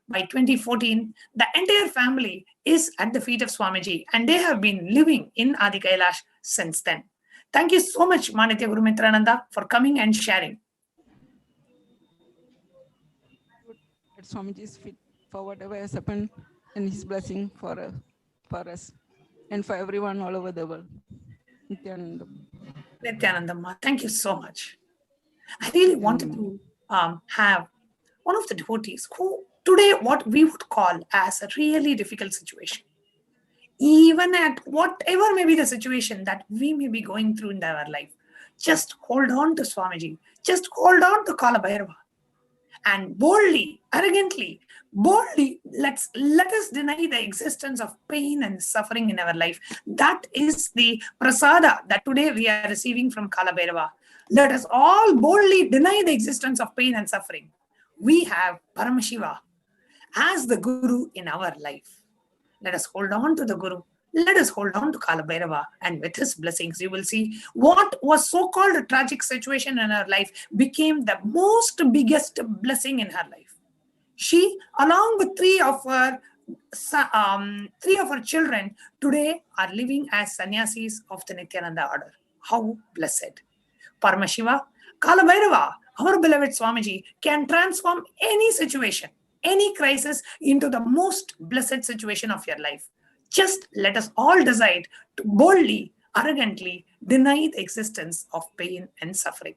By 2014, the entire family is at the feet of Swamiji, and they have been living in Adi Kailash since then. Thank you so much, Manitya Guru Mitrananda, for coming and sharing. At Swamiji's feet for whatever has happened and his blessing for us and for everyone all over the world. Nityanandamma, thank you so much. I really wanted to have one of the devotees who today what we would call as a really difficult situation. Even at whatever may be the situation that we may be going through in our life, just hold on to Swamiji, just hold on to Kalabhairava, and boldly, arrogantly, boldly, let us deny the existence of pain and suffering in our life. That is the prasada that today we are receiving from Kalabhairava. Let us all boldly deny the existence of pain and suffering. We have Paramashiva as the Guru in our life. Let us hold on to the Guru. Let us hold on to Kalabhairava, and with his blessings, you will see what was so-called a tragic situation in her life became the most biggest blessing in her life. She, along with three of her children, today are living as sannyasis of the Nityananda order. How blessed! Paramashiva, Kalabhairava, our beloved Swamiji, can transform any situation, any crisis into the most blessed situation of your life. Just let us all decide to boldly, arrogantly deny the existence of pain and suffering.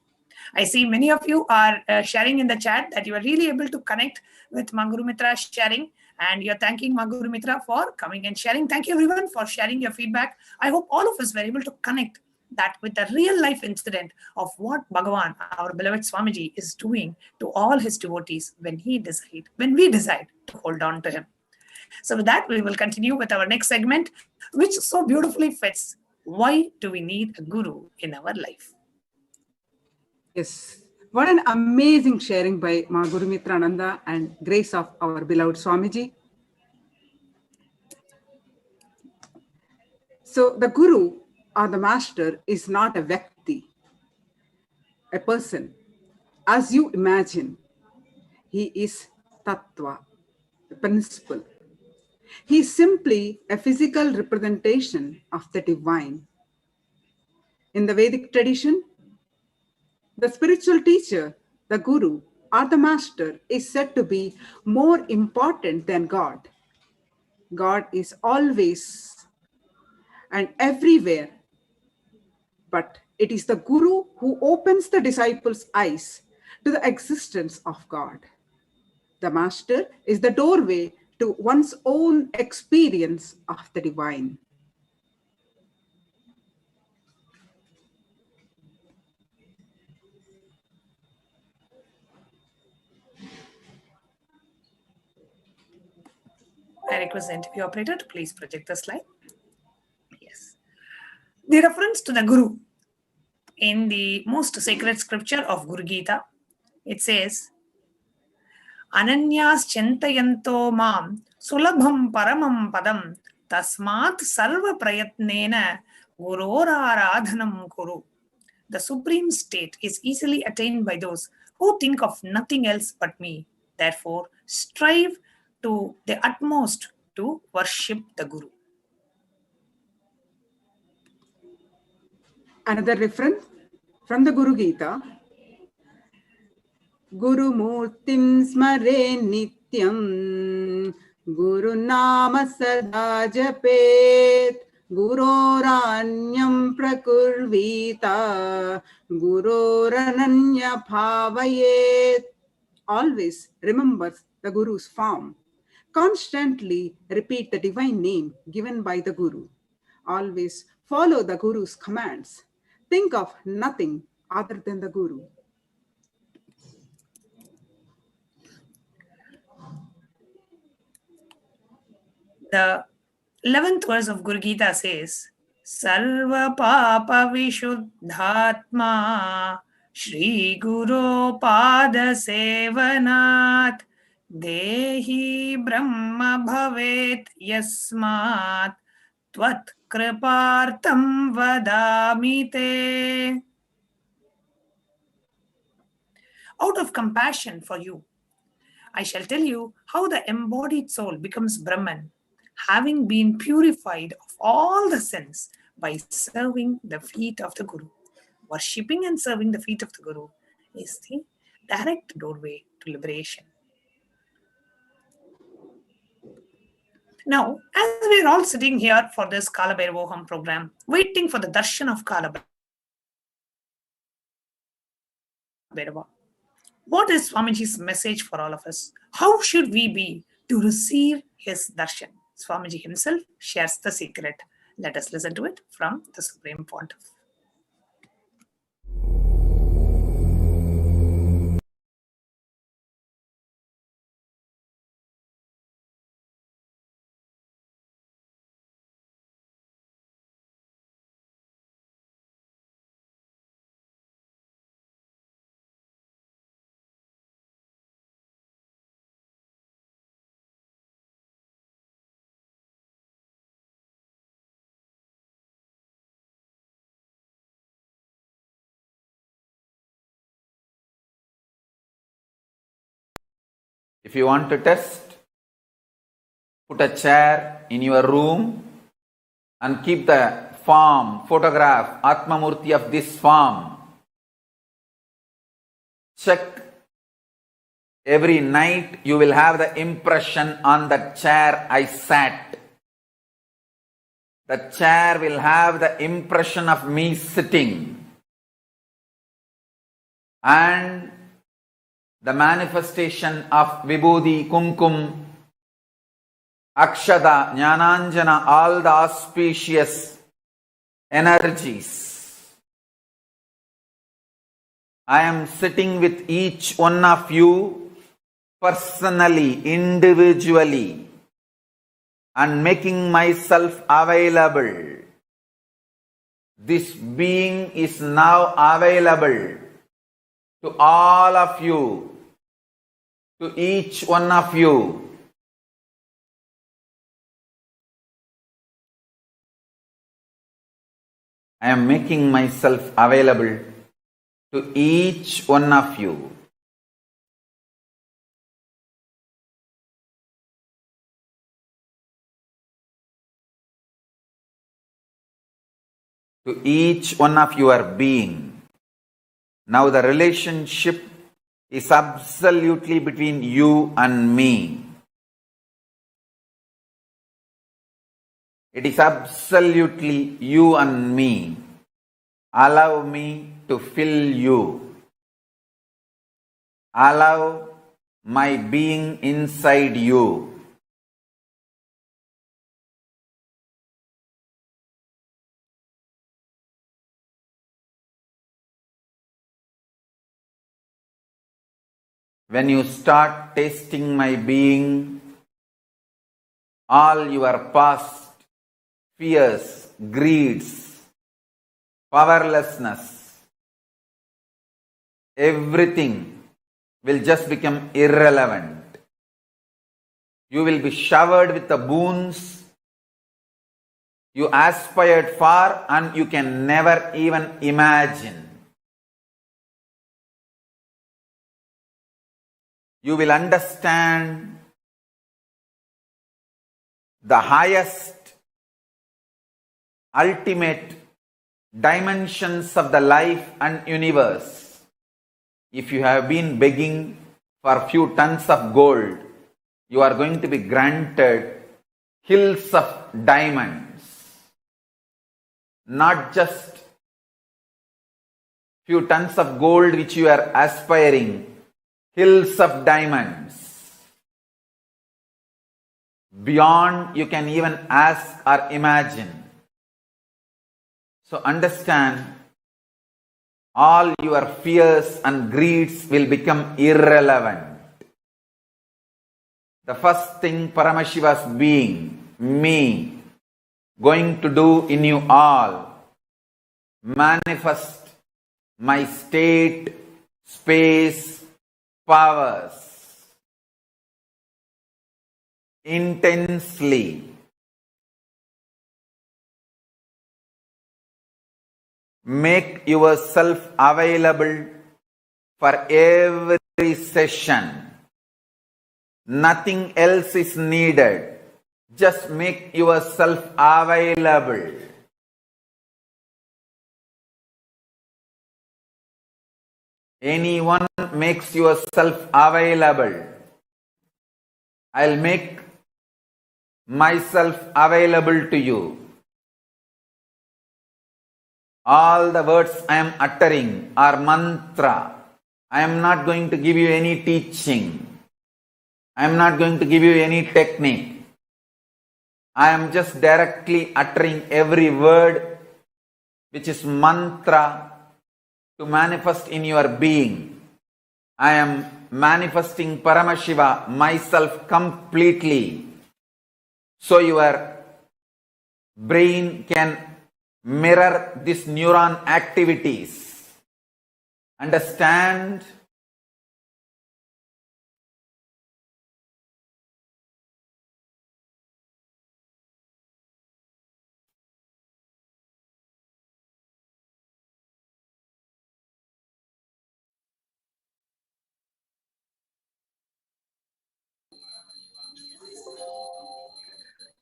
I see many of you are sharing in the chat that you are really able to connect with Maguru Mitra sharing, and you're thanking Maguru Mitra for coming and sharing. Thank you everyone for sharing your feedback. I hope all of us were able to connect that with the real life incident of what Bhagavan, our beloved Swamiji, is doing to all his devotees when we decide to hold on to him. So with that, we will continue with our next segment, which so beautifully fits why do we need a guru in our life? Yes, what an amazing sharing by Ma Guru Mitrananda and grace of our beloved Swamiji. So the Guru or the Master is not a Vyakti, a person. As you imagine, he is Tattva, a principle. He is simply a physical representation of the divine. In the Vedic tradition, the spiritual teacher, the Guru, or the Master is said to be more important than God. God is always and everywhere, but it is the Guru who opens the disciples' eyes to the existence of God. The Master is the doorway to one's own experience of the divine. I request the interview operator to please project the slide. Yes. The reference to the Guru in the most sacred scripture of Guru Gita, it says, Ananyas Chantayanto Mam Sulabham Paramam Padam Tasmat Sarva Prayatnena Guroraradhanam Kuru. The supreme state is easily attained by those who think of nothing else but me. Therefore, strive to the utmost to worship the Guru. Another reference from the Guru Gita, Guru Murtim Smare Nityam Guru Nama Sada Japet Guroranyam Prakurvita Gurorananya Bhavayet. Always remember the Guru's form. Constantly repeat the divine name given by the Guru. Always follow the Guru's commands. Think of nothing other than the Guru. The 11th verse of Guru Gita says, Sarva Papa Vishuddhatma Shri Guru Pada Sevanat Dehi Brahma Bhavet Yasmat Tvat Kripartam Vadamite. out of compassion for you. I shall tell you how the embodied soul becomes Brahman, having been purified of all the sins by serving the feet of the Guru. Worshipping and serving the feet of the Guru is the direct doorway to liberation. Now, as we're all sitting here for this Kalabhairava Bhava program, waiting for the darshan of Kalabhairava, what is Swamiji's message for all of us? How should we be to receive his darshan? Swamiji himself shares the secret. Let us listen to it from the Supreme Pontiff. If you want to test, put a chair in your room and keep the form, photograph, Atmamurti of this form. Check every night, you will have the impression on the chair I sat. The chair will have the impression of me sitting. And the manifestation of Vibhuti, Kumkum, Akshada, Jnananjana, all the auspicious energies. I am sitting with each one of you personally, individually, and making myself available. This being is now available to all of you, to each one of you. I am making myself available to each one of you. To each one of your being. Now the relationship is absolutely between you and me. It is absolutely you and me. Allow me to fill you. Allow my being inside you. When you start tasting my being, all your past fears, greeds, powerlessness, everything will just become irrelevant. You will be showered with the boons you aspired for and you can never even imagine. You will understand the highest, ultimate dimensions of the life and universe. If you have been begging for a few tons of gold, you are going to be granted hills of diamonds. Not just few tons of gold which you are aspiring, hills of diamonds. Beyond you can even ask or imagine. So understand, all your fears and greeds will become irrelevant. The first thing Paramashiva's being, me, going to do in you all, manifest my state, space, powers intensely. Make yourself available for every session. Nothing else is needed. Just make yourself available. Anyone makes yourself available. I'll make myself available to you. All the words I am uttering are mantra. I am not going to give you any teaching. I am not going to give you any technique. I am just directly uttering every word which is mantra to manifest in your being. I am manifesting Paramashiva, myself completely, so your brain can mirror these neuron activities. Understand?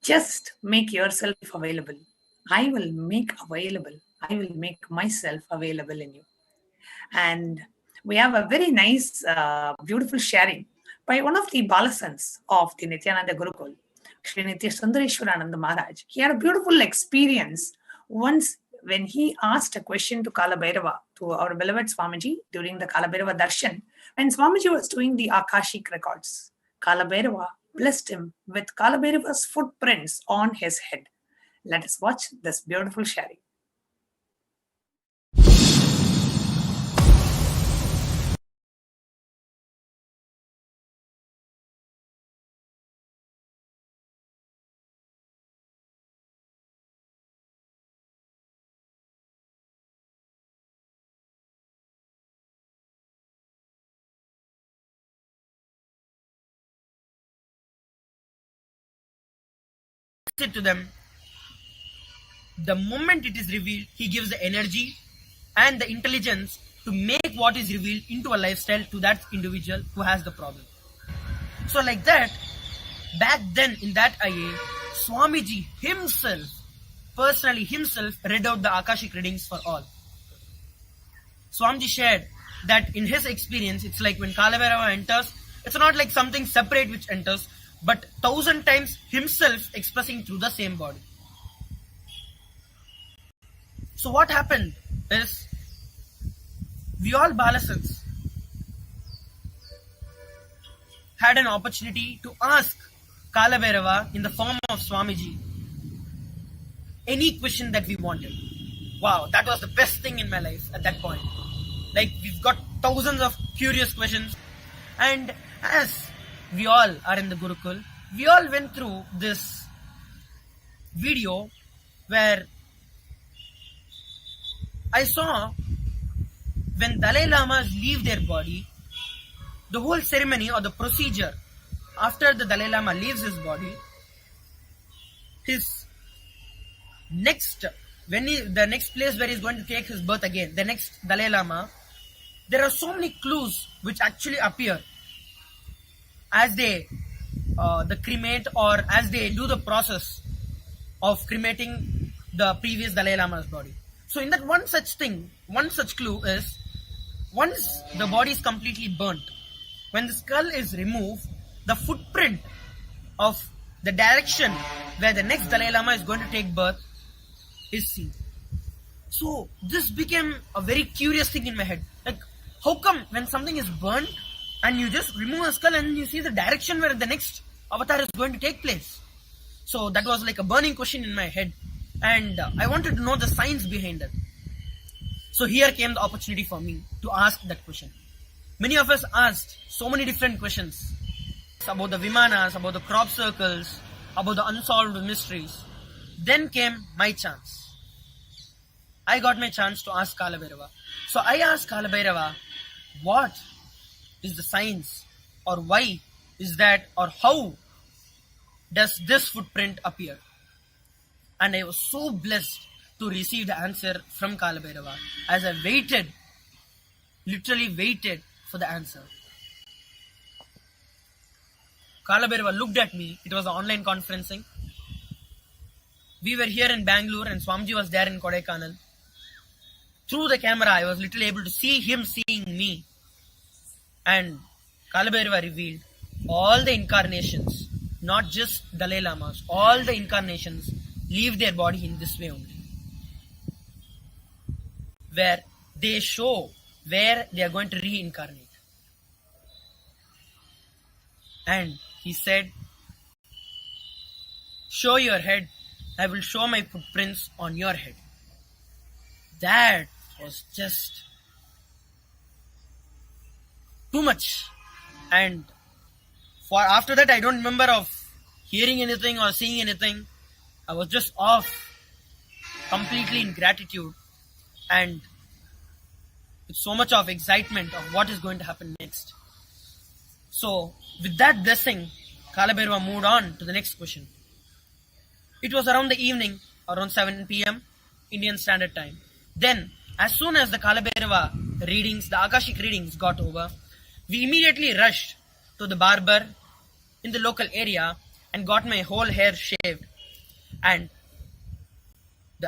Just make yourself available. I will make available. I will make myself available in you. And we have a very nice, beautiful sharing by one of the Balasans of the Nityananda Gurukul, Sri Nitya Sundareswarananda Maharaj. He had a beautiful experience once when he asked a question to Kalabhairava, to our beloved Swamiji, during the Kalabhairava Darshan, when Swamiji was doing the Akashic records. Kalabhairava blessed him with Kalabhairava's footprints on his head. Let us watch this beautiful sharing. It to them. The moment it is revealed, he gives the energy and the intelligence to make what is revealed into a lifestyle to that individual who has the problem. So like that, back then in that IA, Swamiji himself, personally himself, read out the Akashic readings for all. Swamiji shared that in his experience, it's like when Kalabhairava enters, it's not like something separate which enters, but 1,000 times himself expressing through the same body. So what happened is, we all Balasans had an opportunity to ask Kalabhairava in the form of Swamiji any question that we wanted. Wow, that was the best thing in my life at that point. Like, we've got thousands of curious questions, and as we all are in the Gurukul, we all went through this video where I saw when Dalai Lamas leave their body, the whole ceremony or the procedure after the Dalai Lama leaves his body, his next, the next place where he's going to take his birth again, the next Dalai Lama, there are so many clues which actually appear as they the cremate, or as they do the process of cremating the previous Dalai Lama's body. So in that one such clue is, once the body is completely burnt, when the skull is removed, the footprint of the direction where the next Dalai Lama is going to take birth is seen. So this became a very curious thing in my head. Like, how come when something is burnt and you just remove a skull and you see the direction where the next avatar is going to take place? So that was like a burning question in my head, and I wanted to know the science behind it. So here came the opportunity for me to ask that question. Many of us asked so many different questions about the Vimanas, about the crop circles, about the unsolved mysteries. Then came my chance. I got my chance to ask Kalabhairava. So I asked Kalabhairava, what is the science, or why is that, or how does this footprint appear? And I was so blessed to receive the answer from Kalabhairava as I waited literally waited for the answer. Kalabhairava looked at me. It was an online conferencing. We were here in Bangalore and Swamiji was there in Kodaikanal. Through the camera, I was literally able to see him seeing me. And Kalabhairava revealed all the incarnations, not just Dalai Lamas, all the incarnations leave their body in this way only. Where they show where they are going to reincarnate. And he said, show your head, I will show my footprints on your head. That was just too much. And for after that, I don't remember of hearing anything or seeing anything. I was just off, completely in gratitude and with so much of excitement of what is going to happen next. So, with that blessing, Kalabhairava moved on to the next question. It was around the evening, around 7 p.m. Indian Standard Time. Then, as soon as the Kalabhairava readings, the Akashic readings got over, we immediately rushed to the barber in the local area and got my whole hair shaved. And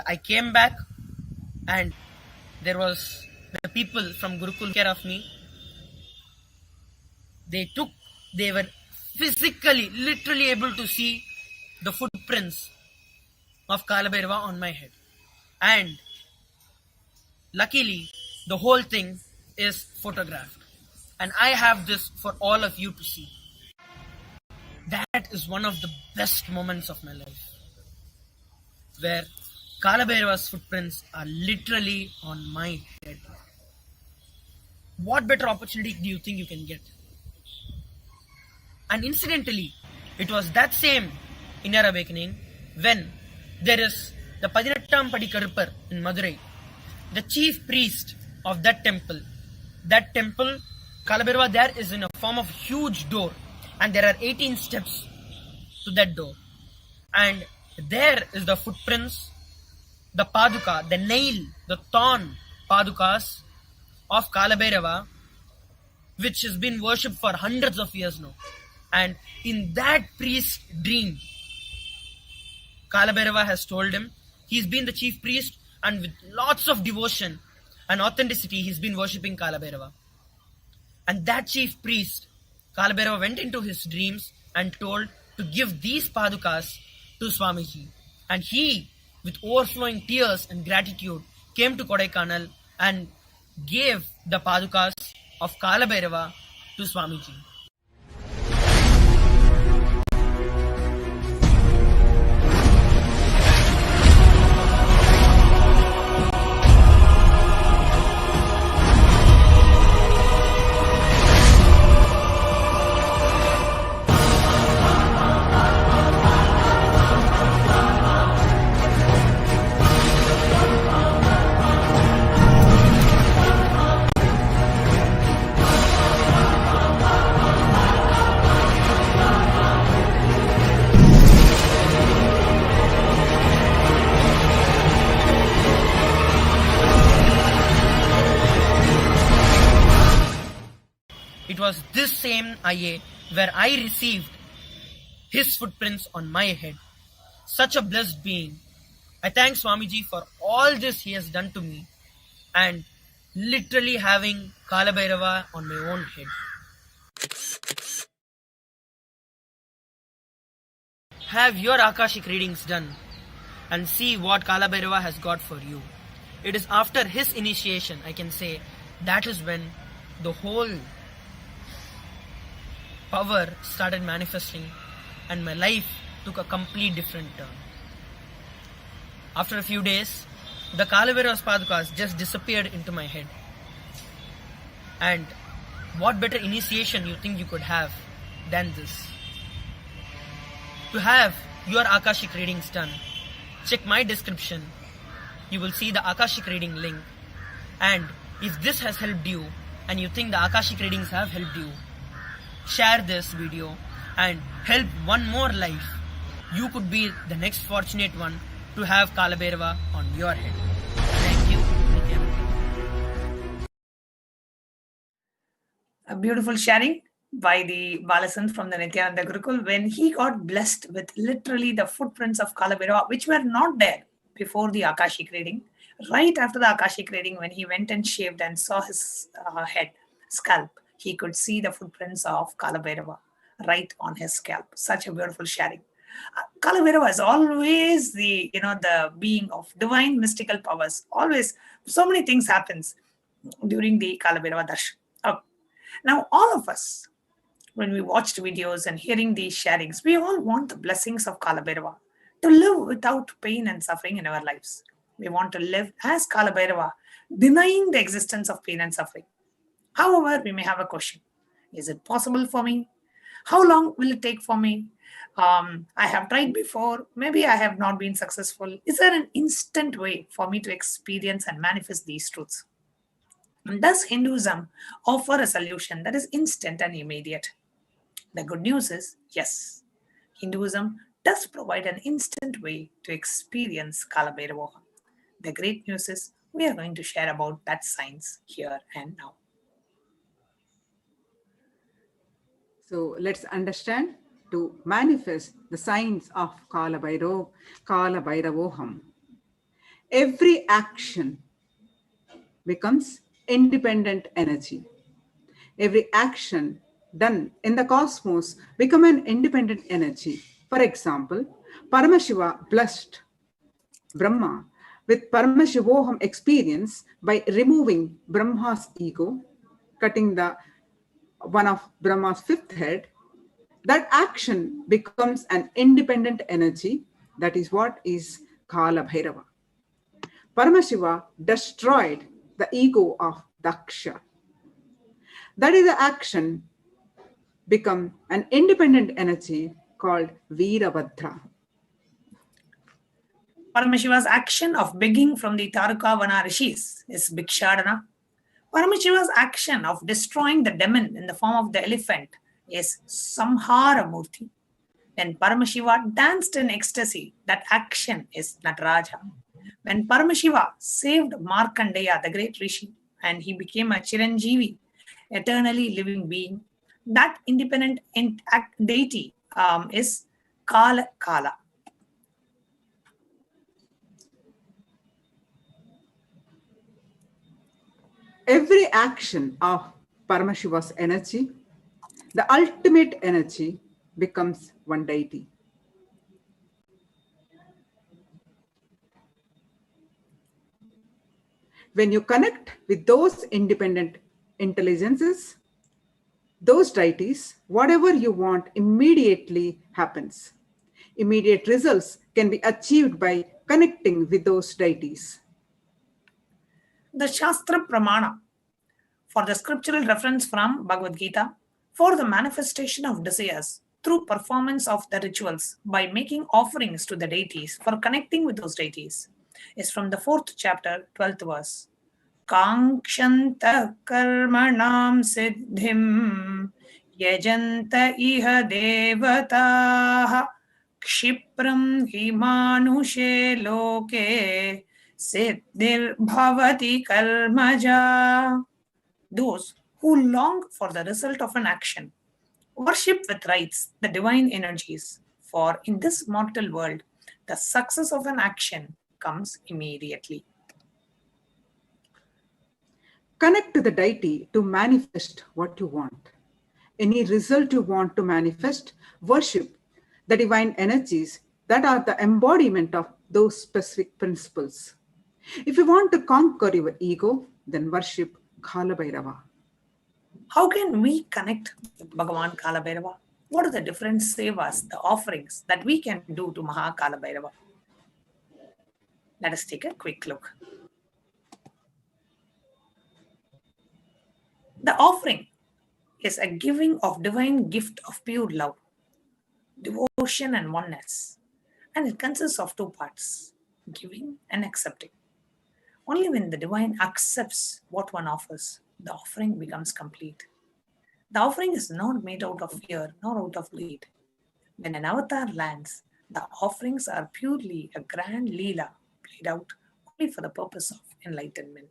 I came back and there was the people from Gurukul care of me. They were physically, literally able to see the footprints of Kalabhairava on my head. And luckily, the whole thing is photographed. And I have this for all of you to see. That is one of the best moments of my life. Where Kalabhairava's footprints are literally on my head. What better opportunity do you think you can get? And incidentally, it was that same inner awakening when there is the Padinattam Padi Karupar in Madurai, the chief priest of that temple. That temple, Kalabhairava there is in a form of huge door and there are 18 steps to that door. And there is the footprints, the paduka, the nail, the thorn padukas of Kalabhairava, which has been worshipped for hundreds of years now. And in that priest's dream, Kalabhairava has told him, he's been the chief priest and with lots of devotion and authenticity, he's been worshipping Kalabhairava. And that chief priest, Kalabhairava went into his dreams and told to give these padukas to Swamiji. And he, with overflowing tears and gratitude, came to Kodaikanal and gave the padukas of Kalabhairava to Swamiji. It was this same IA where I received his footprints on my head. Such a blessed being. I thank Swamiji for all this he has done to me and literally having Kalabhairava on my own head. Have your Akashic readings done and see what Kalabhairava has got for you. It is after his initiation, I can say, that is when the whole power started manifesting and my life took a complete different turn. After a few days, the Kalabhairava's padukas just disappeared into my head. And what better initiation you think you could have than this? To have your Akashic readings done, check my description. You will see the Akashic reading link. And if this has helped you and you think the Akashic readings have helped you, share this video and help one more life. You could be the next fortunate one to have Kalabhairava on your head. A beautiful sharing by the Balasant from the Nityananda Gurukul when he got blessed with literally the footprints of Kalabhairava, which were not there before the Akashic reading. Right after the Akashic reading, when he went and shaved and saw his scalp, he could see the footprints of Kalabhairava right on his scalp. Such a beautiful sharing. Kalabhairava is always the being of divine mystical powers. Always, so many things happens during the Kalabhairava Darshan. Okay. Now, all of us, when we watched videos and hearing these sharings, we all want the blessings of Kalabhairava to live without pain and suffering in our lives. We want to live as Kalabhairava, denying the existence of pain and suffering. However, we may have a question. Is it possible for me? How long will it take for me? I have tried before. Maybe I have not been successful. Is there an instant way for me to experience and manifest these truths? And does Hinduism offer a solution that is instant and immediate? The good news is yes. Hinduism does provide an instant way to experience Kalabhairava. The great news is we are going to share about that science here and now. So let's understand to manifest the signs of Kalabhairavoham. Every action becomes independent energy. Every action done in the cosmos become an independent energy. For example, Paramashiva blessed Brahma with Paramashivoham experience by removing Brahma's ego, cutting the one of Brahma's fifth head. That action becomes an independent energy. That is what is Kalabhairava. Paramashiva destroyed the ego of Daksha. That is the action become an independent energy called Veerabhadra. Paramashiva's action of begging from the Tarukavana rishis is Bhikshadana. Paramashiva's action of destroying the demon in the form of the elephant is Samhara Murti. When Paramashiva danced in ecstasy, that action is Nataraja. When Paramashiva saved Markandeya, the great rishi, and he became a Chiranjeevi, eternally living being, that independent deity is Kala Kala. Every action of Paramashiva's energy, the ultimate energy, becomes one deity. When you connect with those independent intelligences, those deities, whatever you want immediately happens. Immediate results can be achieved by connecting with those deities. The Shastra Pramana for the scriptural reference from Bhagavad Gita for the manifestation of desires through performance of the rituals by making offerings to the deities for connecting with those deities is from the 4th chapter, 12th verse. Kankshanta karmanam siddhim yajanta iha devataha kshipram himanushe loke siddhir bhavati kalmaja. Those who long for the result of an action worship with rites the divine energies, for in this mortal world, the success of an action comes immediately. Connect to the deity to manifest what you want. Any result you want to manifest, worship the divine energies that are the embodiment of those specific principles. If you want to conquer your ego, then worship Kalabhairava. How can we connect with Bhagavan Kalabhairava? What are the different sevas, the offerings that we can do to Maha Kalabhairava? Let us take a quick look. The offering is a giving of divine gift of pure love, devotion and oneness. And it consists of 2 parts, giving and accepting. Only when the divine accepts what one offers, the offering becomes complete. The offering is not made out of fear nor out of greed. When an avatar lands, the offerings are purely a grand leela played out only for the purpose of enlightenment.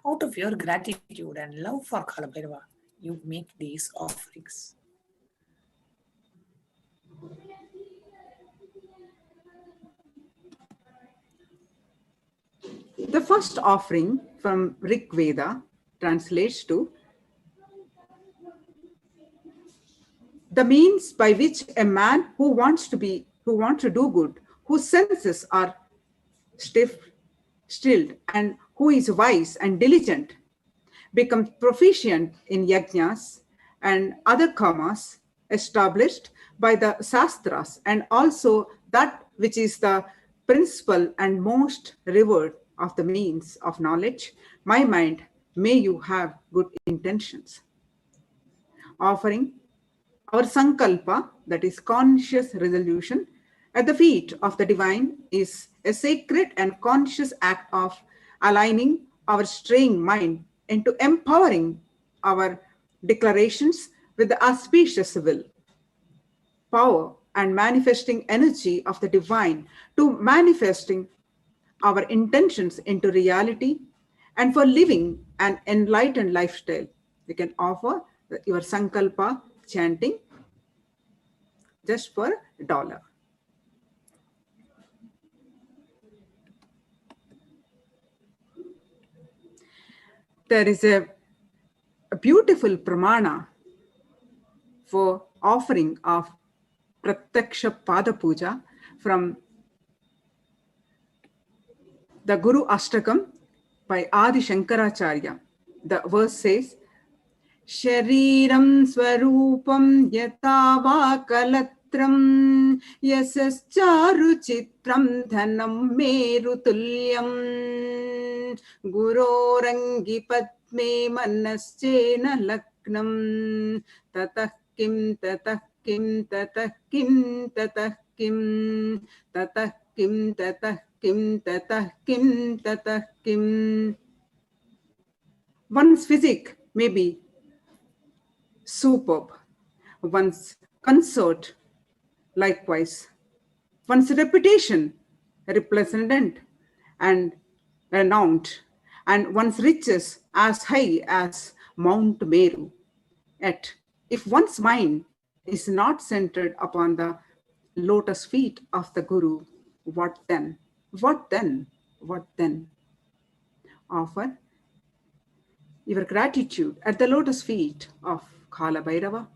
Out of your gratitude and love for Kalabhairava, you make these offerings. The first offering from Rig Veda translates to the means by which a man who wants to do good, whose senses are stilled, and who is wise and diligent, becomes proficient in yajnas and other karmas established by the Shastras, and also that which is the principal and most revered of the means of knowledge. My mind, may you have good intentions. Offering our sankalpa, that is conscious resolution, at the feet of the divine is a sacred and conscious act of aligning our straying mind into empowering our declarations with the auspicious will, power, and manifesting energy of the divine to manifesting our intentions into reality, and for living an enlightened lifestyle. You can offer your sankalpa chanting just for $1. There is a beautiful pramana for offering of Pratyaksha Pada Puja from the Guru Ashtakam by Adi Shankaracharya. The verse says, Shariram Swarupam Yatava Kalatram Yasascharu Chitram Dhanam Merutulyam Gurorangi Padme Manaschena Laknam Tatah Kim Tatah Kim Tatah Kim Tatah Kim Tatah Kim Tatah Kim Tatah Kim Tatah Kim. One's physique may be superb, one's consort likewise, one's reputation resplendent and renowned, and one's riches as high as Mount Meru. Yet, if one's mind is not centered upon the lotus feet of the Guru, what then? What then? What then? Offer your gratitude at the lotus feet of Kalabhairava.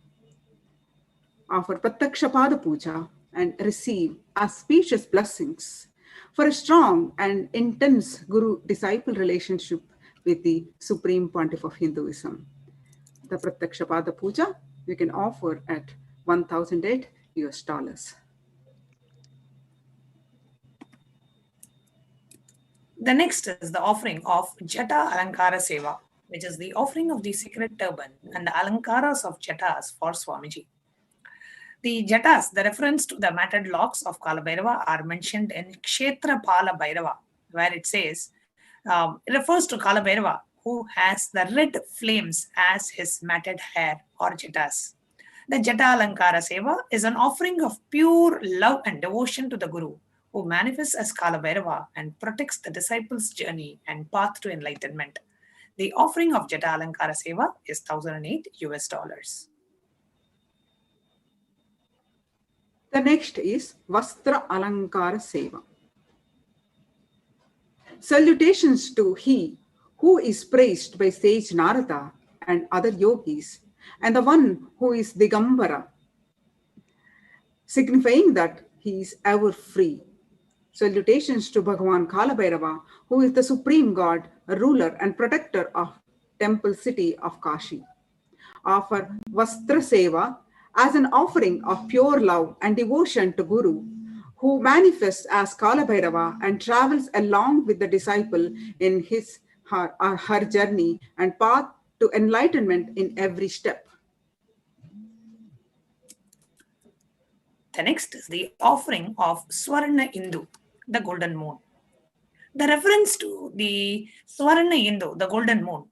Offer Pratyaksha Pada Puja and receive auspicious blessings for a strong and intense Guru-disciple relationship with the Supreme Pontiff of Hinduism. The Pratyaksha Pada Puja you can offer at $1,008 US. The next is the offering of Jata Alankara Seva, which is the offering of the sacred turban and the alankaras of jatas for Swamiji. The jatas, the reference to the matted locks of Kalabhairava, are mentioned in Kshetra Pala Bhairava, where it says, it refers to Kalabhairava, who has the red flames as his matted hair or jatas. The Jata Alankara Seva is an offering of pure love and devotion to the Guru, who manifests as Kalabhairava and protects the disciples' journey and path to enlightenment. The offering of Jata Alankara Seva is $1,008 US. The next is Vastra Alankara Seva. Salutations to he who is praised by sage Narada and other yogis, and the one who is Digambara, signifying that he is ever free. Salutations to Bhagavan Kalabhairava, who is the supreme god, ruler and protector of temple city of Kashi. Offer Vastra Seva as an offering of pure love and devotion to Guru, who manifests as Kalabhairava and travels along with the disciple in her journey and path to enlightenment in every step. The next is the offering of Swarna Indu, the golden moon. The reference to the Swarna Indu, the golden moon,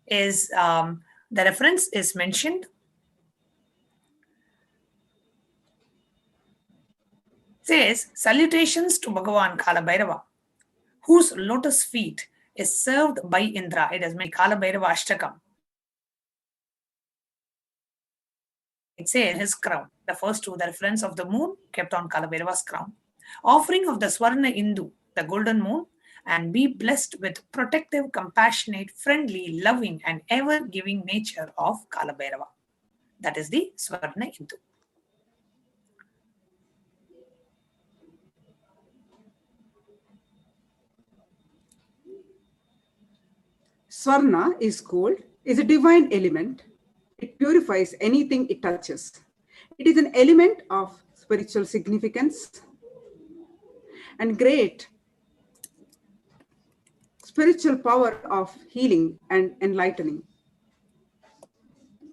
is the reference is mentioned. Says, salutations to Bhagavan Kalabhairava, whose lotus feet is served by Indra. It is made Kalabhairava Ashtakam. It says his crown. The first two, the reference of the moon kept on Kalabhairava's crown. Offering of the Swarna Indu, the golden moon, and be blessed with protective, compassionate, friendly, loving, and ever-giving nature of Kalabhairava. That is the Swarna Indu. Swarna is gold, is a divine element. It purifies anything it touches. It is an element of spiritual significance and great spiritual power of healing and enlightening.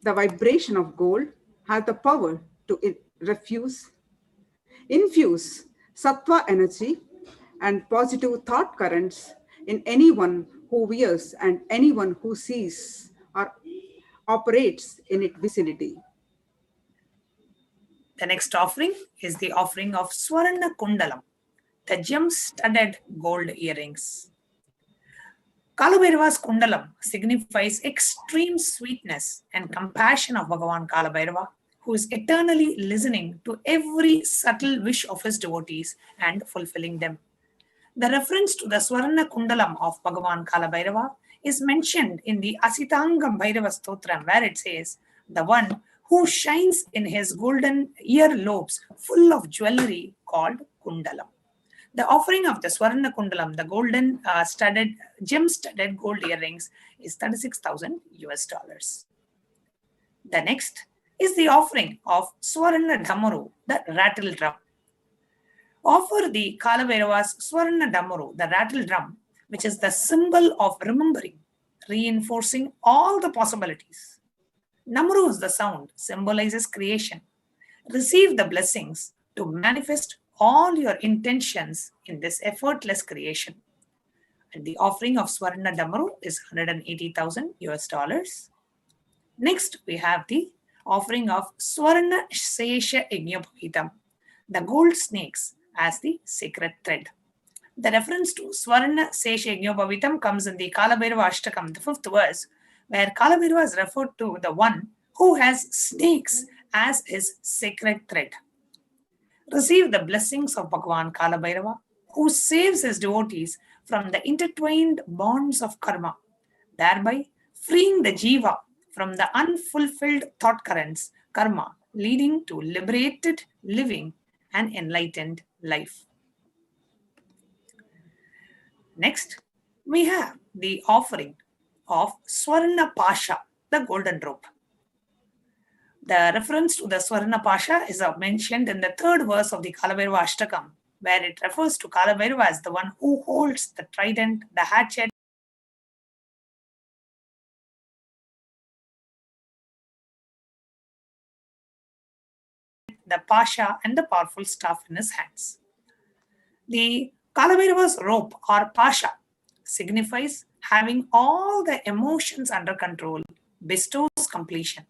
The vibration of gold has the power to infuse sattva energy and positive thought currents in anyone who wears and anyone who sees or operates in its vicinity. The next offering is the offering of Swarna Kundalam, the gem-studded gold earrings. Kalabhairava's Kundalam signifies extreme sweetness and compassion of Bhagavan Kalabhairava, who is eternally listening to every subtle wish of his devotees and fulfilling them. The reference to the Swarna Kundalam of Bhagavan Kalabhairava is mentioned in the Asitanga Bhairava Stotram, where it says, the one who shines in his golden ear lobes full of jewelry called Kundalam. The offering of the Swarna Kundalam, the golden gem-studded gold earrings, is $36,000. The next is the offering of Swarna Damaru, the rattle drum. Offer the Kalabhairava's Swarna Damaru, the rattle drum, which is the symbol of remembering, reinforcing all the possibilities. Damaru is the sound, symbolizes creation. Receive the blessings to manifest all your intentions in this effortless creation. And the offering of Swarna Damaru is $180,000. Next, we have the offering of Swarna Sesha Yajnapavitam, the gold snakes as the sacred thread. The reference to Swarna Sesha Yajnapavitam comes in the Kalabhairava Ashtakam, the 5th verse, where Kalabhairava is referred to the one who has snakes as his sacred thread. Receive the blessings of Bhagavan Kalabhairava, who saves his devotees from the intertwined bonds of karma, thereby freeing the jiva from the unfulfilled thought currents, karma, leading to liberated living and enlightened life. Next, we have the offering of Swarna Pasha, the golden rope. The reference to the Swarna Pasha is mentioned in the 3rd verse of the Kalabhairava Ashtakam, where it refers to Kalabhairava as the one who holds the trident, the hatchet, the Pasha, and the powerful staff in his hands. The Kalabhairava's rope or Pasha signifies having all the emotions under control, bestows completion.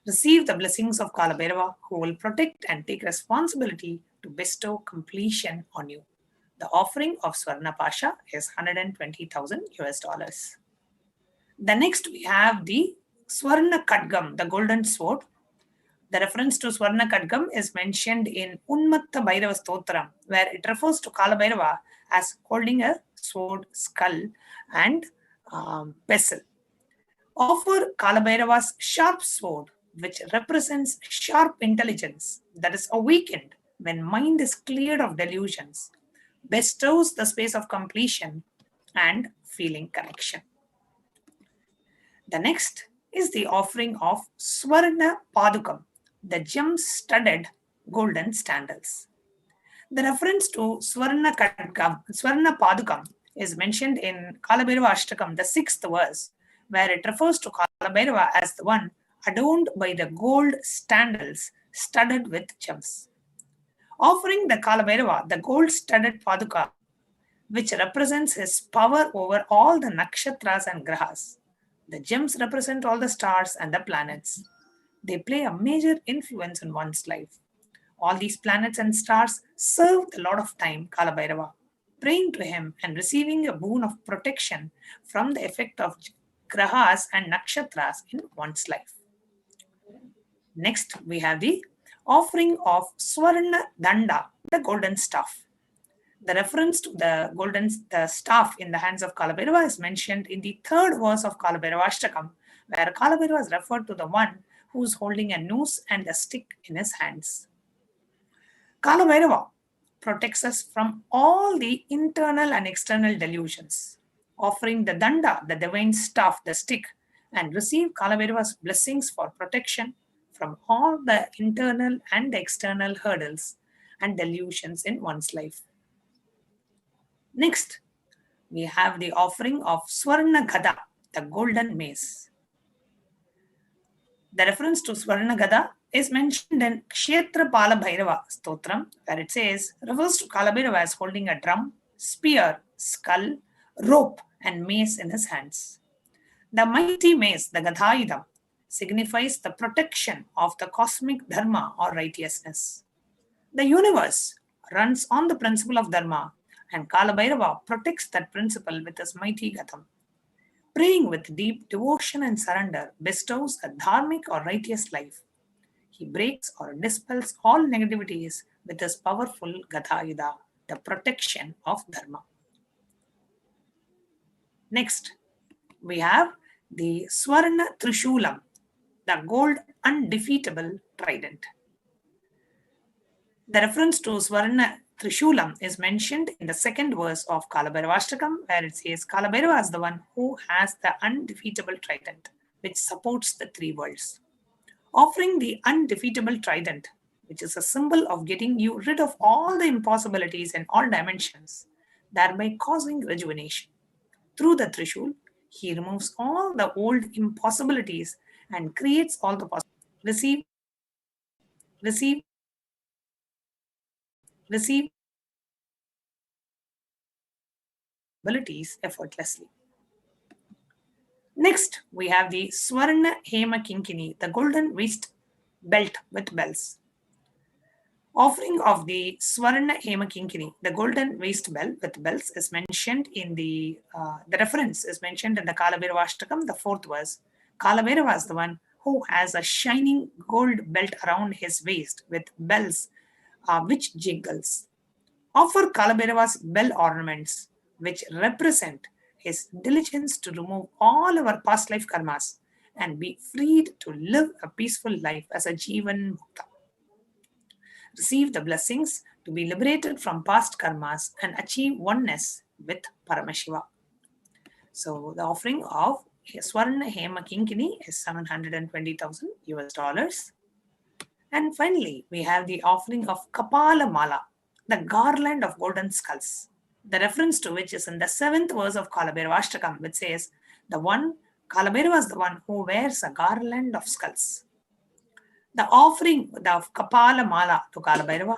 Receive the blessings of Kalabhairava, who will protect and take responsibility to bestow completion on you. The offering of Swarna Pasha is $120,000. The next we have the Swarna Kadgam, the golden sword. The reference to Swarna Kadgam is mentioned in Unmatta Bhairava Stotram, where it refers to Kalabhairava as holding a sword, skull, and pestle. Offer Kalabhairava's sharp sword, which represents sharp intelligence that is awakened when mind is cleared of delusions, bestows the space of completion and feeling connection. The next is the offering of Swarna Padukam, the gem-studded golden sandals. The reference to Swarna Padukam is mentioned in Kalabhairava Ashtakam, the 6th verse, where it refers to Kalabhairava as the one adorned by the gold sandals studded with gems. Offering the Kalabhairava, the gold-studded Paduka, which represents his power over all the nakshatras and grahas. The gems represent all the stars and the planets. They play a major influence in one's life. All these planets and stars serve the Lord of Time, Kalabhairava. praying to him and receiving a boon of protection from the effect of grahas and nakshatras in one's life. Next, we have the offering of Swarna Danda, the golden staff. The reference to the staff in the hands of Kalabhairava is mentioned in the third verse of Kalabhairavashtakam, where Kalabhairava is referred to the one who is holding a noose and a stick in his hands. Kalabhairava protects us from all the internal and external delusions. Offering the danda, the divine staff, the stick, and receive Kalabhairava's blessings for protection from all the internal and external hurdles and delusions in one's life. Next, we have the offering of Swarna Gada, the golden mace. The reference to Swarna Gada is mentioned in Kshetra Pala Bhairava Stotram, where it says, refers to Kalabhairava as holding a drum, spear, skull, rope, and mace in his hands. The mighty mace, the Gadhaidam, signifies the protection of the cosmic dharma or righteousness. The universe runs on the principle of dharma, and Kalabhairava protects that principle with his mighty Gadam. Praying with deep devotion and surrender bestows a dharmic or righteous life. He breaks or dispels all negativities with his powerful Gadayuda, the protection of dharma. Next, we have the Swarna Trishulam, the gold undefeatable trident. The reference to Swarna Trishulam is mentioned in the second verse of Kalabhairavashtakam, where it says Kalabhairava is the one who has the undefeatable trident, which supports the three worlds. Offering the undefeatable trident, which is a symbol of getting you rid of all the impossibilities in all dimensions, thereby causing rejuvenation. Through the Trishul, he removes all the old impossibilities and creates all the possibilities. Receive abilities effortlessly. Next, we have the Swarna Hema Kinkini, the golden waist belt with bells. Offering of the Swarna Hema Kinkini, the golden waist belt with bells, is mentioned in the reference is mentioned in the Kalabhairavashtakam, the fourth verse. Kalabhairava is the one who has a shining gold belt around his waist with bells which jingles. Offer Kalabhairava's bell ornaments, which represent his diligence to remove all our past life karmas and be freed to live a peaceful life as a Jivan Mukta. Receive the blessings to be liberated from past karmas and achieve oneness with Paramashiva. So the offering of Swarna Hema Kinkini is $720,000. And finally, we have the offering of Kapala Mala, the garland of golden skulls, the reference to which is in the seventh verse of Kalabhairavashtakam, which says, Kalabhairava is the one who wears a garland of skulls. The offering of Kapala Mala to Kalabhairava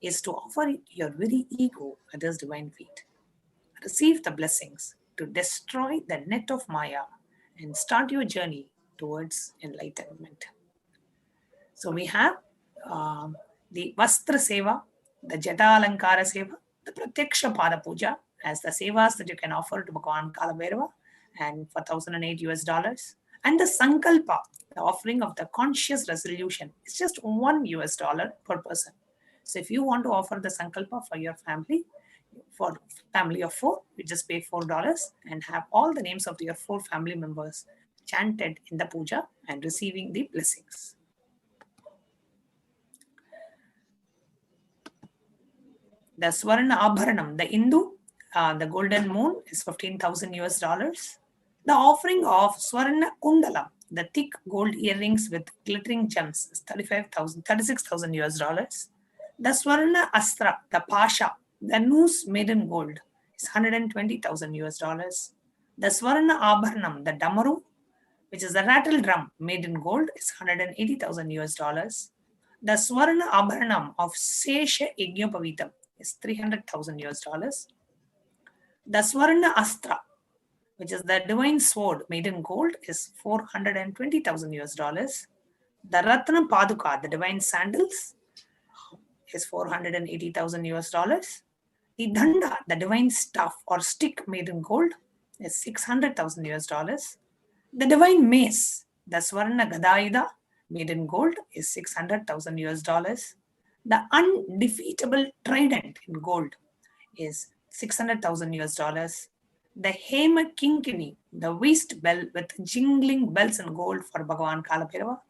is to offer your very ego at his divine feet. Receive the blessings to destroy the net of Maya and start your journey towards enlightenment. So we have the Vastra Seva, the Jata Alankara Seva, the Pratyaksha Pada Puja as the sevas that you can offer to Bhagavan Kalabhairava, and for $1,008, and the Sankalpa, the offering of the conscious resolution, is just $1 per person. So if you want to offer the Sankalpa for your family, for family of 4, you just pay $4 and have all the names of your 4 family members chanted in the puja and receiving the blessings. The Swarna Abharanam, the Indu, the golden moon, is $15,000. The offering of Swarna Kundalam, the thick gold earrings with glittering gems, is $36,000. The Swarna Astra, the Pasha, the noose made in gold, is $120,000. The Swarna Abharanam, the Damaru, which is the rattle drum made in gold, is $180,000. The Swarna Abharanam of Sesha Yajnapavitam is $300,000. The Swarna Astra, which is the divine sword made in gold, is $420,000. The Ratna Paduka, the divine sandals, is $480,000. The danda, the divine staff or stick made in gold, is $600,000. The divine mace, the Swarna Gadayuda, made in gold, is $600,000. The undefeatable trident in gold is $600,000. The Hema Kinkini, the waist bell with jingling bells in gold for Bhagavan Kalabhairava,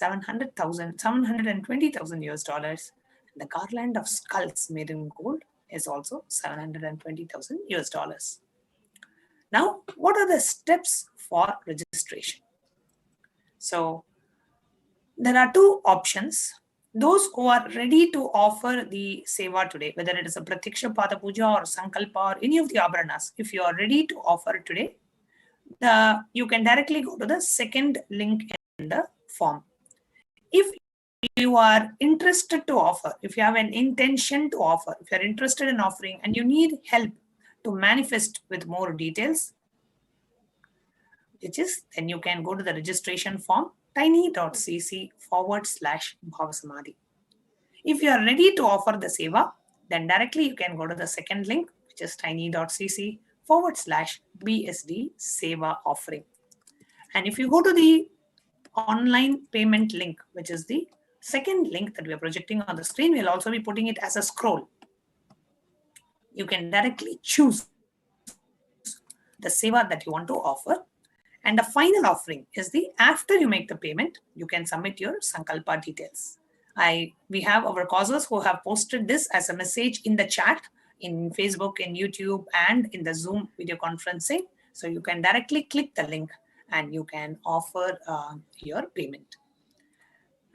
$720,000. The garland of skulls made in gold is also $720,000. Now, what are the steps for registration? So, there are two options. Those who are ready to offer the seva today, whether it is a Pratyaksha Pada Puja or Sankalpa or any of the Abharanas, if you are ready to offer today, you can directly go to the second link in the form. If you are interested to offer, if you have an intention to offer, if you are interested in offering and you need help to manifest with more details, then you can go to the registration form tiny.cc/Bhava Samadhi. If you are ready to offer the seva, then directly you can go to the second link, which is tiny.cc/BSD seva offering. And if you go to the online payment link, which is the second link that we are projecting on the screen, we'll also be putting it as a scroll. You can directly choose the seva that you want to offer. And the final offering is after you make the payment, you can submit your Sankalpa details. We have our causers who have posted this as a message in the chat, in Facebook, in YouTube, and in the Zoom video conferencing. So you can directly click the link and you can offer your payment.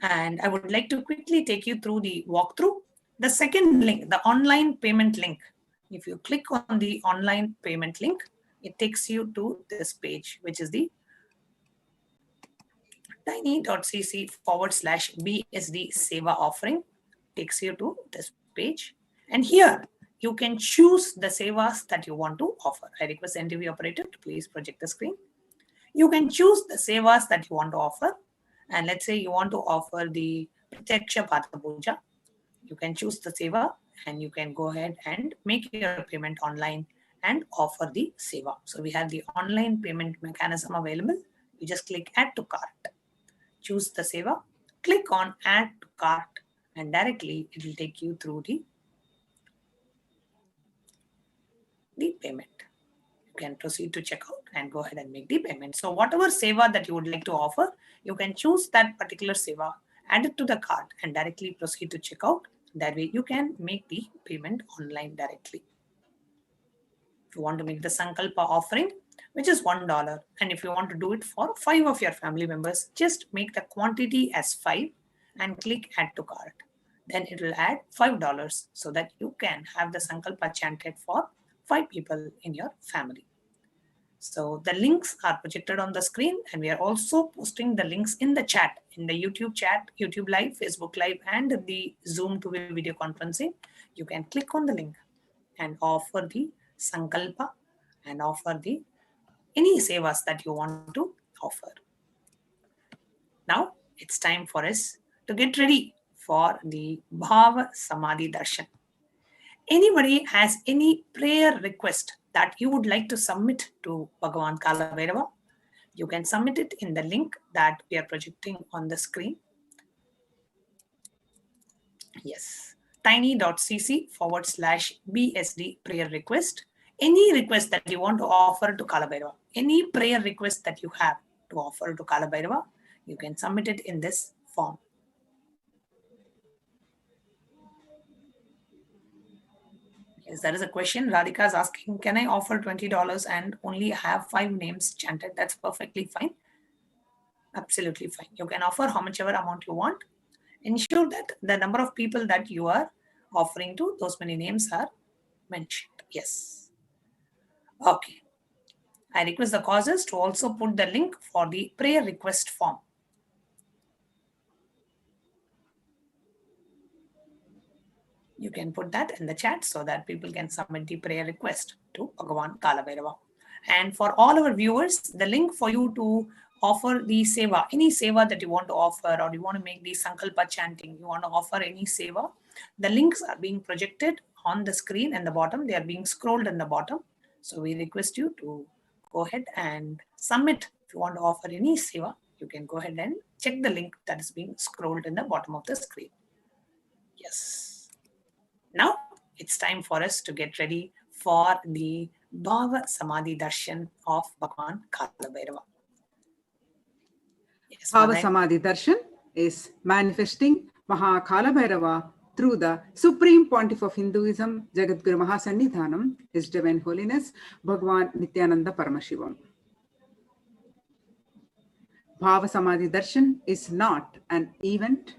And I would like to quickly take you through the walkthrough. The second link, the online payment link. If you click on the online payment link, it takes you to this page, which is the tiny.cc/BSD seva offering. Takes you to this page. And here you can choose the sevas that you want to offer. I request the NTV operator to please project the screen. You can choose the sevas that you want to offer. And let's say you want to offer the Pratyaksha Pada Puja. You can choose the seva and you can go ahead and make your payment online and offer the seva. So we have the online payment mechanism available. You just click add to cart. Choose the seva, click on add to cart, and directly it will take you through the payment. You can proceed to checkout and go ahead and make the payment. So whatever seva that you would like to offer, you can choose that particular seva, add it to the cart, and directly proceed to checkout. That way you can make the payment online directly. If you want to make the Sankalpa offering, which is $1, and if you want to do it for 5 of your family members, just make the quantity as 5 and click add to cart. Then it will add $5 so that you can have the Sankalpa chanted for 5 people in your family. So the links are projected on the screen, and we are also posting the links in the chat, in the YouTube chat, YouTube Live, Facebook Live, and the Zoom to video conferencing. You can click on the link and offer the Sankalpa and offer any sevas that you want to offer. Now it's time for us to get ready for the Bhava Samadhi Darshan. Anybody has any prayer request that you would like to submit to Bhagavan Kalabhairava, you can submit it in the link that we are projecting on the screen. Yes, tiny.cc/BSD prayer request. Any request that you want to offer to Kalabhairava, any prayer request that you have to offer to Kalabhairava, you can submit it in this form. Yes, there is a question. Radhika is asking, can I offer $20 and only have 5 names chanted? That's perfectly fine. Absolutely fine. You can offer how muchever amount you want. Ensure that the number of people that you are offering to, those many names are mentioned. Yes. Okay. I request the causes to also put the link for the prayer request form. You can put that in the chat so that people can submit the prayer request to Bhagavan Kalabhairava. And for all our viewers, the link for you to offer the seva, any seva that you want to offer, or you want to make the Sankalpa chanting, you want to offer any seva, the links are being projected on the screen and the bottom. They are being scrolled in the bottom. So we request you to go ahead and submit. If you want to offer any seva, you can go ahead and check the link that is being scrolled in the bottom of the screen. Yes. Now it's time for us to get ready for the Bhava Samadhi Darshan of Bhagavan Kalabhairava. Yes, Bhava Madai. Samadhi Darshan is manifesting Maha Kalabhairava through the Supreme Pontiff of Hinduism, Jagadguru Mahasannidhanam, His Divine Holiness, Bhagavan Nityananda Paramashivam. Bhava Samadhi Darshan is not an event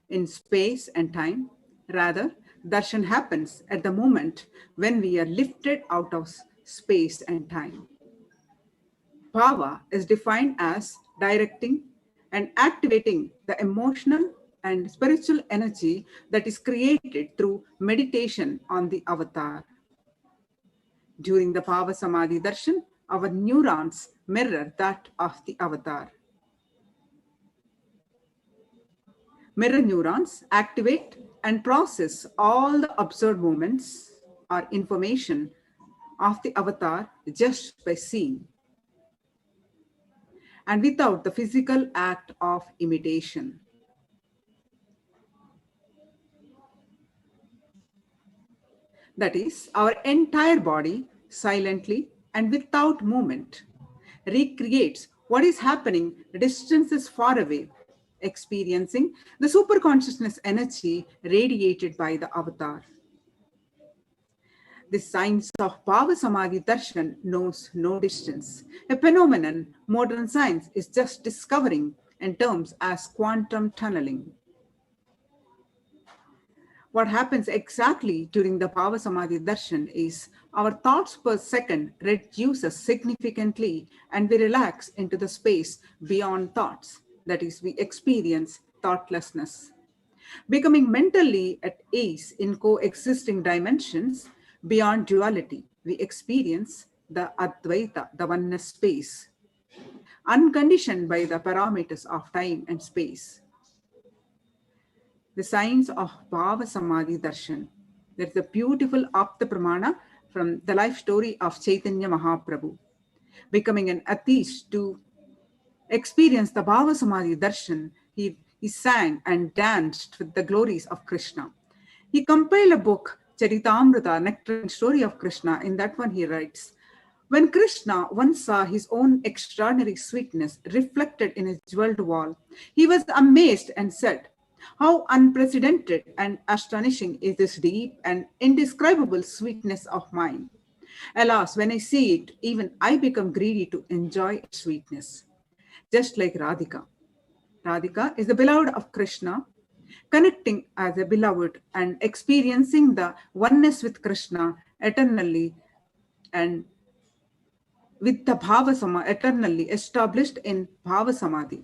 in space and time. Rather, darshan happens at the moment when we are lifted out of space and time. Bhava is defined as directing and activating the emotional and spiritual energy that is created through meditation on the avatar. During the Bhava Samadhi Darshan, our neurons mirror that of the avatar. Mirror neurons activate and process all the observed movements or information of the avatar just by seeing, and without the physical act of imitation. That is, our entire body, silently and without movement, recreates what is happening distances far away, experiencing the superconsciousness energy radiated by the avatar. The science of Bhava Samadhi Darshan knows no distance, a phenomenon modern science is just discovering in terms as quantum tunneling. What happens exactly during the Bhava Samadhi Darshan is our thoughts per second reduces significantly and we relax into the space beyond thoughts. That is, we experience thoughtlessness. Becoming mentally at ease in coexisting dimensions beyond duality, we experience the Advaita, the oneness space, unconditioned by the parameters of time and space. The science of Bhava Samadhi Darshan. That's the beautiful Apta Pramana from the life story of Chaitanya Mahaprabhu. Becoming an atheist to experience the Bhava Samadhi Darshan, he sang and danced with the glories of Krishna. He compiled a book, Charitamrita, Nectar and Story of Krishna. In that one he writes, when Krishna once saw his own extraordinary sweetness reflected in his jeweled wall, he was amazed and said, how unprecedented and astonishing is this deep and indescribable sweetness of mine. Alas, when I see it, even I become greedy to enjoy its sweetness. Just like Radhika. Radhika is the beloved of Krishna, connecting as a beloved and experiencing the oneness with Krishna eternally and with the Bhava Samadhi, eternally established in Bhava Samadhi.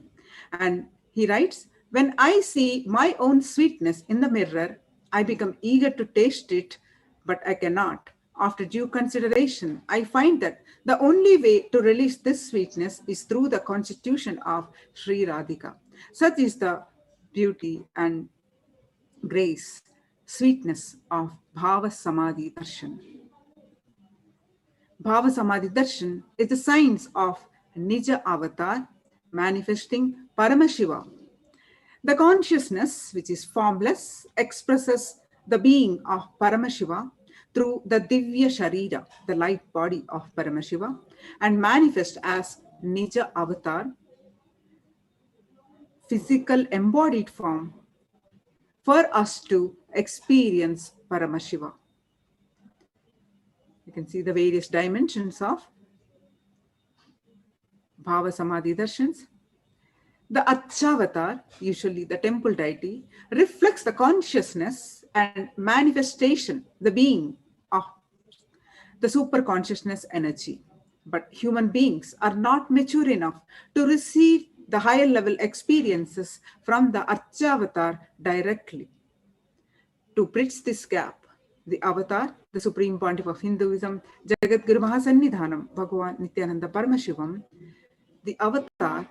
And he writes, when I see my own sweetness in the mirror, I become eager to taste it, but I cannot. After due consideration, I find that the only way to release this sweetness is through the constitution of Sri Radhika. Such is the beauty and grace, sweetness of Bhava Samadhi Darshan. Bhava Samadhi Darshan is the science of Nija Avatar, manifesting Paramashiva. The consciousness, which is formless, expresses the being of Paramashiva through the Divya Sharira, the light body of Paramashiva, and manifests as Nija Avatar, physical embodied form, for us to experience Paramashiva. You can see the various dimensions of Bhava Samadhi Darshans. The Achyavatar, usually the temple deity, reflects the consciousness and manifestation, the being of the super consciousness energy. But human beings are not mature enough to receive the higher level experiences from the Achyavatar directly. To bridge this gap, the avatar, the Supreme Pontiff of Hinduism, Jagadguru Mahasannidhanam, Bhagavan Nityananda Paramashivam, the avatar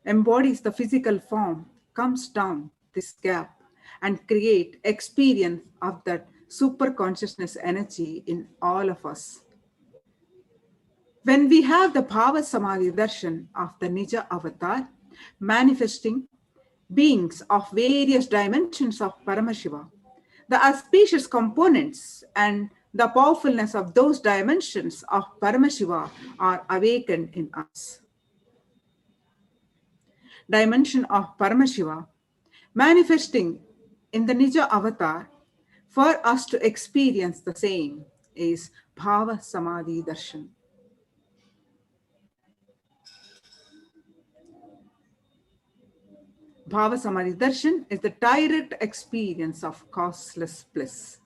embodies the physical form, comes down this gap, and create experience of that super consciousness energy in all of us. When we have the Bhava Samadhi Darshan of the Nija avatar, manifesting beings of various dimensions of Paramashiva, the auspicious components and the powerfulness of those dimensions of Paramashiva are awakened in us. Dimension of Paramashiva, manifesting in the Nija avatar, for us to experience the same is Bhava Samadhi Darshan. Bhava Samadhi Darshan is the direct experience of causeless bliss.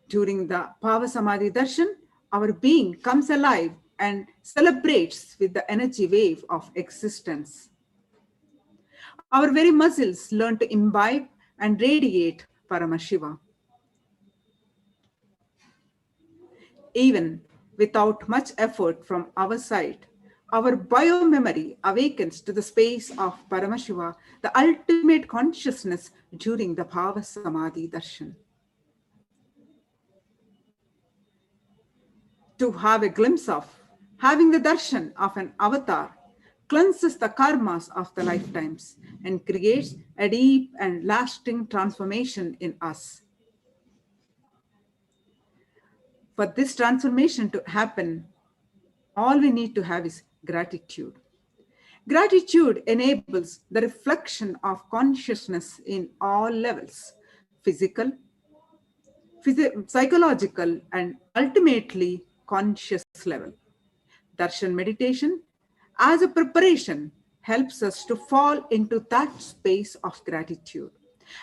During the Bhava Samadhi Darshan, our being comes alive and celebrates with the energy wave of existence. Our very muscles learn to imbibe and radiate Paramashiva. Even without much effort from our side, our biomemory awakens to the space of Paramashiva, the ultimate consciousness during the Bhava Samadhi Darshan. To have a glimpse of, having the darshan of an avatar cleanses the karmas of the lifetimes and creates a deep and lasting transformation in us. For this transformation to happen, all we need to have is gratitude. Gratitude enables the reflection of consciousness in all levels, physical, psychological, and ultimately conscious level. Darshan meditation, as a preparation, helps us to fall into that space of gratitude.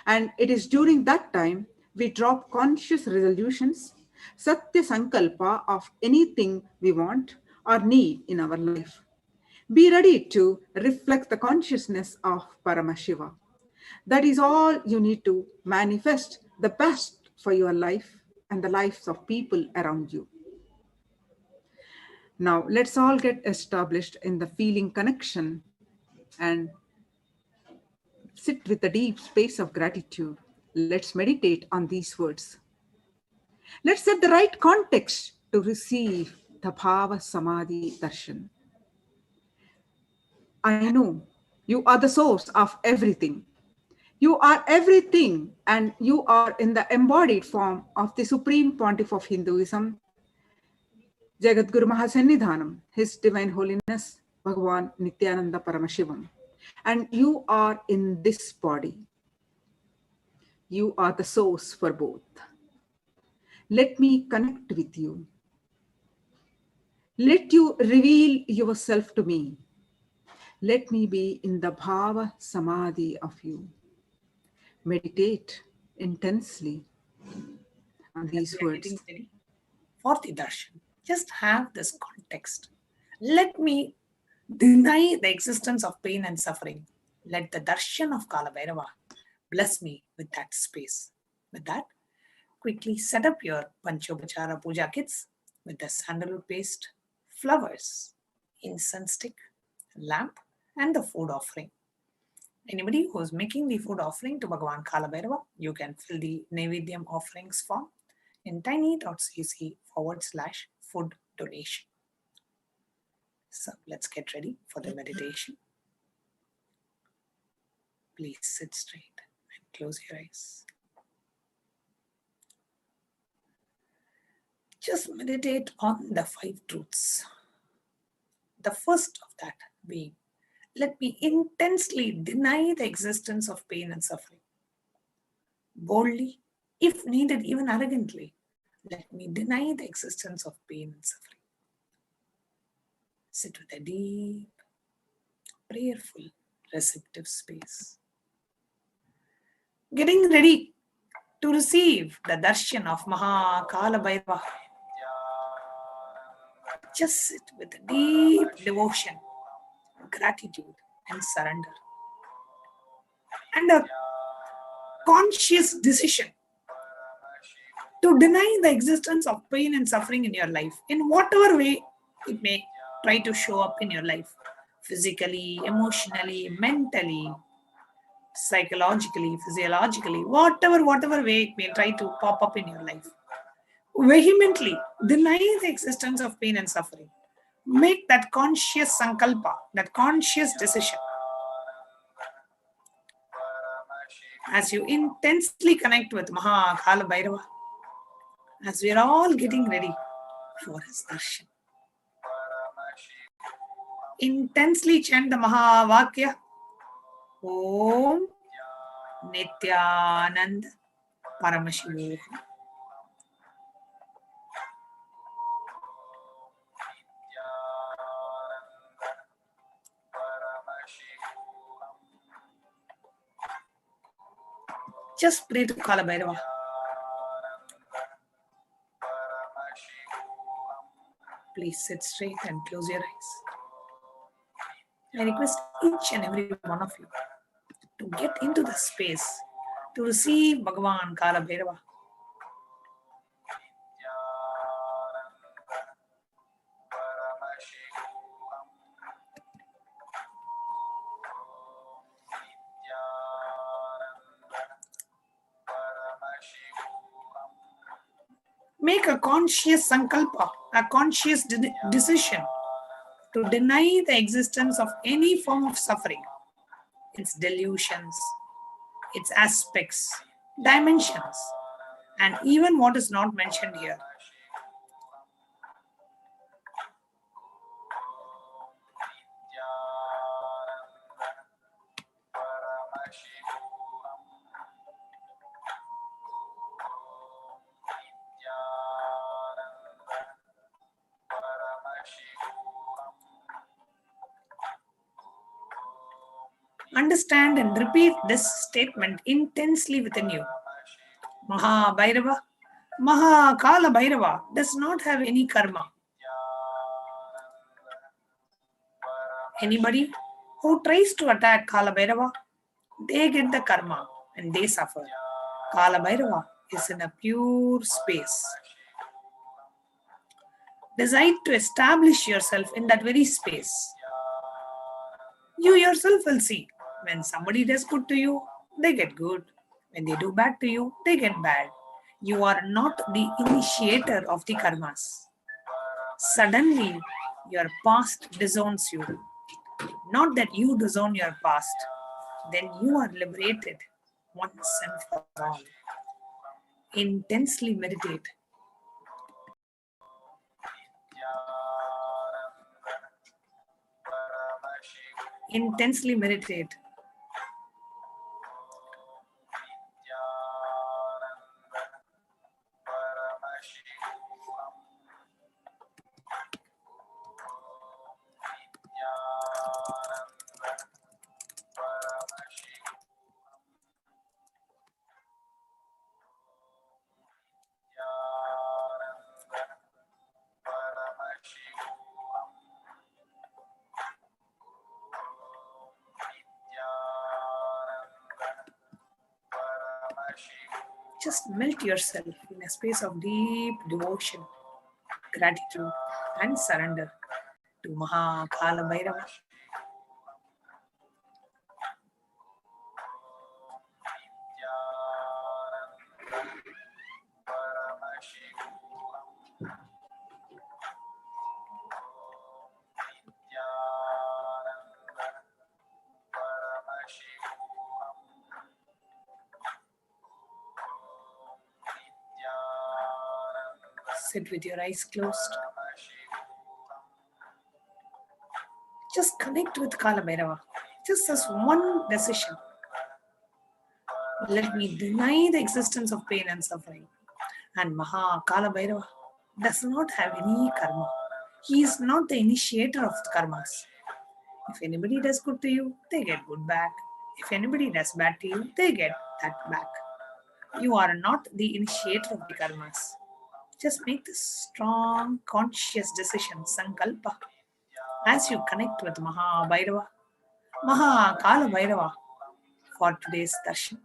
And it is during that time we drop conscious resolutions, Satya Sankalpa of anything we want or need in our life. Be ready to reflect the consciousness of Paramashiva. That is all you need to manifest the best for your life and the lives of people around you. Now, let's all get established in the feeling connection and sit with the deep space of gratitude. Let's meditate on these words. Let's set the right context to receive the Bhava Samadhi Darshan. I know you are the source of everything. You are everything, and you are in the embodied form of the Supreme Pontiff of Hinduism, Jagadguru Mahasannidhanam, His Divine Holiness, Bhagavan Nityananda Paramashivam. And you are in this body. You are the source for both. Let me connect with you. Let you reveal yourself to me. Let me be in the Bhava Samadhi of you. Meditate intensely on these words. For the darshan, just have this context. Let me deny the existence of pain and suffering. Let the darshan of Kalabhairava bless me with that space. With that, quickly set up your Panchopachara Puja kits with the sandalwood paste, flowers, incense stick, lamp, and the food offering. Anybody who is making the food offering to Bhagavan Kalabhairava, you can fill the Naivedyam offerings form in tiny.cc/food donation. So let's get ready for the meditation. Please sit straight and close your eyes. Just meditate on the 5 truths. The first of that being, let me intensely deny the existence of pain and suffering. Boldly, if needed, even arrogantly, let me deny the existence of pain and suffering. Sit with a deep, prayerful, receptive space. Getting ready to receive the darshan of Kalabhairava. Just sit with a deep devotion, gratitude, and surrender. And a conscious decision to deny the existence of pain and suffering in your life, in whatever way it may try to show up in your life, physically, emotionally, mentally. psychologically, physiologically, whatever way it may try to pop up in your life. Vehemently deny the existence of pain and suffering. Make that conscious sankalpa, that conscious decision. As you intensely connect with Maha Kalabhairava, as we are all getting ready for his darshan, intensely chant the Mahavakya, Om Nityanand Paramashivoham. Just pray to Kalabhairava. Please sit straight and close your eyes. I request each and every one of you to get into the space to receive Bhagavan Kalabhairava. Make a conscious sankalpa, a conscious decision to deny the existence of any form of suffering, its delusions, its aspects, dimensions, and even what is not mentioned here. Understand and repeat this statement intensely within you. Mahabhairava, Kalabhairava does not have any karma. Anybody who tries to attack Kalabhairava, they get the karma and they suffer. Kalabhairava is in a pure space. Decide to establish yourself in that very space. You yourself will see. When somebody does good to you, they get good. When they do bad to you, they get bad. You are not the initiator of the karmas. Suddenly, your past disowns you. Not that you disown your past. Then you are liberated once and for all. Intensely meditate. Intensely meditate. Just melt yourself in a space of deep devotion, gratitude, and surrender to Maha Kalabhairava. Sit with your eyes closed. Just connect with Kalabhairava. Just as one decision. Let me deny the existence of pain and suffering. And Maha Kalabhairava does not have any karma. He is not the initiator of the karmas. If anybody does good to you, they get good back. If anybody does bad to you, they get that back. You are not the initiator of the karmas. Just make this strong, conscious decision, sankalpa, as you connect with Mahabhairava, Maha Kalabhairava for today's darshan.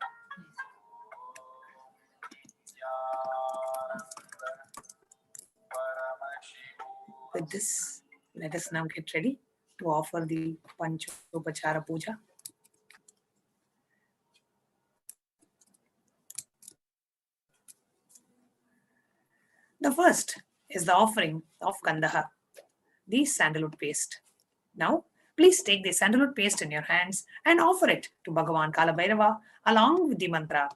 With this, let us now get ready to offer the Panchopachara Puja. The first is the offering of Gandaha, the sandalwood paste. Now, please take the sandalwood paste in your hands and offer it to Bhagavan Kalabhairava along with the mantra.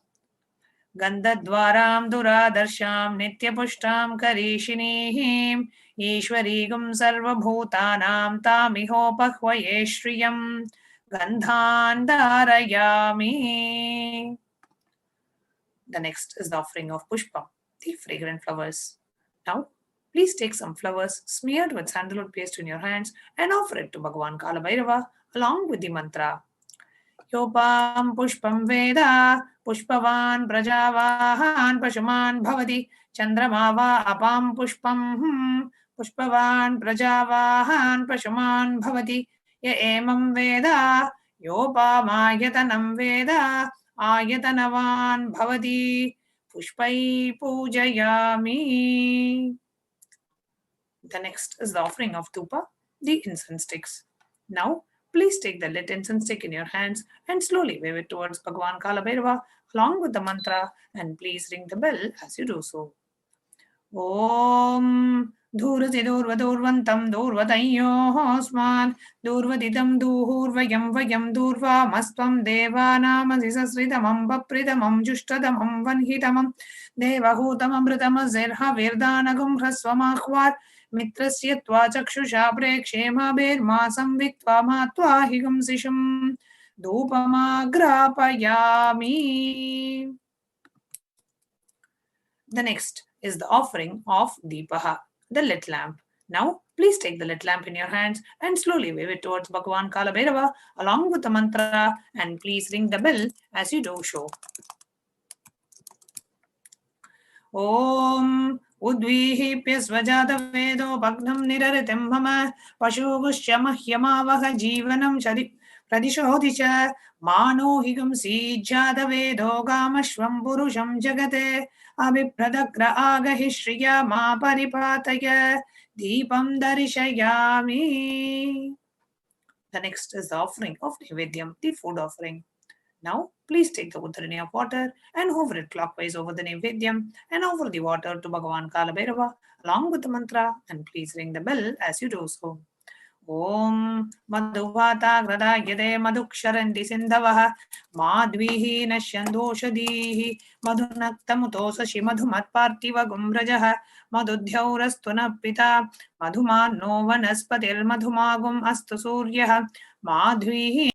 Gandhadvaram Duradarsham Nityapushtam Karishinihi Ishwarigum Sarvabhutanam Tamihopahvaye Shriyam Gandhan Dharayami. The next is the offering of Pushpa, the fragrant flowers. Now, please take some flowers smeared with sandalwood paste in your hands and offer it to Bhagavan Kalabhairava along with the mantra. Yopam pushpam veda pushpavan prajavahan pashuman bhavati chandramava apam pushpam pushpavan prajavahan pashuman bhavati ya emam veda yopamayatanam veda ayatanavan bhavati pushpai pujayami. The next is the offering of Tupa, the incense sticks. Now, please take the lit incense stick in your hands and slowly wave it towards Bhagavan Kalabhairava along with the mantra, and please ring the bell as you do so. Om Dhurati Durvadurvantam Durvatayosman Durvadidam Duhurvayam Vayam Durva Mastvam Devanamazisasritamam Bapridamam Jushtadamam Vanhitamam Devahutamamritam Zerha Virdanagum Hraswamahvar Mitrasya Chakshusha Prekshemabirmasam Viktva Matva Higumsisham Dhupamagrapayami. The next is the offering of Deepaha, the lit lamp. Now, please take the lit lamp in your hands and slowly wave it towards Bhagavan Kalabhairava along with the mantra, and please ring the bell as you do so. Om Udvihipya Svajata Vedo Bhagnam Niraritim Mama Pashugushya Mahyamavaha Jivanam Pradishodhicha Mano Higam Sijada Vedo Gamashvam Purusham Jagate Abhipradakra Agahishriya Ma Paripataya Deepam Darishayami. The next is the offering of Nivedyam, the food offering. Now, please take the Uddharani of water and hover it clockwise over the Nivedyam and offer the water to Bhagavan Kalabhairava along with the mantra, and please ring the bell as you do so. Om Madhuvata Gradayade Madhuksharanti Sindhavaha Madvihi Nashyandoshadihi Madhunaktamutosashi Madhumatpartiva Gumrajaha Madhudhyaurastuna Pita Madhumano Vanaspatil Madhumagum Astu Suryaha Madhvihi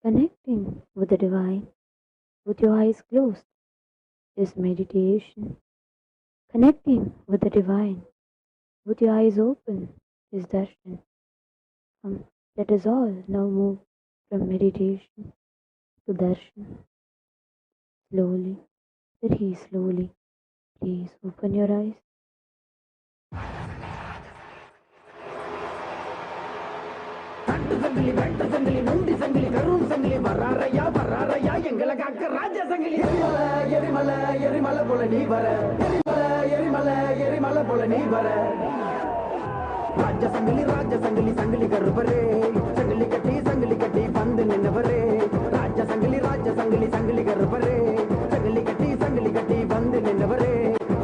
Connecting with the divine with your eyes closed is meditation. Connecting with the divine with your eyes open is darshan. Let us all now move from meditation to darshan. Slowly, very slowly, please open your eyes. சங்கிலி வெட்ட சங்கிலி நொண்டி சங்கிலி கரும் சங்கிலி வராரையா வராரையா எங்களை காக்க ராஜ சங்கிலி எரிமலை எரிமலை எரிமலை போல நீ வர எரிமலை எரிமலை எரிமலை போல நீ வர ராஜ சங்கிலி சங்கிலி கருப்பரே சங்கிலி கட்டி பந்து நின்னவரே ராஜ சங்கிலி சங்கிலி கருப்பரே சங்கிலி கட்டி பந்து நின்னவரே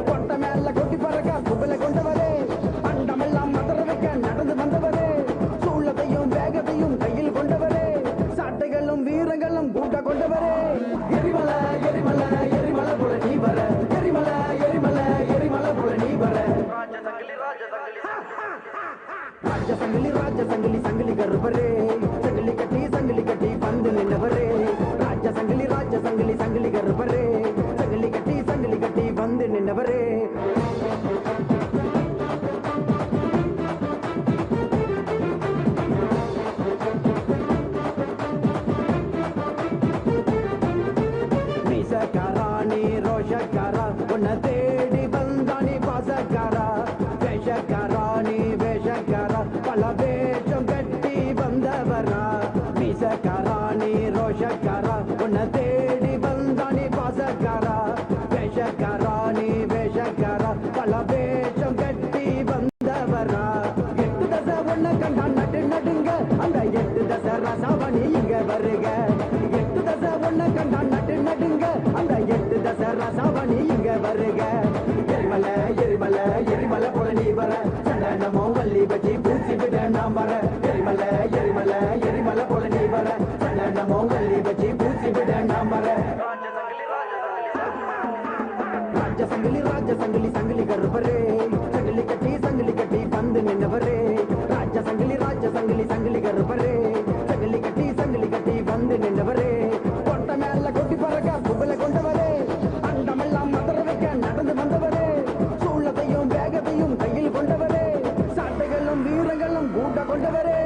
கொட்ட மேல கொட்டி பறக்க குபல கொண்டவரே அண்டமெல்லாம் மதர வைக்க நடந்து வந்தவரே சூழத்தையும் வேகத்தையும் கையில் கொண்டவரே சாட்டைகளும் வீரங்களும் கூட்ட கொண்டவரே எரிமலை எரிமலை எரிமலை போல நீ வர எரிமலை எரிமலை எரிமலை போல நீ வர ராஜ சங்கிலி கருப்பரே சங்கிலி கட்டி பந்து நின்னவரே ராஜ சங்கிலி சங்கிலி கருப்பரே சங்கிலி கட்டி பந்து நின்னவரே மீசக்காராணி ரோஷக்காரா உன்னை தேடி வந்தானி பாசக்காரா வேஷக்காராணி வேஷக்காரா பல வேஷம் கட்டி வந்தவரா மீசக்காராணி ரோஷக்காரா உன்னை தேடி வந்தானி பாசக்காரா வேஷக்காராணி வேஷக்காரா பல வேஷம் கட்டி வந்தவரா எட்டு தசை ஒன்ன கண்டா நடுங்க அந்த எட்டு தசை ரசாவணி இங்க வருக எட்டு தசை ஒன்ன கண்டா நடுங்க அந்த எட்டு தசை ரசாவணி இங்க வருக எரிமலை எரிமலை எரிமலை போல நீ வர சடனமோ வள்ளி வச்சு பூசி விட நாம் வர எரிமலை எரிமலை எரிமலை போல நீ வர சடனமோ வள்ளி வச்சு பூசி விட நாம் வர ராஜ சங்கிலி கருப்பரே சங்கிலி கட்டி பந்து நின்னவரே ராஜ சங்கிலி சங்கிலி கருப்பரே சங்கிலி கட்டி பந்து நின்னவரே கொட்ட மேல கொட்டி பறக்க குபல கொண்டவரே அண்டமெல்லாம் மதர வைக்க நடந்து வந்தவரே சூழத்தையும் வேகத்தையும் கையில் கொண்டவரே சாட்டைகளும் வீரங்களும் கூட்ட கொண்டவரே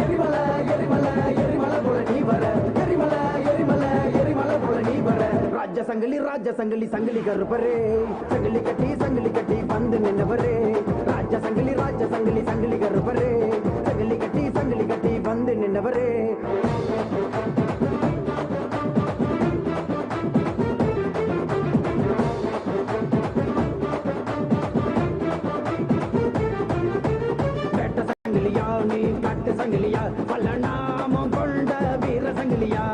எரிமலை எரிமலை எரிமலை போல நீ வர எரிமலை எரிமலை எரிமலை போல நீ வர ராஜ சங்கிலி சங்கிலி கருப்பரே சங்கிலி கட்டி பந்து நின்னவரே ராஜ சங்கிலி சங்கிலி கருப்பரே சங்கிலி கட்டி பந்து நின்னவரே காட்டு சங்கிலியா பல நாமம் கொண்ட வீர சங்கிலியா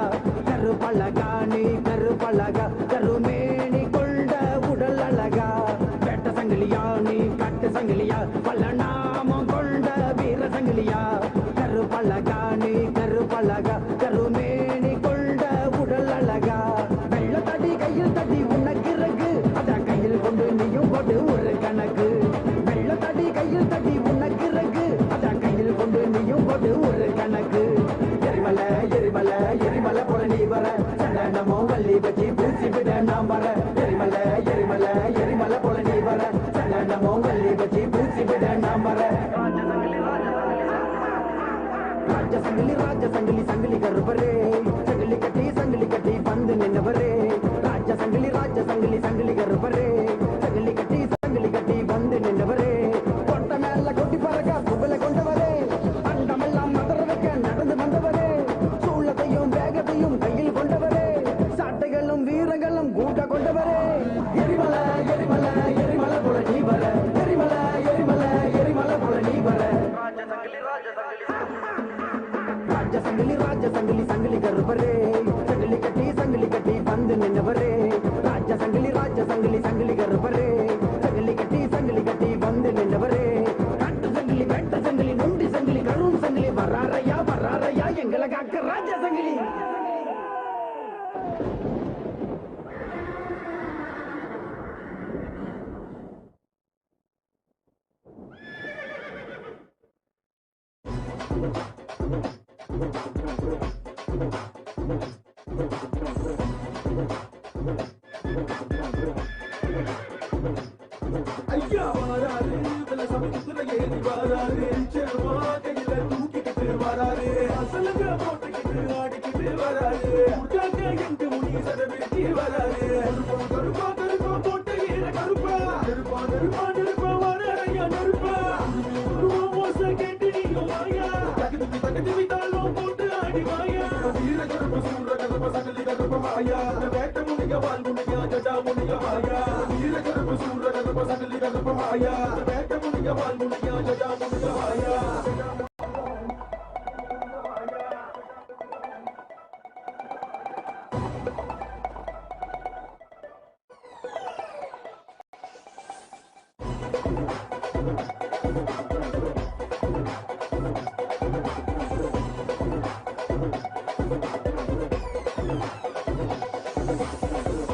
கருப்பழகா நீ கருப்பழகா கருமேனி கொண்ட உடல் அழகா வேட்ட சங்கிலியா நீ காட்டு சங்கிலியா பல நாமம் கொண்ட வீர சங்கிலியா கருப்பழகா நீ கருப்பழகா கருமேனி கொண்ட உடல் அழகா வெள்ள தடி கையில் தடி உனக்கு இறகு அத கையில் கொண்டு நீயும் போட்டு ஒரு கணக்கு வெள்ள தடி கையில் தடி உனக்கு இறகு அத கையில் கொண்டு நீயும் போட்டு ஒரு கணக்கு எரிமலை எரிமலை எரிமலை போல நீ வர சடனமோ வள்ளி வச்சு பூசி விட நாம் வர எரிமலை எரிமலை எரிமலை போல நீ வர சடனமோ வள்ளி வச்சு பூசி விட நாம் வர ராஜ சங்கிலி சங்கிலி கருப்பரே சங்கிலி கட்டி பந்து நின்னவரே ராஜ சங்கிலி சங்கிலி கருப்பரே சங்கிலி கட்டி பந்து நின்னவரே கொட்ட மேல கொட்டி பறக்க குபல கொண்டவரே அண்டமெல்லாம் மதர வைக்க நடந்து வந்தவரே சூழத்தையும் வேகத்தையும் கையில் கொண்டவரே சாட்டைகளும் வீரங்களும் கூட்ட கொண்டவரே எரிமலை எரிமலை எரிமலை போல நீ வர எரிமலை எரிமலை எரிமலை போல நீ வர ராஜ சங்கிலி சங்கிலி கருப்பரே சங்கிலி கட்டி பந்து நின்னவரே ராஜ சங்கிலி சங்கிலி கருப்பரே சங்கிலி கட்டி பந்து நின்னவரே காட்டு சங்கிலி வெட்ட சங்கிலி நொண்டி சங்கிலி கரும் சங்கிலி வராரையா வராரையா எங்களை காக்க ராஜ சங்கிலி ஐயா வாராரு இதுல சமத்துல ஏறி வாராரு செல்வா கையில தூக்கிக்கிட்டு வராரு அசலுங்க போட்டுக்கிட்டு ஆடிக்கிட்டு வராரு உற்சாக எங்க முனி சடவிருத்தி வராரு கருப்பா கருப்பா போட்ட ஈர கருப்பா நெருப்பா நெருப்பா நெருப்பா வரையா நெருப்பா மோச கேட்டு நீயும் வாயா தகுதி வித்தாலும் போட்டு ஆடி வாயா வீர கருப்ப சூர கருப்ப சகலி கருப்ப மாயா வேட்ட முனிக வால் முனியா ஜடா முனிக மாயா வீர கருப்ப சூர கருப்ப சகலி கருப்ப மாயா வேட்ட முனிக வால் முனியா ஜடா முனிக மாயா